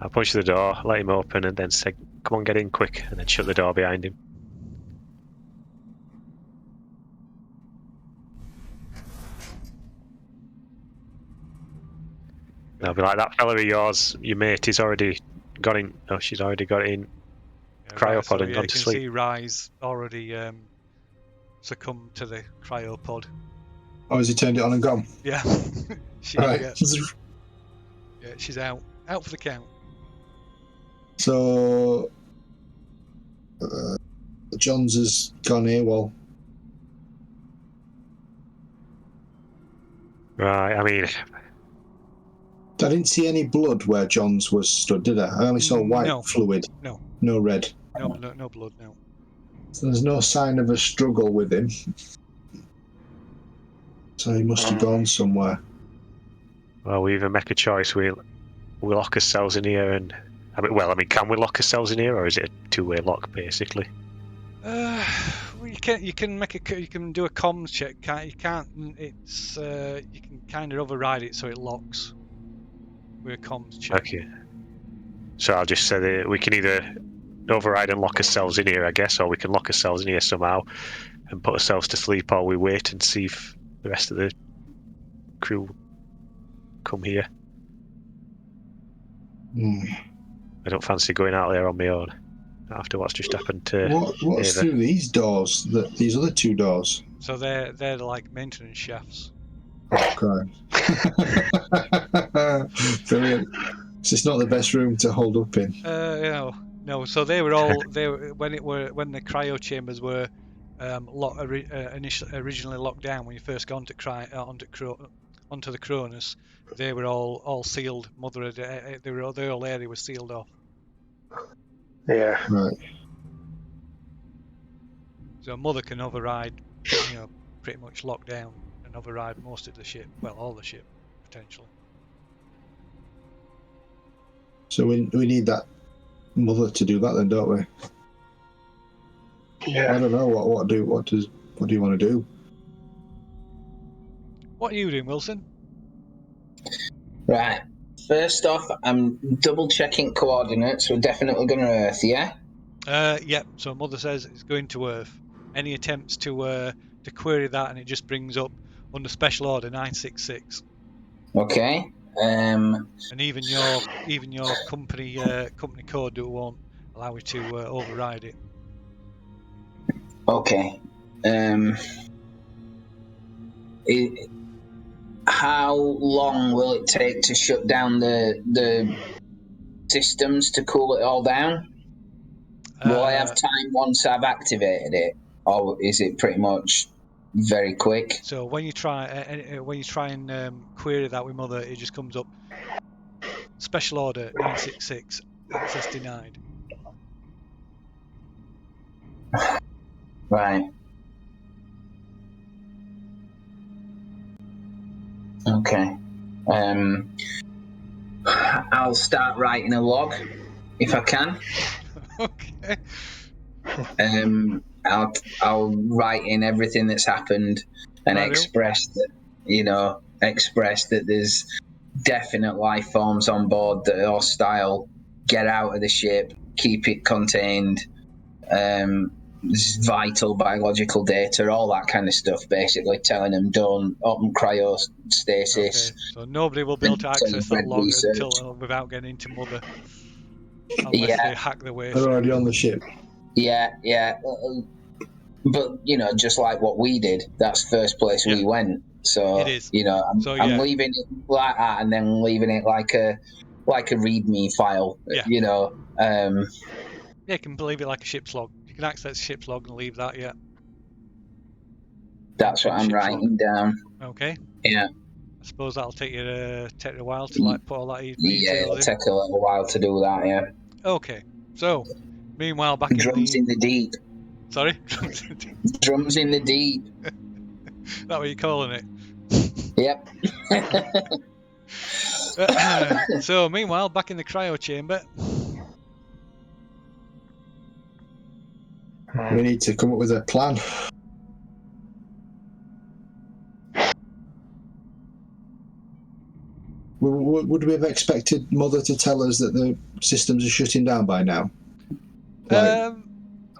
I'll punch the door, let him open, and then say, "Come on, get in quick," and then shut the door behind him. And I'll be like, "That fella of yours, your mate, he's already got in. Oh, she's already got in cryopod and gone to sleep." You can see Rise already succumbed to the cryopod. Oh, has he turned it on and gone? Yeah. Right. She's out for the count. So John's has gone AWOL. Right. I mean, I didn't see any blood where John's was stood, did I? I only saw white fluid. No red. No blood. No. So there's no sign of a struggle with him. So he must have gone somewhere. Well, we either make a choice. We lock ourselves in here, and can we lock ourselves in here, or is it a two-way lock, basically? Well, you can do a comms check. You can't. It's you can kind of override it so it locks with a comms check. Okay. So I'll just say that we can either override and lock ourselves in here, I guess, or we can lock ourselves in here somehow and put ourselves to sleep, or we wait and see if the rest of the crew come here. I don't fancy going out there on my own after what's just happened to what's Ava. through these doors? These other two doors? So they're like maintenance shafts. Okay. Brilliant. So it's not the best room to hold up in. No. So they were all when the cryo chambers were originally locked down when you first got onto the Cronus. They were all sealed. Their whole area was sealed off. Yeah. Right. So Mother can override, pretty much lock down and override most of the ship. Well, all the ship, potentially. So we need that Mother to do that then, don't we? Yeah. I don't know what do you want to do? What are you doing, Wilson? Right. First off, I'm double checking coordinates. We're definitely going to Earth, yeah? Yep. So Mother says it's going to Earth. Any attempts to query that, and it just brings up under Special Order 966. Okay. And even your company code won't allow you to override it. Okay. How long will it take to shut down the systems to cool it all down? Will I have time once I've activated it, or is it pretty much very quick? So when you try and query that with Mother, it just comes up special order 966 access denied. Right. Okay. I'll start writing a log if I can. Okay. I'll write in everything that's happened and express that there's definite life forms on board that are hostile. Get out of the ship. Keep it contained. Vital biological data, all that kind of stuff. Basically, telling them don't open cryostasis. Okay. So nobody will be able to access that log until without getting into Mother, unless they hack their way. They're already on the ship. Yeah. But just like what we did, that's the first place we went. So it is. I'm leaving it like that, and then leaving it like a README file. Yeah. Yeah, you can leave it like a ship's log. You can access ship's log and leave that. Yeah. That's what I'm writing down. Okay. Yeah. I suppose that'll take you a while to put all that details in. Yeah, it'll take a little while to do that. Yeah. Okay. So, meanwhile, back Drums in the deep. Sorry. Drums in the deep. That what you're calling it? Yep. So, meanwhile, back in the cryo chamber. We need to come up with a plan. Would we have expected Mother to tell us that the systems are shutting down by now? I'm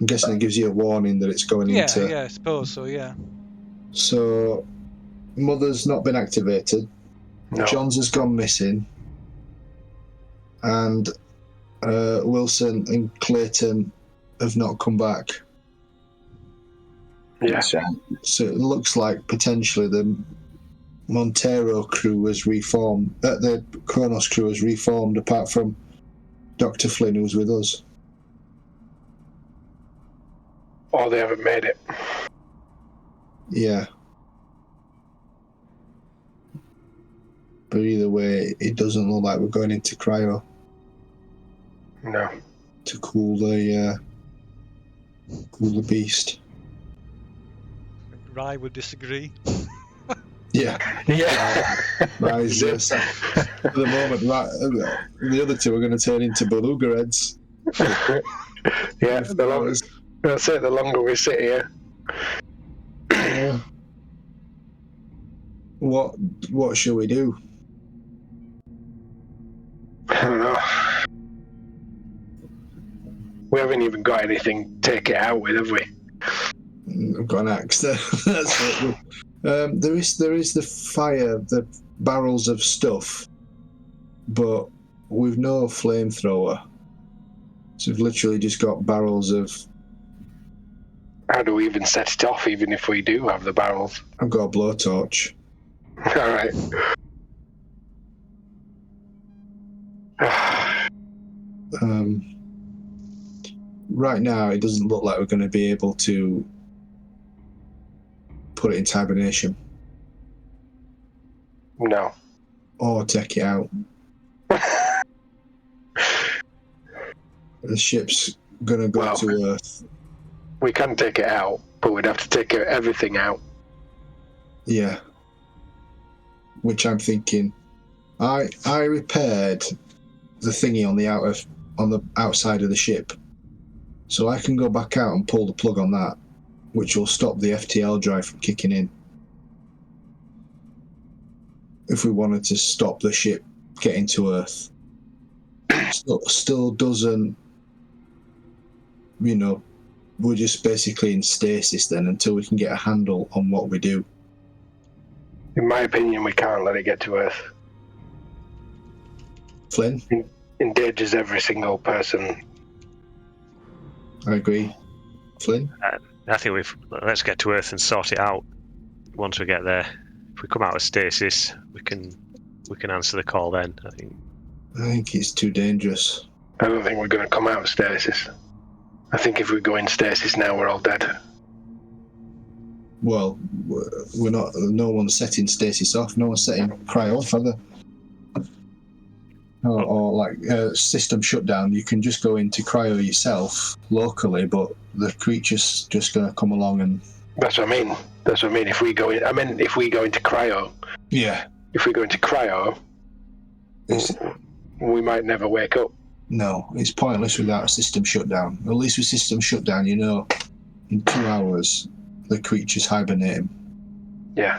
guessing it gives you a warning that it's going into... Yeah, I suppose so, yeah. So, Mother's not been activated. No. John's has gone missing. And Wilson and Clayton have not come back. Yeah. So it looks like potentially the Montero crew was reformed. The Kronos crew was reformed, apart from Dr. Flynn, who's with us. Or they haven't made it. Yeah. But either way, it doesn't look like we're going into cryo. No. To cool the beast. Rye would disagree. Yeah. Rye's yes. At the moment, the other two are going to turn into beluga heads. Yeah, that's it. The longer we sit here. What shall we do? I don't know. We haven't even got anything to take it out with, have we? I've got an axe there. That's it. There is the fire, the barrels of stuff, but we've no flamethrower. So we've literally just got barrels of... How do we even set it off, even if we do have the barrels? I've got a blowtorch. Alright. Right now, it doesn't look like we're going to be able to put it into hibernation. No. Or take it out. The ship's going to go to Earth. We can take it out, but we'd have to take everything out. Yeah. Which I'm thinking, I repaired the thingy on the outside of the ship, so I can go back out and pull the plug on that, which will stop the FTL drive from kicking in. If we wanted to stop the ship getting to Earth, still doesn't. We're just basically in stasis then until we can get a handle on what we do. In my opinion, we can't let it get to Earth. Flynn? Endangers every single person. I agree. Flynn? I think let's get to Earth and sort it out. Once we get there, if we come out of stasis, we can answer the call then. I think it's too dangerous. I don't think we're going to come out of stasis. I think if we go in stasis now, we're all dead. Well, we're not. No one's setting stasis off. No one's setting cryo off, are they? Or like system shutdown. You can just go into cryo yourself locally, but the creature's just going to come along and. That's what I mean. If we go into cryo. Yeah. If we go into cryo, we might never wake up. No, it's pointless without a system shutdown. At least with system shutdown, you know, in 2 hours the creature's hibernating. Yeah.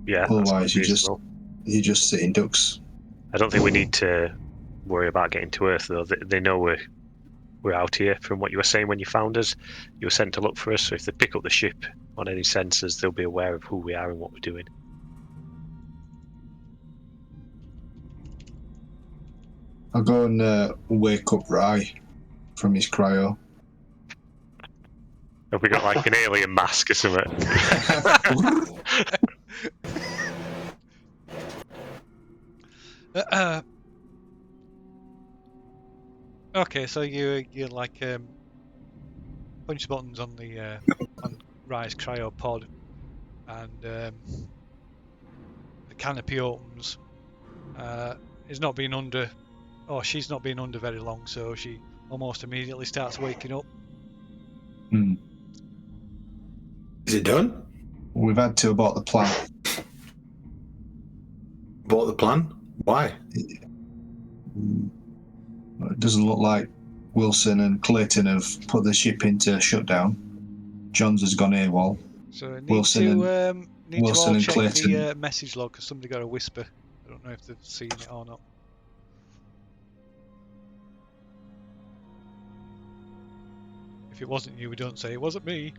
Yeah. Otherwise, you're just sitting ducks. I don't think we need to worry about getting to Earth, though. They know we're out here. From what you were saying when you found us, you were sent to look for us. So if they pick up the ship on any sensors, they'll be aware of who we are and what we're doing. I'll go and wake up Rye from his cryo. Have we got like an alien mask or something? Okay, so you like punch buttons on the on Rye's cryopod, and the canopy opens. She's not been under very long, so she almost immediately starts waking up. Is it done? We've had to abort the plan. Abort the plan? Why? It doesn't look like Wilson and Clayton have put the ship into shutdown. Johns has gone AWOL. So I need Wilson to Wilson all and check Clayton. the message log, because somebody got a whisper. I don't know if they've seen it or not. If it wasn't you, we don't say it wasn't me.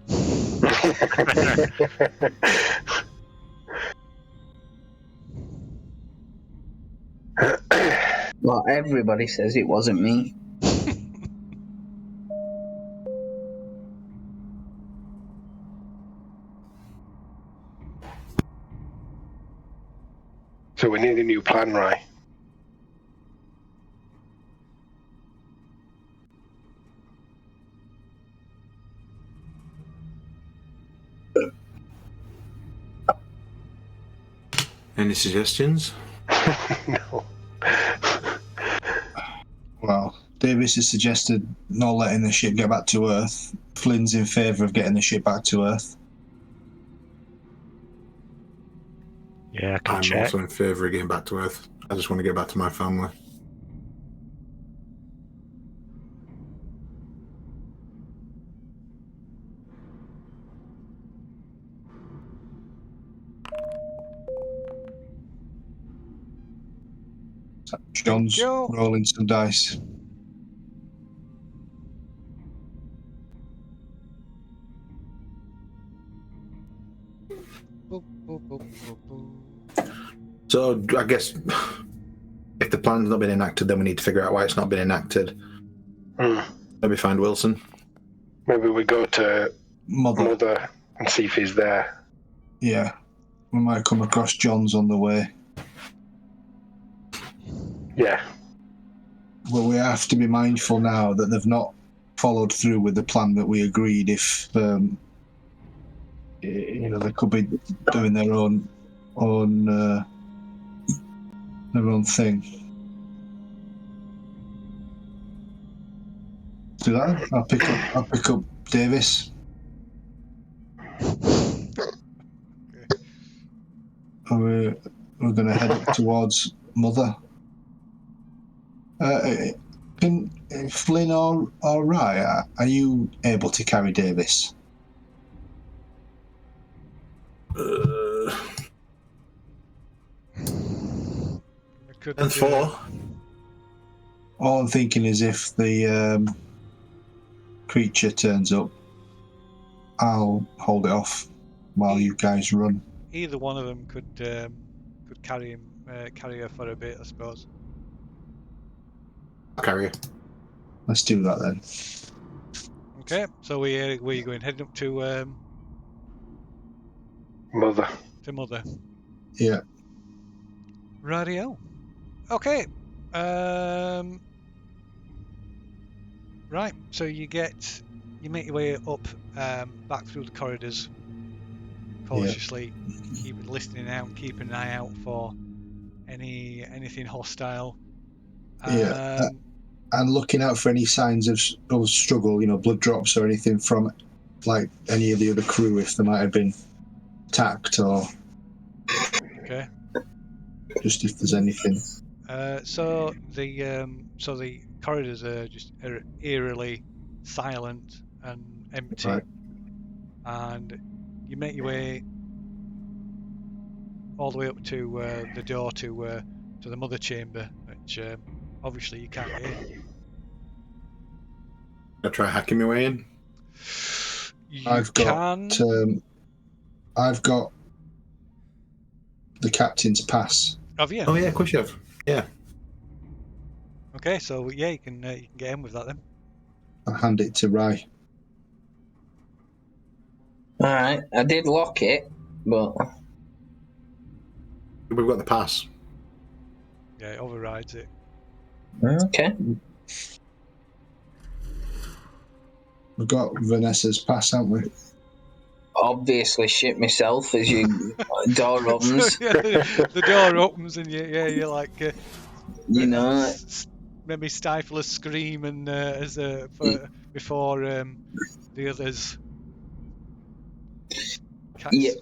Well, everybody says it wasn't me. So we need a new plan, Rye. Any suggestions? No. Well, Davis has suggested not letting the ship get back to Earth. Flynn's in favour of getting the ship back to Earth. Yeah, I can I'm check. also in favour of getting back to Earth. I just want to get back to my family. John's Joe. rolling some dice. Boop, boop, boop, boop, boop. So I guess if the plan's not been enacted, then we need to figure out why it's not been enacted. Maybe find Wilson. Maybe we go to Mother. and see if he's there. Yeah. We might come across John's on the way. Yeah. Well, we have to be mindful now that they've not followed through with the plan that we agreed. If they could be doing their own thing. Do that. I'll pick up Davis. We're going to head up towards Mother. Can Flynn or Rye, are you able to carry Davis? And 4. All I'm thinking is if the creature turns up, I'll hold it off while you guys run. Either one of them could carry him carry her for a bit, I suppose. I'll carry her. Let's do that then. Okay, so where are you going? Heading up to Mother. Mother. Yeah. Radio. Okay. Right. So you make your way up, back through the corridors, cautiously, listening out, keeping an eye out for anything hostile. Yeah. And looking out for any signs of struggle, blood drops or anything from like any of the other crew, if they might have been attacked or Okay. just if there's anything. So the corridors are just eerily silent and empty, Right. and you make your way all the way up to the door to the mother chamber, which obviously you can't get in. I'll try hacking my way in. I've got the captain's pass. Have you? Oh yeah, of course you have. Yeah. Okay, so yeah, you can get in with that then. I hand it to Rye. Alright, I did lock it, but We've got the pass. Yeah, it overrides it. okay. We've got Vanessa's pass, haven't we? Obviously shit myself as you door opens. So, yeah, the door opens and you're like, maybe stifle a scream and before the others.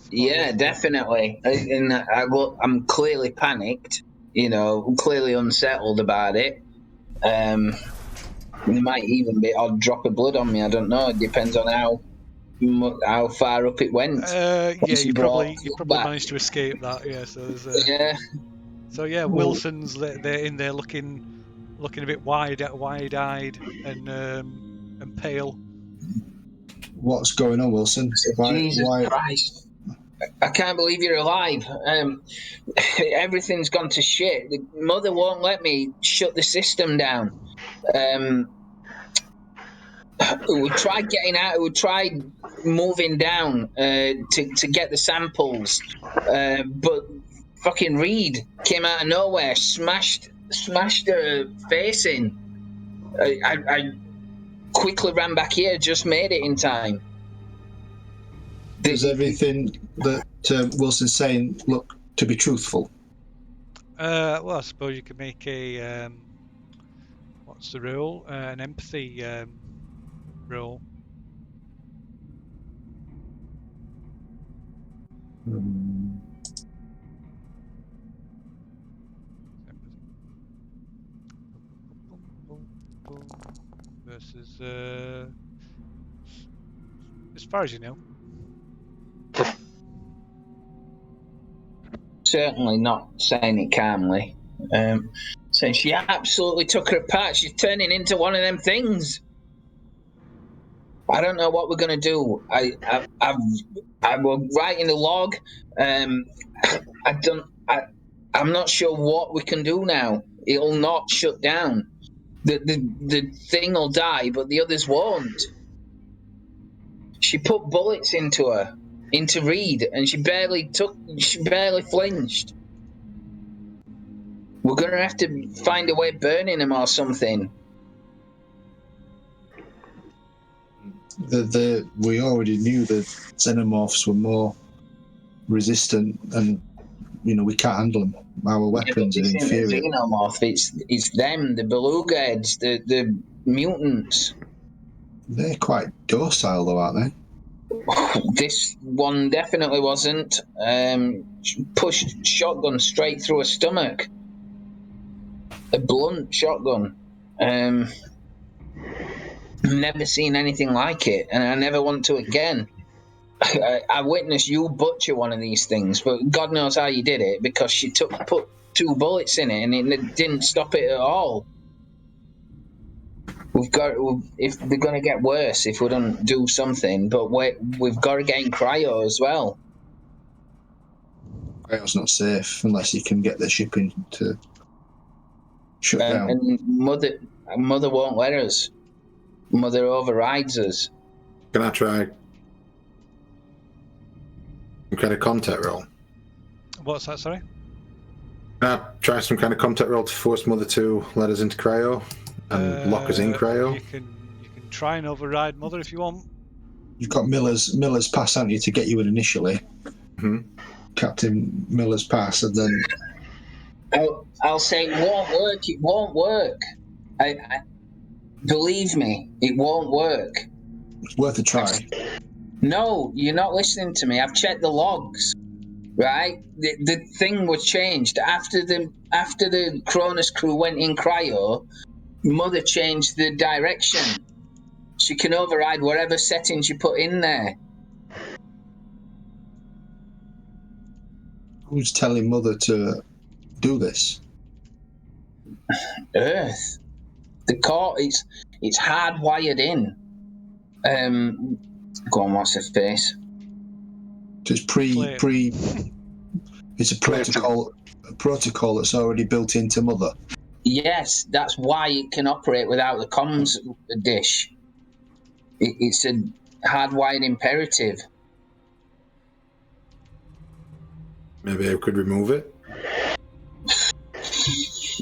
Yeah, definitely. And I'm clearly panicked. Clearly unsettled about it. There might even be odd drop of blood on me. I don't know. It depends on how far up it went. Yeah, you probably managed to escape that. Yeah, so there's yeah. So yeah, Wilson's they're in there looking a bit wide-eyed and pale. What's going on, Wilson? Jesus Christ. I can't believe you're alive. Everything's gone to shit. The mother won't let me shut the system down. We tried getting out. We tried moving down to get the samples, but fucking Reed came out of nowhere, smashed her face in. I quickly ran back here, just made it in time. Does everything that Wilson's saying look to be truthful? Well, I suppose you could make a what's the rule? An empathy rule. Versus as far as you know. Certainly not saying it calmly. Saying she absolutely took her apart. She's turning into one of them things. I don't know what we're gonna do. I will write in the log. I'm not sure what we can do now. It'll not shut down. The thing will die, but the others won't. She put bullets into Reed, and she barely flinched. We're gonna have to find a way of burning him or something. We already knew that xenomorphs were more resistant, and we can't handle them. Our weapons are inferior. Xenomorph, it's them, the beluga heads, the mutants. They're quite docile, though, aren't they? This one definitely wasn't. Pushed shotgun straight through her stomach. A blunt shotgun. Never seen anything like it, and I never want to again. I witnessed you butcher one of these things, but God knows how you did it, because she put 2 bullets in it, and it didn't stop it at all. If they're going to get worse if we don't do something, but we've got to get in cryo as well. Cryo's not safe unless you can get the shipping to shut down. And Mother won't let us. Mother overrides us. Can I try some kind of contact roll? What's that? Sorry. Can I try some kind of contact roll to force Mother to let us into cryo and lock us in cryo? You can try and override Mother if you want. You've got Miller's pass, haven't you, to get you in initially? Mm-hmm. Captain Miller's pass, and then I'll say it won't work. It won't work. I believe me, it won't work. it's worth a try. No, you're not listening to me. I've checked the logs. Right, the thing was changed after the Cronus crew went in cryo. Mother changed the direction. She can override whatever settings you put in there. Who's telling Mother to do this? Earth. The core, it's hardwired in. Go on, what's her face? So it's it's a protocol that's already built into Mother. Yes, that's why it can operate without the comms dish. It's a hardwired imperative. Maybe I could remove it. If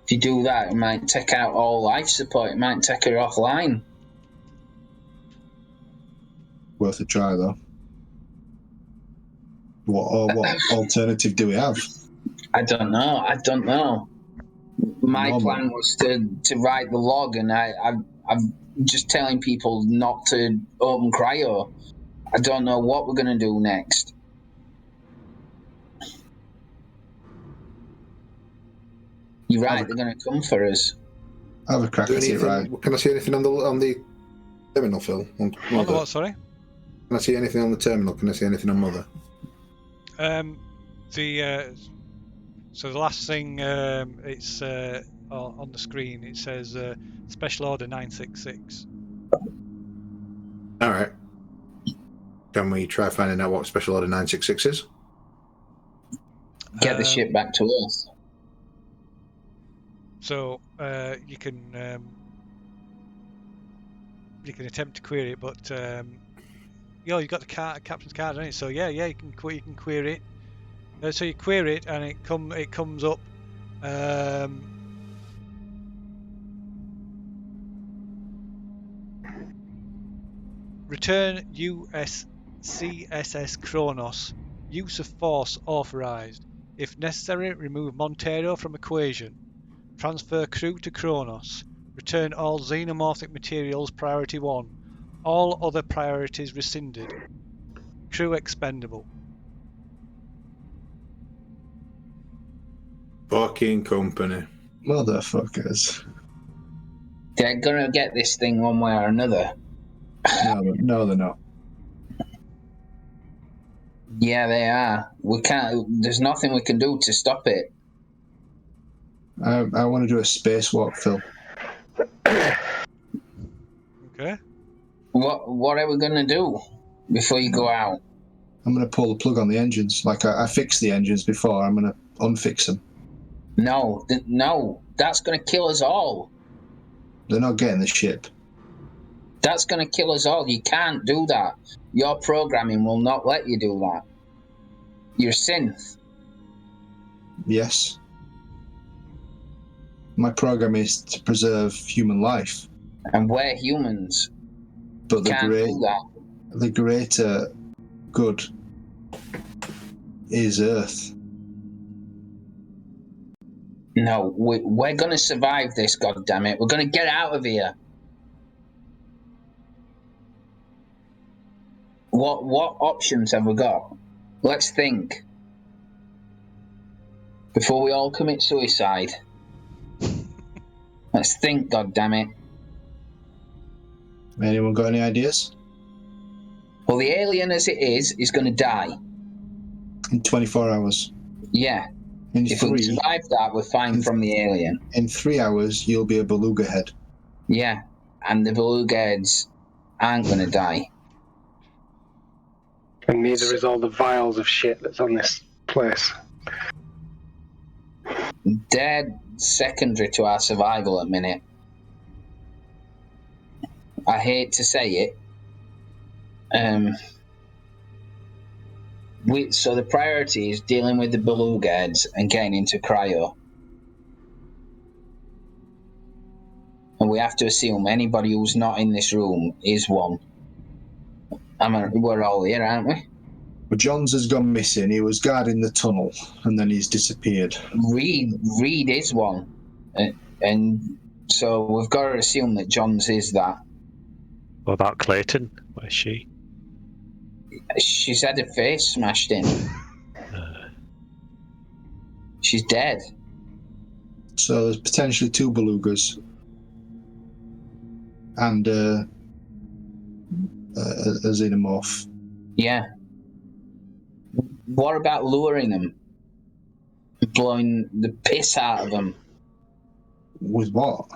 you do that, it might take out all life support. It might take her offline. Worth a try, though. What alternative do we have? I don't know. My plan was to write the log, and I'm just telling people not to open cryo. I don't know what we're going to do next. You're right, they're going to come for us. Have a crack at it, right? Can I see anything on the terminal, Phil? On the what, sorry? Can I see anything on the terminal? Can I see anything on Mother? So the last thing, it's on the screen. It says Special Order 966. All right. Can we try finding out what Special Order 966 is? Get the ship back to Earth. So you can attempt to query it, but you've got the captain's card, haven't you? So yeah, you can query it. So you query it, and it comes up. Return USCSS Kronos. Use of force authorized. If necessary, remove Montero from equation. Transfer crew to Kronos. Return all xenomorphic materials priority 1. All other priorities rescinded. Crew expendable. Fucking company. Motherfuckers. They're gonna get this thing one way or another. No, they're not. Yeah, they are. We can't. There's nothing we can do to stop it. I want to do a spacewalk, Phil. Okay. What are we gonna do before you go out? I'm going to pull the plug on the engines. Like I fixed the engines before. I'm going to unfix them. No, that's gonna kill us all. They're not getting the ship. That's gonna kill us all. You can't do that. Your programming will not let you do that. You're synth. Yes. My program is to preserve human life. And we're humans. But the greater good is Earth. No, we're going to survive this, goddammit. We're going to get out of here. What options have we got? Let's think. Before we all commit suicide. Let's think, goddammit. Anyone got any ideas? Well, the alien as it is going to die. In 24 hours. Yeah. If we survive that, we're fine from the alien. In 3 hours, you'll be a beluga head. Yeah, and the beluga heads aren't going to die. And neither is all the vials of shit that's on this place? Dead secondary to our survival at minute. I hate to say it. So the priority is dealing with the beluga heads and getting into cryo. And we have to assume anybody who's not in this room is one. We're all here, aren't we? But Johns has gone missing. He was guarding the tunnel, and then he's disappeared. Reed is one. And so we've got to assume that Johns is that. What about Clayton? Where's she? She's had her face smashed in. She's dead. So there's potentially 2 belugas. And a xenomorph. Yeah. What about luring them? Blowing the piss out of them? With what?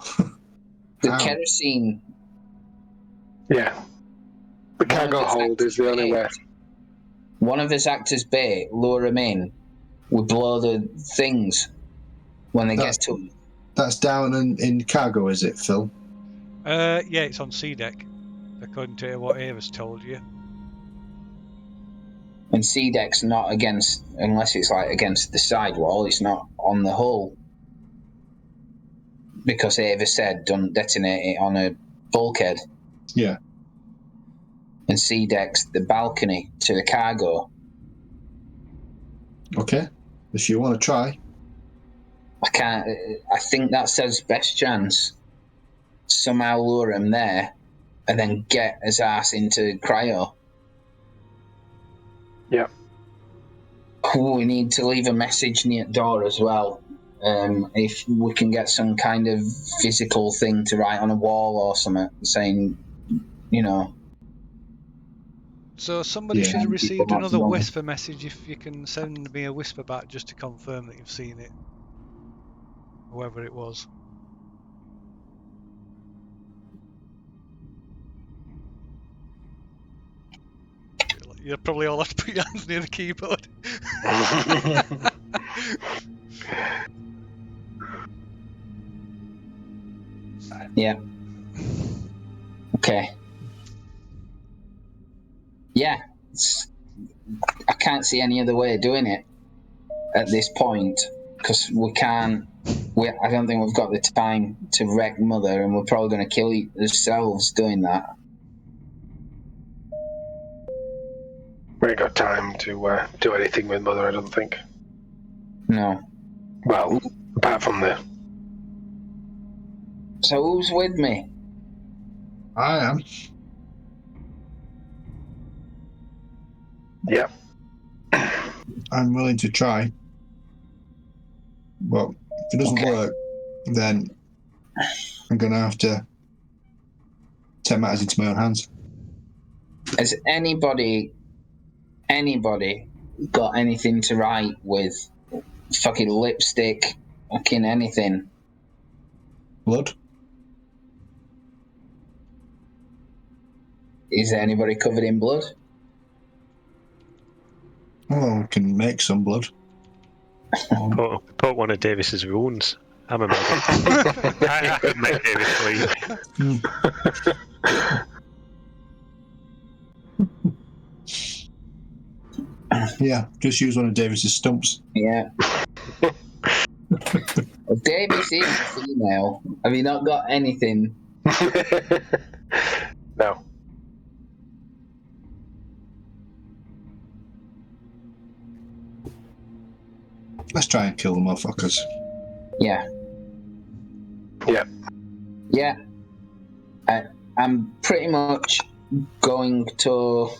The How? kerosene. Yeah. The cargo hold is the only way. One of us act as bait, lure them in. We blow the things when they get to them. That's down in cargo, is it, Phil? Yeah, it's on C deck, according to what Ava's told you. And C deck's not against, unless it's like against the sidewall, it's not on the hull. Because Ava said don't detonate it on a bulkhead. Yeah. And C deck's the balcony to the cargo. Okay. If you want to try. I think that says best chance. Somehow lure him there and then get his ass into cryo. Yeah. We need to leave a message near the door as well. If we can get some kind of physical thing to write on a wall or something saying, you know. So somebody should have received another whisper message. If you can send me a whisper back just to confirm that you've seen it. Whoever it was. You probably all have to put your hands near the keyboard. Yeah. Okay. Yeah. I can't see any other way of doing it at this point because we can't. I don't think we've got the time to wreck Mother, and we're probably going to kill ourselves doing that. We ain't got time to do anything with Mother, I don't think. No. Well, apart from the... So who's with me? I am. Yep. I'm willing to try. But if it doesn't work, then I'm going to have to take matters into my own hands. Has anybody got anything to write with? Fucking lipstick, fucking anything. Blood? Is there anybody covered in blood? Oh, we can make some blood. Put one of Davis's wounds. I'm a medic. I could make Davis bleed. Yeah, just use one of Davis's stumps. Yeah. Well, Davis is female. Have you not got anything? No. Let's try and kill the motherfuckers. Yeah. Yeah. Yeah. I'm pretty much going to...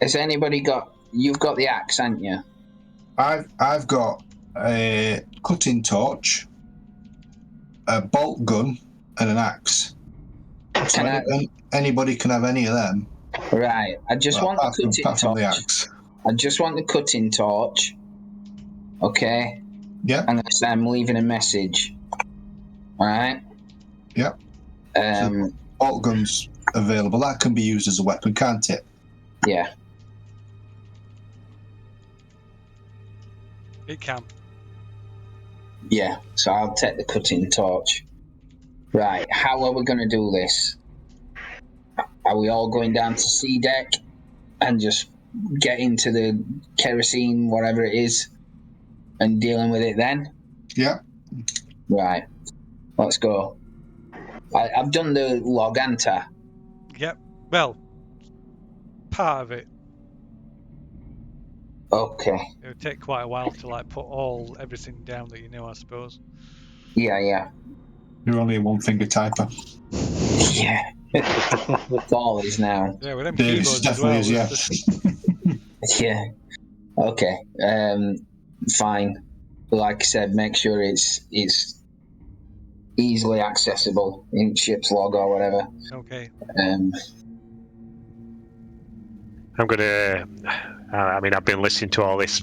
Has anybody got... You've got the axe, haven't you? I've got a cutting torch, a bolt gun, and an axe. So anybody can have any of them. Right. I just want the cutting torch. The axe. I just want the cutting torch. Okay? Yeah. And I'm leaving a message. Alright? Yep. So bolt gun's available. That can be used as a weapon, can't it? Yeah. It can. Yeah, so I'll take the cutting torch. Right, how are we going to do this? Are we all going down to C deck and just get into the kerosene, whatever it is, and dealing with it then? Yeah. Right, let's go. I've done the log, haven't I? Yep. Well, part of it. Okay. It would take quite a while to like put everything down that you know, I suppose. Yeah. You're only a one finger typer. Yeah. All is now. Yeah, with them Davis keyboards as well. definitely is, there's Yeah. Okay. Fine. Like I said, make sure it's easily accessible in ship's log or whatever. Okay. I'm gonna. I mean, I've been listening to all this.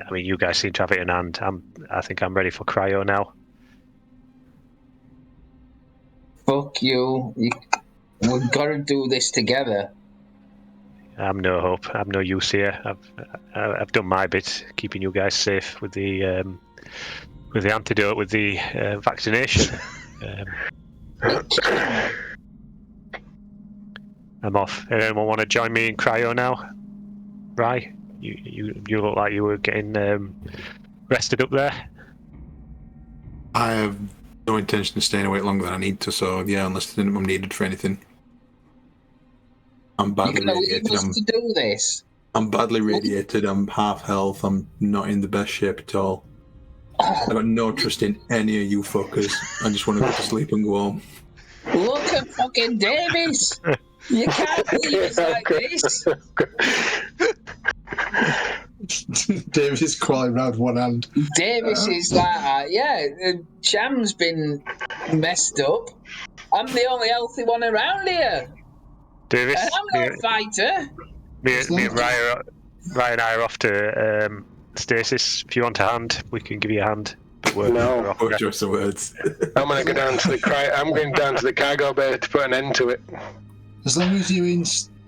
I mean, you guys seem to have it in hand. I think I'm ready for cryo now. Fuck you. We've got to do this together. I'm no hope. I'm no use here. I've done my bit, keeping you guys safe with the antidote, with the vaccination. I'm off. Anyone want to join me in cryo now? Rye, you look like you were getting rested up there. I have no intention of staying awake longer than I need to, so yeah, unless I'm needed for anything. I'm badly You're going to leave radiated. us to do this? I'm badly radiated. I'm half health. I'm not in the best shape at all. I've got no trust in any of you fuckers. I just want to go to sleep and go home. Look at fucking Davis. You can't leave us like this. Davis is crawling around one hand. Davis is like, Cham's been messed up. I'm the only healthy one around here. Davis, And I'm no fighter. me and Ryan and I are off to stasis. If you want a hand, we can give you a hand. But we're off Poor there. choice of words. I'm going to go down to I'm going down to the cargo bay to put an end to it. As long as you're in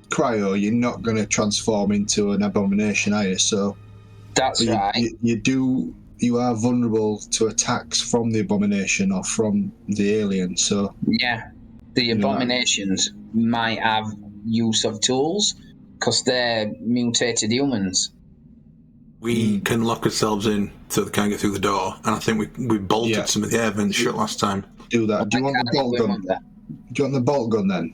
cryo, you're not going to transform into an abomination, are you? So That's right. You are vulnerable to attacks from the abomination or from the alien. So Yeah, the abominations might have use of tools because they're mutated humans. We can lock ourselves in so they can't get through the door, and I think we bolted some of the air vents shut last time. Do that. Do you want the bolt gun? Do you want the bolt gun then?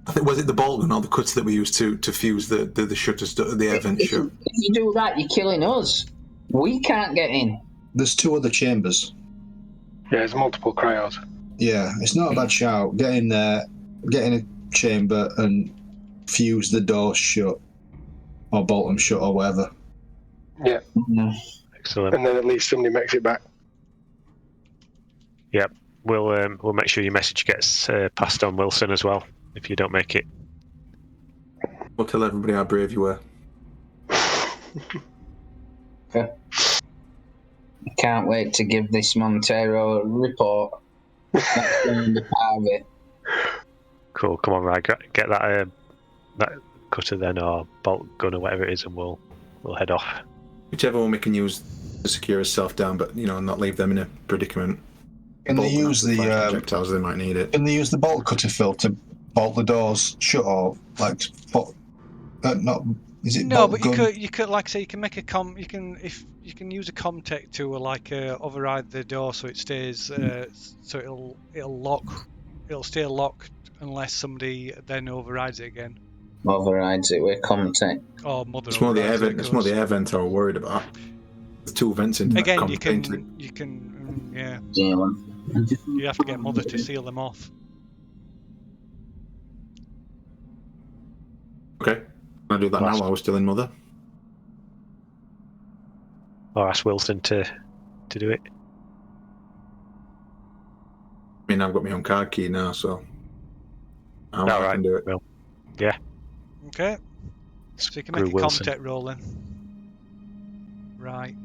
I think, was it the bolt gun or the cutter that we used to fuse the shutters, the air vents shut? If you do that, you're killing us. We can't get in. There's 2 other chambers. Yeah, there's multiple cryos. Yeah, it's not a bad shout. Get in there, get in a chamber and fuse the doors shut. Or bolt them shut or whatever. Yeah. Excellent. And then at least somebody makes it back. Yep. We'll make sure your message gets passed on, Wilson, as well. If you don't make it, We'll tell everybody how brave you were. Okay. Can't wait to give this Montero a report. That's going to be part of it. cool. Come on, right. Get that cutter then, or bolt gun, or whatever it is, and we'll head off. Whichever one we can use to secure ourselves down, but not leave them in a predicament. Can they use the projectiles? They might need it. Can they use the bolt cutter, Phil, to bolt the doors shut or like not? Is it no, bolt but gun? you could like say you can make a you can use a comtech to override the door so it stays so it'll stay locked unless somebody then overrides it again. Overrides it with comtech. Or mother. It's more the air overrides it, vent. of It's more the course. air vent I'm worried about. There's 2 vents in Again, that you comtech. can Yeah. you have to get mother to seal them off. Okay, I'll do that now while we're still in mother. Or ask Wilson to do it. I mean, I've got my own card key now, so I All right. can do it. Well, yeah. Okay. So you can Screw make a Wilson. comtech roll then. Right.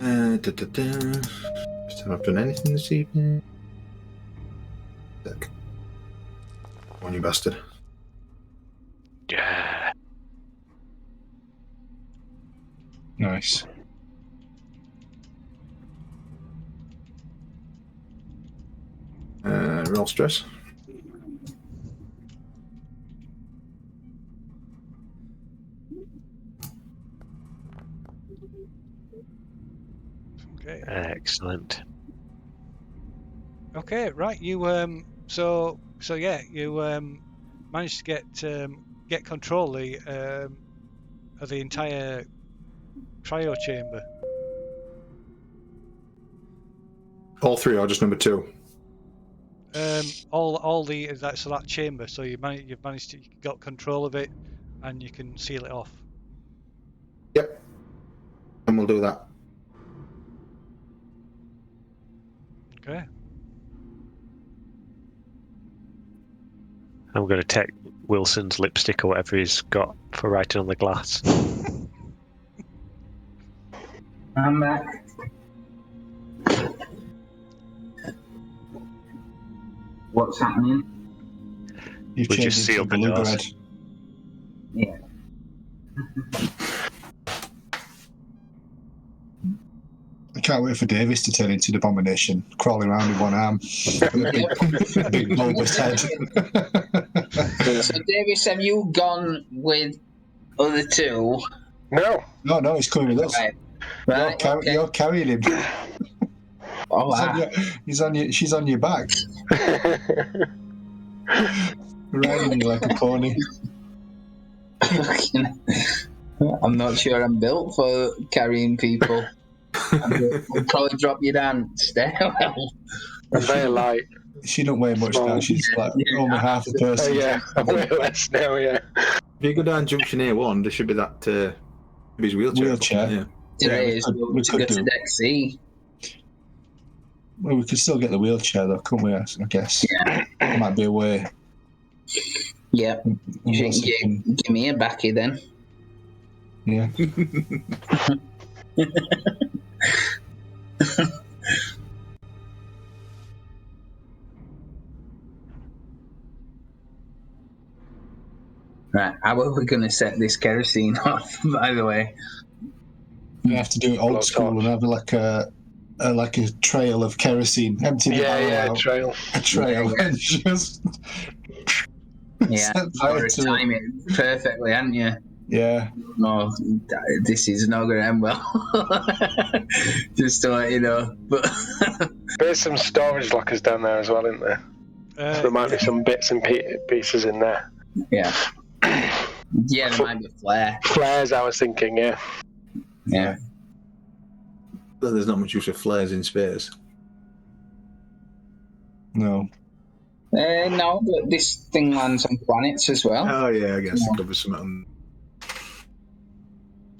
Just have I done anything this evening? Sick. Come on, you bastard. Yeah. Nice. Roll stress. Okay. Excellent. Okay, right. You so yeah, you managed to get control of the entire cryo chamber. All three or just number two? All the that chamber. So you've managed to got control of it, and you can seal it off. Yep. And we'll do that. Okay. I'm going to take Wilson's lipstick or whatever he's got for writing on the glass. I'm back. What's happening? You've We changed just it to sealed the blue doors. bread. Yeah. I can't wait for Davis to turn into an abomination, crawling around with one arm, with a big bulbous head. So, Davis, have you gone with other two? No. No, he's coming with us. Right. Okay. You're carrying him. Oh, wow. She's on your back, riding you like a pony. I'm not sure I'm built for carrying people. I'll probably drop you down stairwell. I'm very light. She don't weigh much now. She's like only half a person. Yeah, I'm way less now, yeah. If you go down Junction A1, there should be that his wheelchair. Yeah. There we is. could To go to do. deck C. Well, we could still get the wheelchair though, couldn't we? I guess. Yeah. There might be a way. Yep. Give me a backy then. Yeah. Right. How are we going to set this kerosene off, by the way? We have to do it old Blow school torch. and have like a trail of kerosene. Empty the barrel out. Trail. A trail Yeah. and just Yeah. set fire Or to time it perfectly, hadn't you? Yeah. No, this is not going to end well. Just to let you know. But There's some storage lockers down there as well, isn't there? So there might be some bits and pieces in there. yeah. Yeah, there might be a flare. Flares, I was thinking, yeah. Yeah. But there's not much use of flares in space. No. No, but this thing lands on planets as well. Oh yeah, I guess it covers something.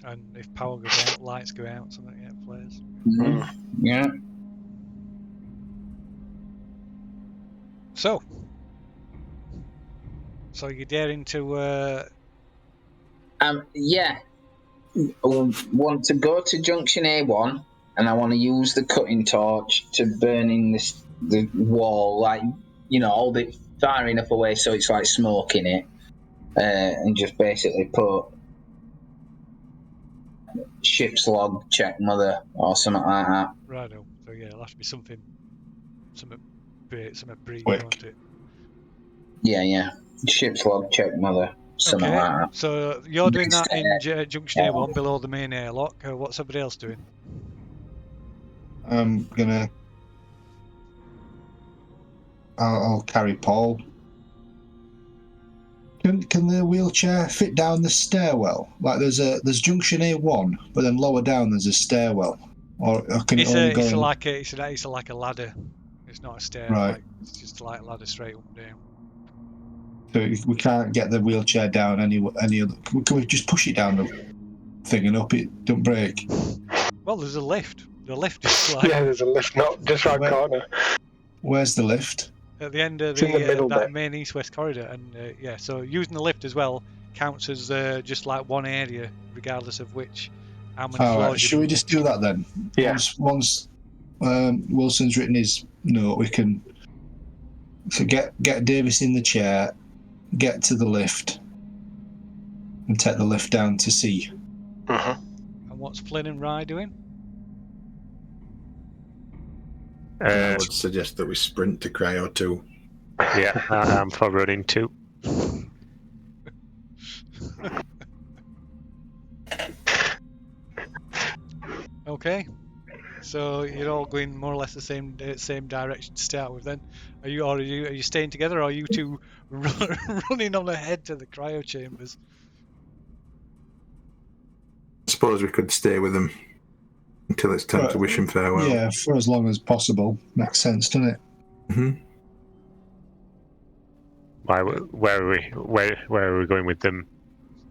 And if power goes out, lights go out, something yeah, flares. Yeah. So you're daring to Yeah. I want to go to Junction A1, and I want to use the cutting torch to burn in the wall, like, hold it far enough away so it's like smoke in it, and just basically put ship's log check mother or something like that. righto. So yeah, it'll have to be something brief, Quick. won't it? Yeah. Ship's log check mother, something like that. So you're doing that in Junction Yeah. A1 below the main airlock. What's everybody else doing? I'm gonna. I'll carry Paul. Can the wheelchair fit down the stairwell? Like there's Junction A1, but then lower down there's a stairwell, or can it only go? It's like a ladder. It's not a stair. Right. Like, it's just like a ladder straight up and down. So we can't get the wheelchair down any other. Can we just push it down the thing and up it don't break? Well, there's a lift. The lift is like Yeah, there's a lift, not just right Where- corner. Where's the lift? at the end of It's in the middle that bit. main east-west corridor, and so using the lift as well counts as just like one area, regardless of how many All floors. right. Should we just do that then? Yeah. Once Wilson's written his note, we can get Davis in the chair, get to the lift, and take the lift down to C. Mm-hmm. And And what's Flynn and Rye doing? I would suggest that we sprint to cryo too. Yeah, I'm for running too. Okay. So you're all going more or less the same direction to start with. Then, are you staying together, or are you two running on ahead to the cryo chambers? I suppose we could stay with them until it's time to wish him farewell. Yeah, for as long as possible. Makes sense, doesn't it? Mm-hmm. Where are we going with them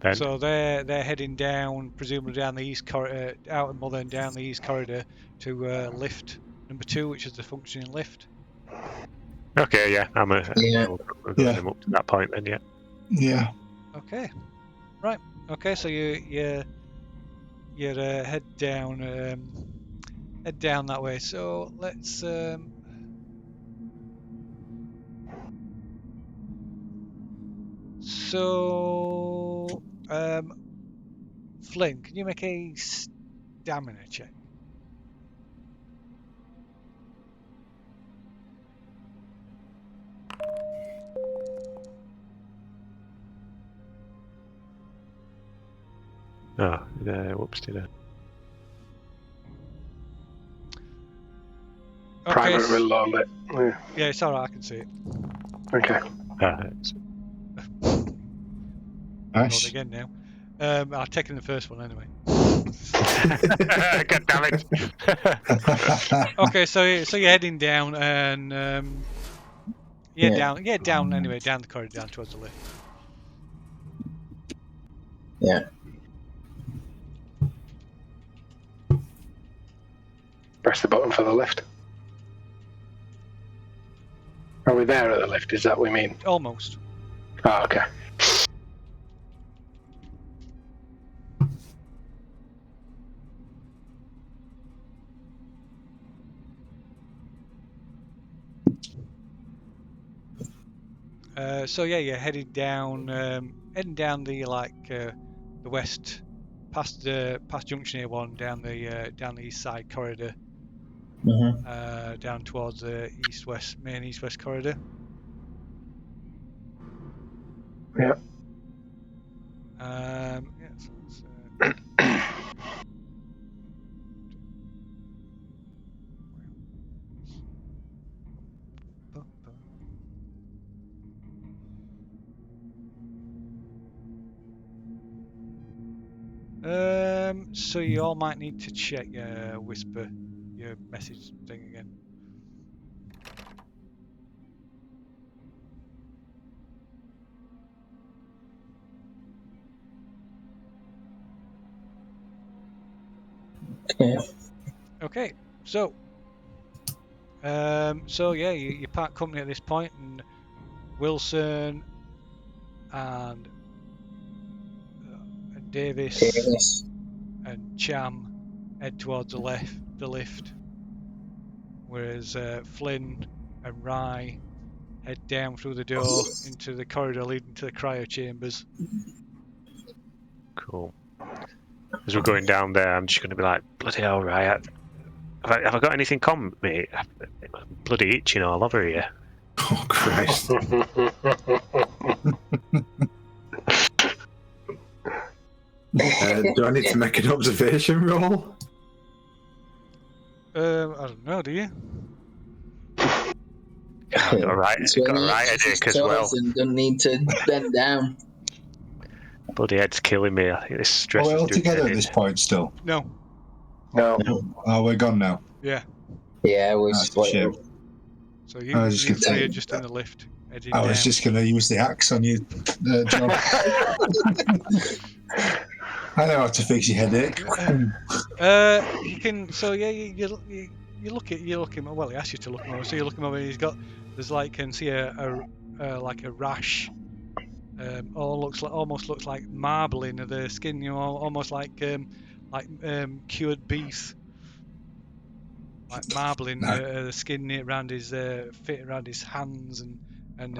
then? So they're heading down, presumably down the east corridor, out of Mother and down the east corridor to lift number 2, which is the functioning lift. Okay, yeah, we're going them up to that point then, yeah. Yeah. Okay, right. Okay, so you head down that way. So let's Flynn, can you make a stamina check? Oh, whoops, did I? Okay. Private reload it. Yeah, it's alright, I can see it. Okay. Nice. Load again now. I've taken the first one anyway. God damn it. Okay, so you're heading down and down anyway, down the corridor, down towards the lift. Yeah. Press the button for the lift. Are we there at the lift? Is that what we mean? Almost. Oh, okay. So yeah, you're heading down the the west, past Junction A1, down the east side corridor, down towards the main east-west corridor. Yeah. So so you all might need to check your whisper, your message thing again. Yeah. Okay, so yeah, you part company at this point, and Wilson and Davis and Cham head towards the lift, whereas Flynn and Rye head down through the door into the corridor leading to the cryo chambers. Cool. As we're going down there, I'm just going to be like, bloody hell, Rye, have I got anything on, mate? I'm bloody itching all over here. Oh, Christ. Do I need to make an observation roll? I don't know, do you? I've got a right headache as well. And don't need to bend down. Bloody head's killing me. I think this stress Are we is all doing together me at this point still? No. No. Oh, we're gone now. Yeah. Yeah, we That's a split shame. up. So I was just gonna you're just in the lift heading I was down. just going to use the axe on you, John. I know how to fix your headache. You can. So yeah, you look him. Well, he asked you to look him over. So you look him over. And there's like can see a rash. Almost looks like marbling of the skin. You know, almost like cured beef. Like marbling the skin around his fit around his hands and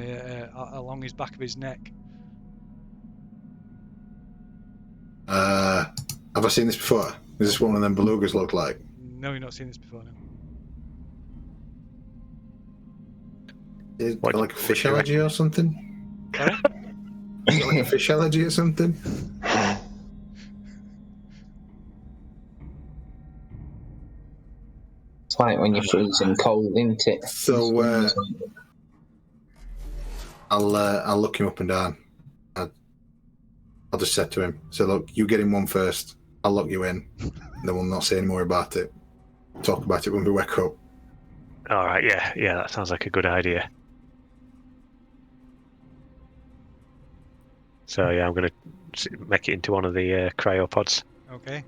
along his back of his neck. Have I seen this before? Is this what one of them belugas look like? No, you've not seen this before, no. Is it What- like a what fish do you allergy or something? Sorry? Is it like a fish allergy or something? It's like when you're freezing cold, isn't it? So I'll look him up and down. I'll just say to him, so look, you get in one first. I'll lock you in. Then we'll not say any more about it. Talk about it when we wake up. All right, yeah, that sounds like a good idea. So yeah, I'm gonna make it into one of the cryopods. Okay.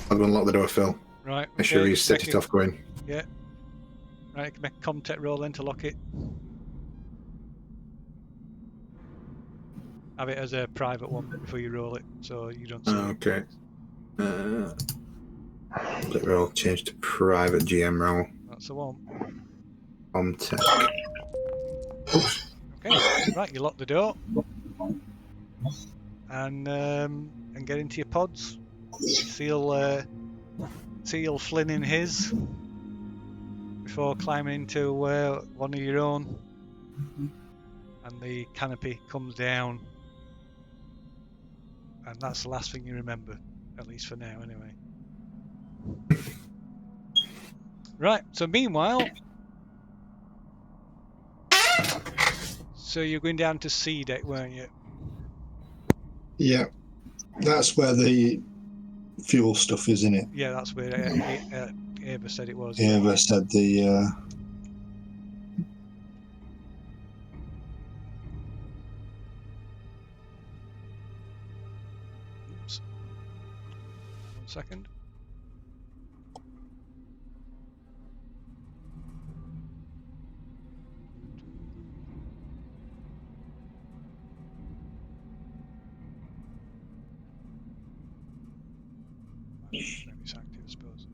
I'll go and lock the door, Phil. Right. Make sure okay, he's set make it off going. Yeah. Right, make a contact roll then to lock it. Have it as a private one before you roll it, so you don't see it. Okay. Let roll change to private GM roll. That's the one. Tech. Okay, right, you lock the door. And get into your pods. Seal Flynn in his before climbing into one of your own. And the canopy comes down. And that's the last thing you remember, at least for now, anyway. Right, so meanwhile, so you're going down to C deck, weren't you? Yeah, that's where the fuel stuff is, isn't it? Yeah, that's where Ava said it was. Ava said the. Oops. 1 second. Maybe it's active, I suppose.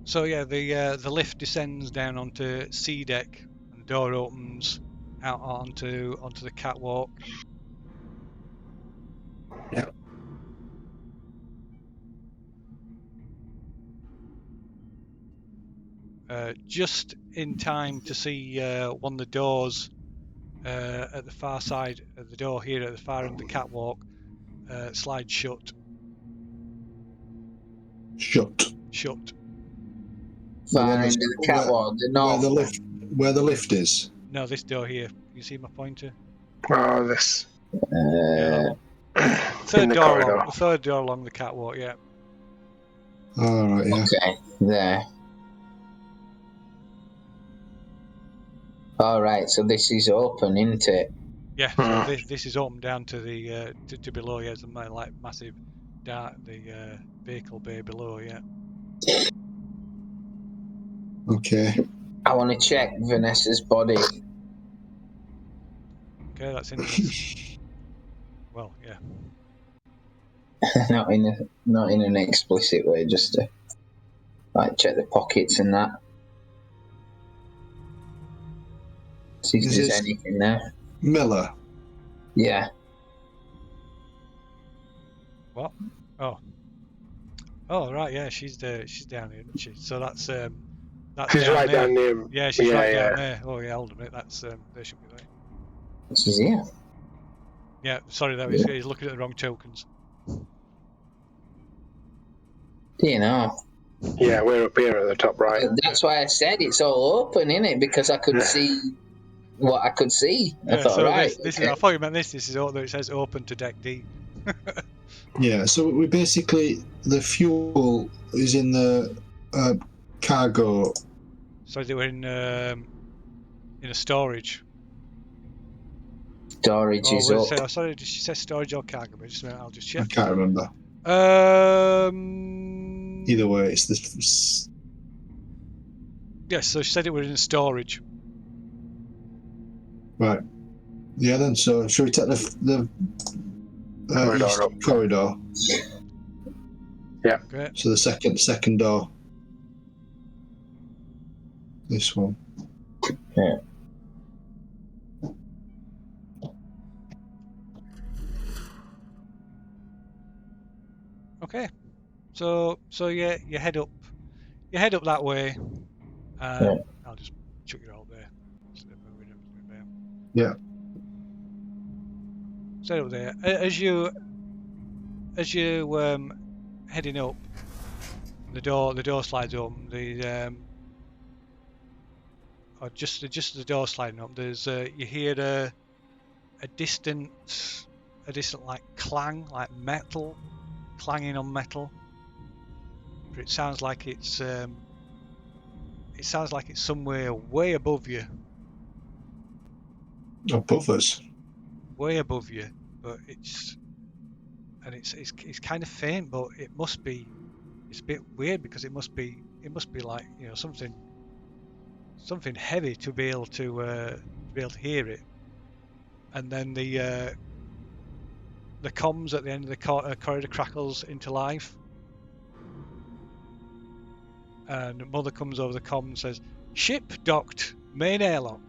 So yeah, the lift descends down onto C deck, and the door opens out onto the catwalk. Yeah. Just in time to see one of the doors at the far side of the door here at the far end of the catwalk slide shut. Shut. Far end of the catwalk, the north. Where the lift is. No, this door here. You see my pointer? Oh, this. Yeah, In the corridor. The third door along the catwalk. Yeah. All right. Yeah. Okay, there. All right, so this is open, isn't it? Yeah. So this is open down to the to below. Yeah, there's a like massive the vehicle bay below. Yeah. Okay. I want to check Vanessa's body. Okay, that's in. Well, yeah. not in an explicit way, just to like check the pockets and that. See if there's anything there. Miller. Yeah. What? Oh, right. Yeah, she's down here, isn't she? So that's She's down right there. down near. Yeah, she's right down there. Oh yeah, hold a minute. That's they should be there. This is here. Yeah, sorry, he's looking at the wrong tokens. Do you know? Yeah, we're up here at the top right. That's why I said it's all open, innit? Because I could see what I could see. I thought, so right. this is. I thought you meant this. This is all that it says open to deck D. Yeah. So we basically the fuel is in the cargo. So they were in a storage. Storage is up. Sorry, did she say storage or cargo? But just a minute, I'll just check. I can't remember. Either way, it's the. Yes, so she said it was in storage. Right. Yeah. Then so should we take the Corridor east up. corridor? Yeah. Okay. So the second door. This one. Yeah. Okay. So you head up that way. Yeah. I'll just chuck you out there. Instead of moving everything there. Yeah. Stay up there. As you heading up, the door slides open. Or just the door sliding up. There's you hear a distant like clang, like metal clanging on metal. But it sounds like it's somewhere way above you. Above us. Way above you, but it's kind of faint, but it's a bit weird because it must be like, you know, something heavy to be able to hear it. And then the comms at the end of the corridor crackles into life, and Mother comes over the comm and says, "Ship docked, main airlock."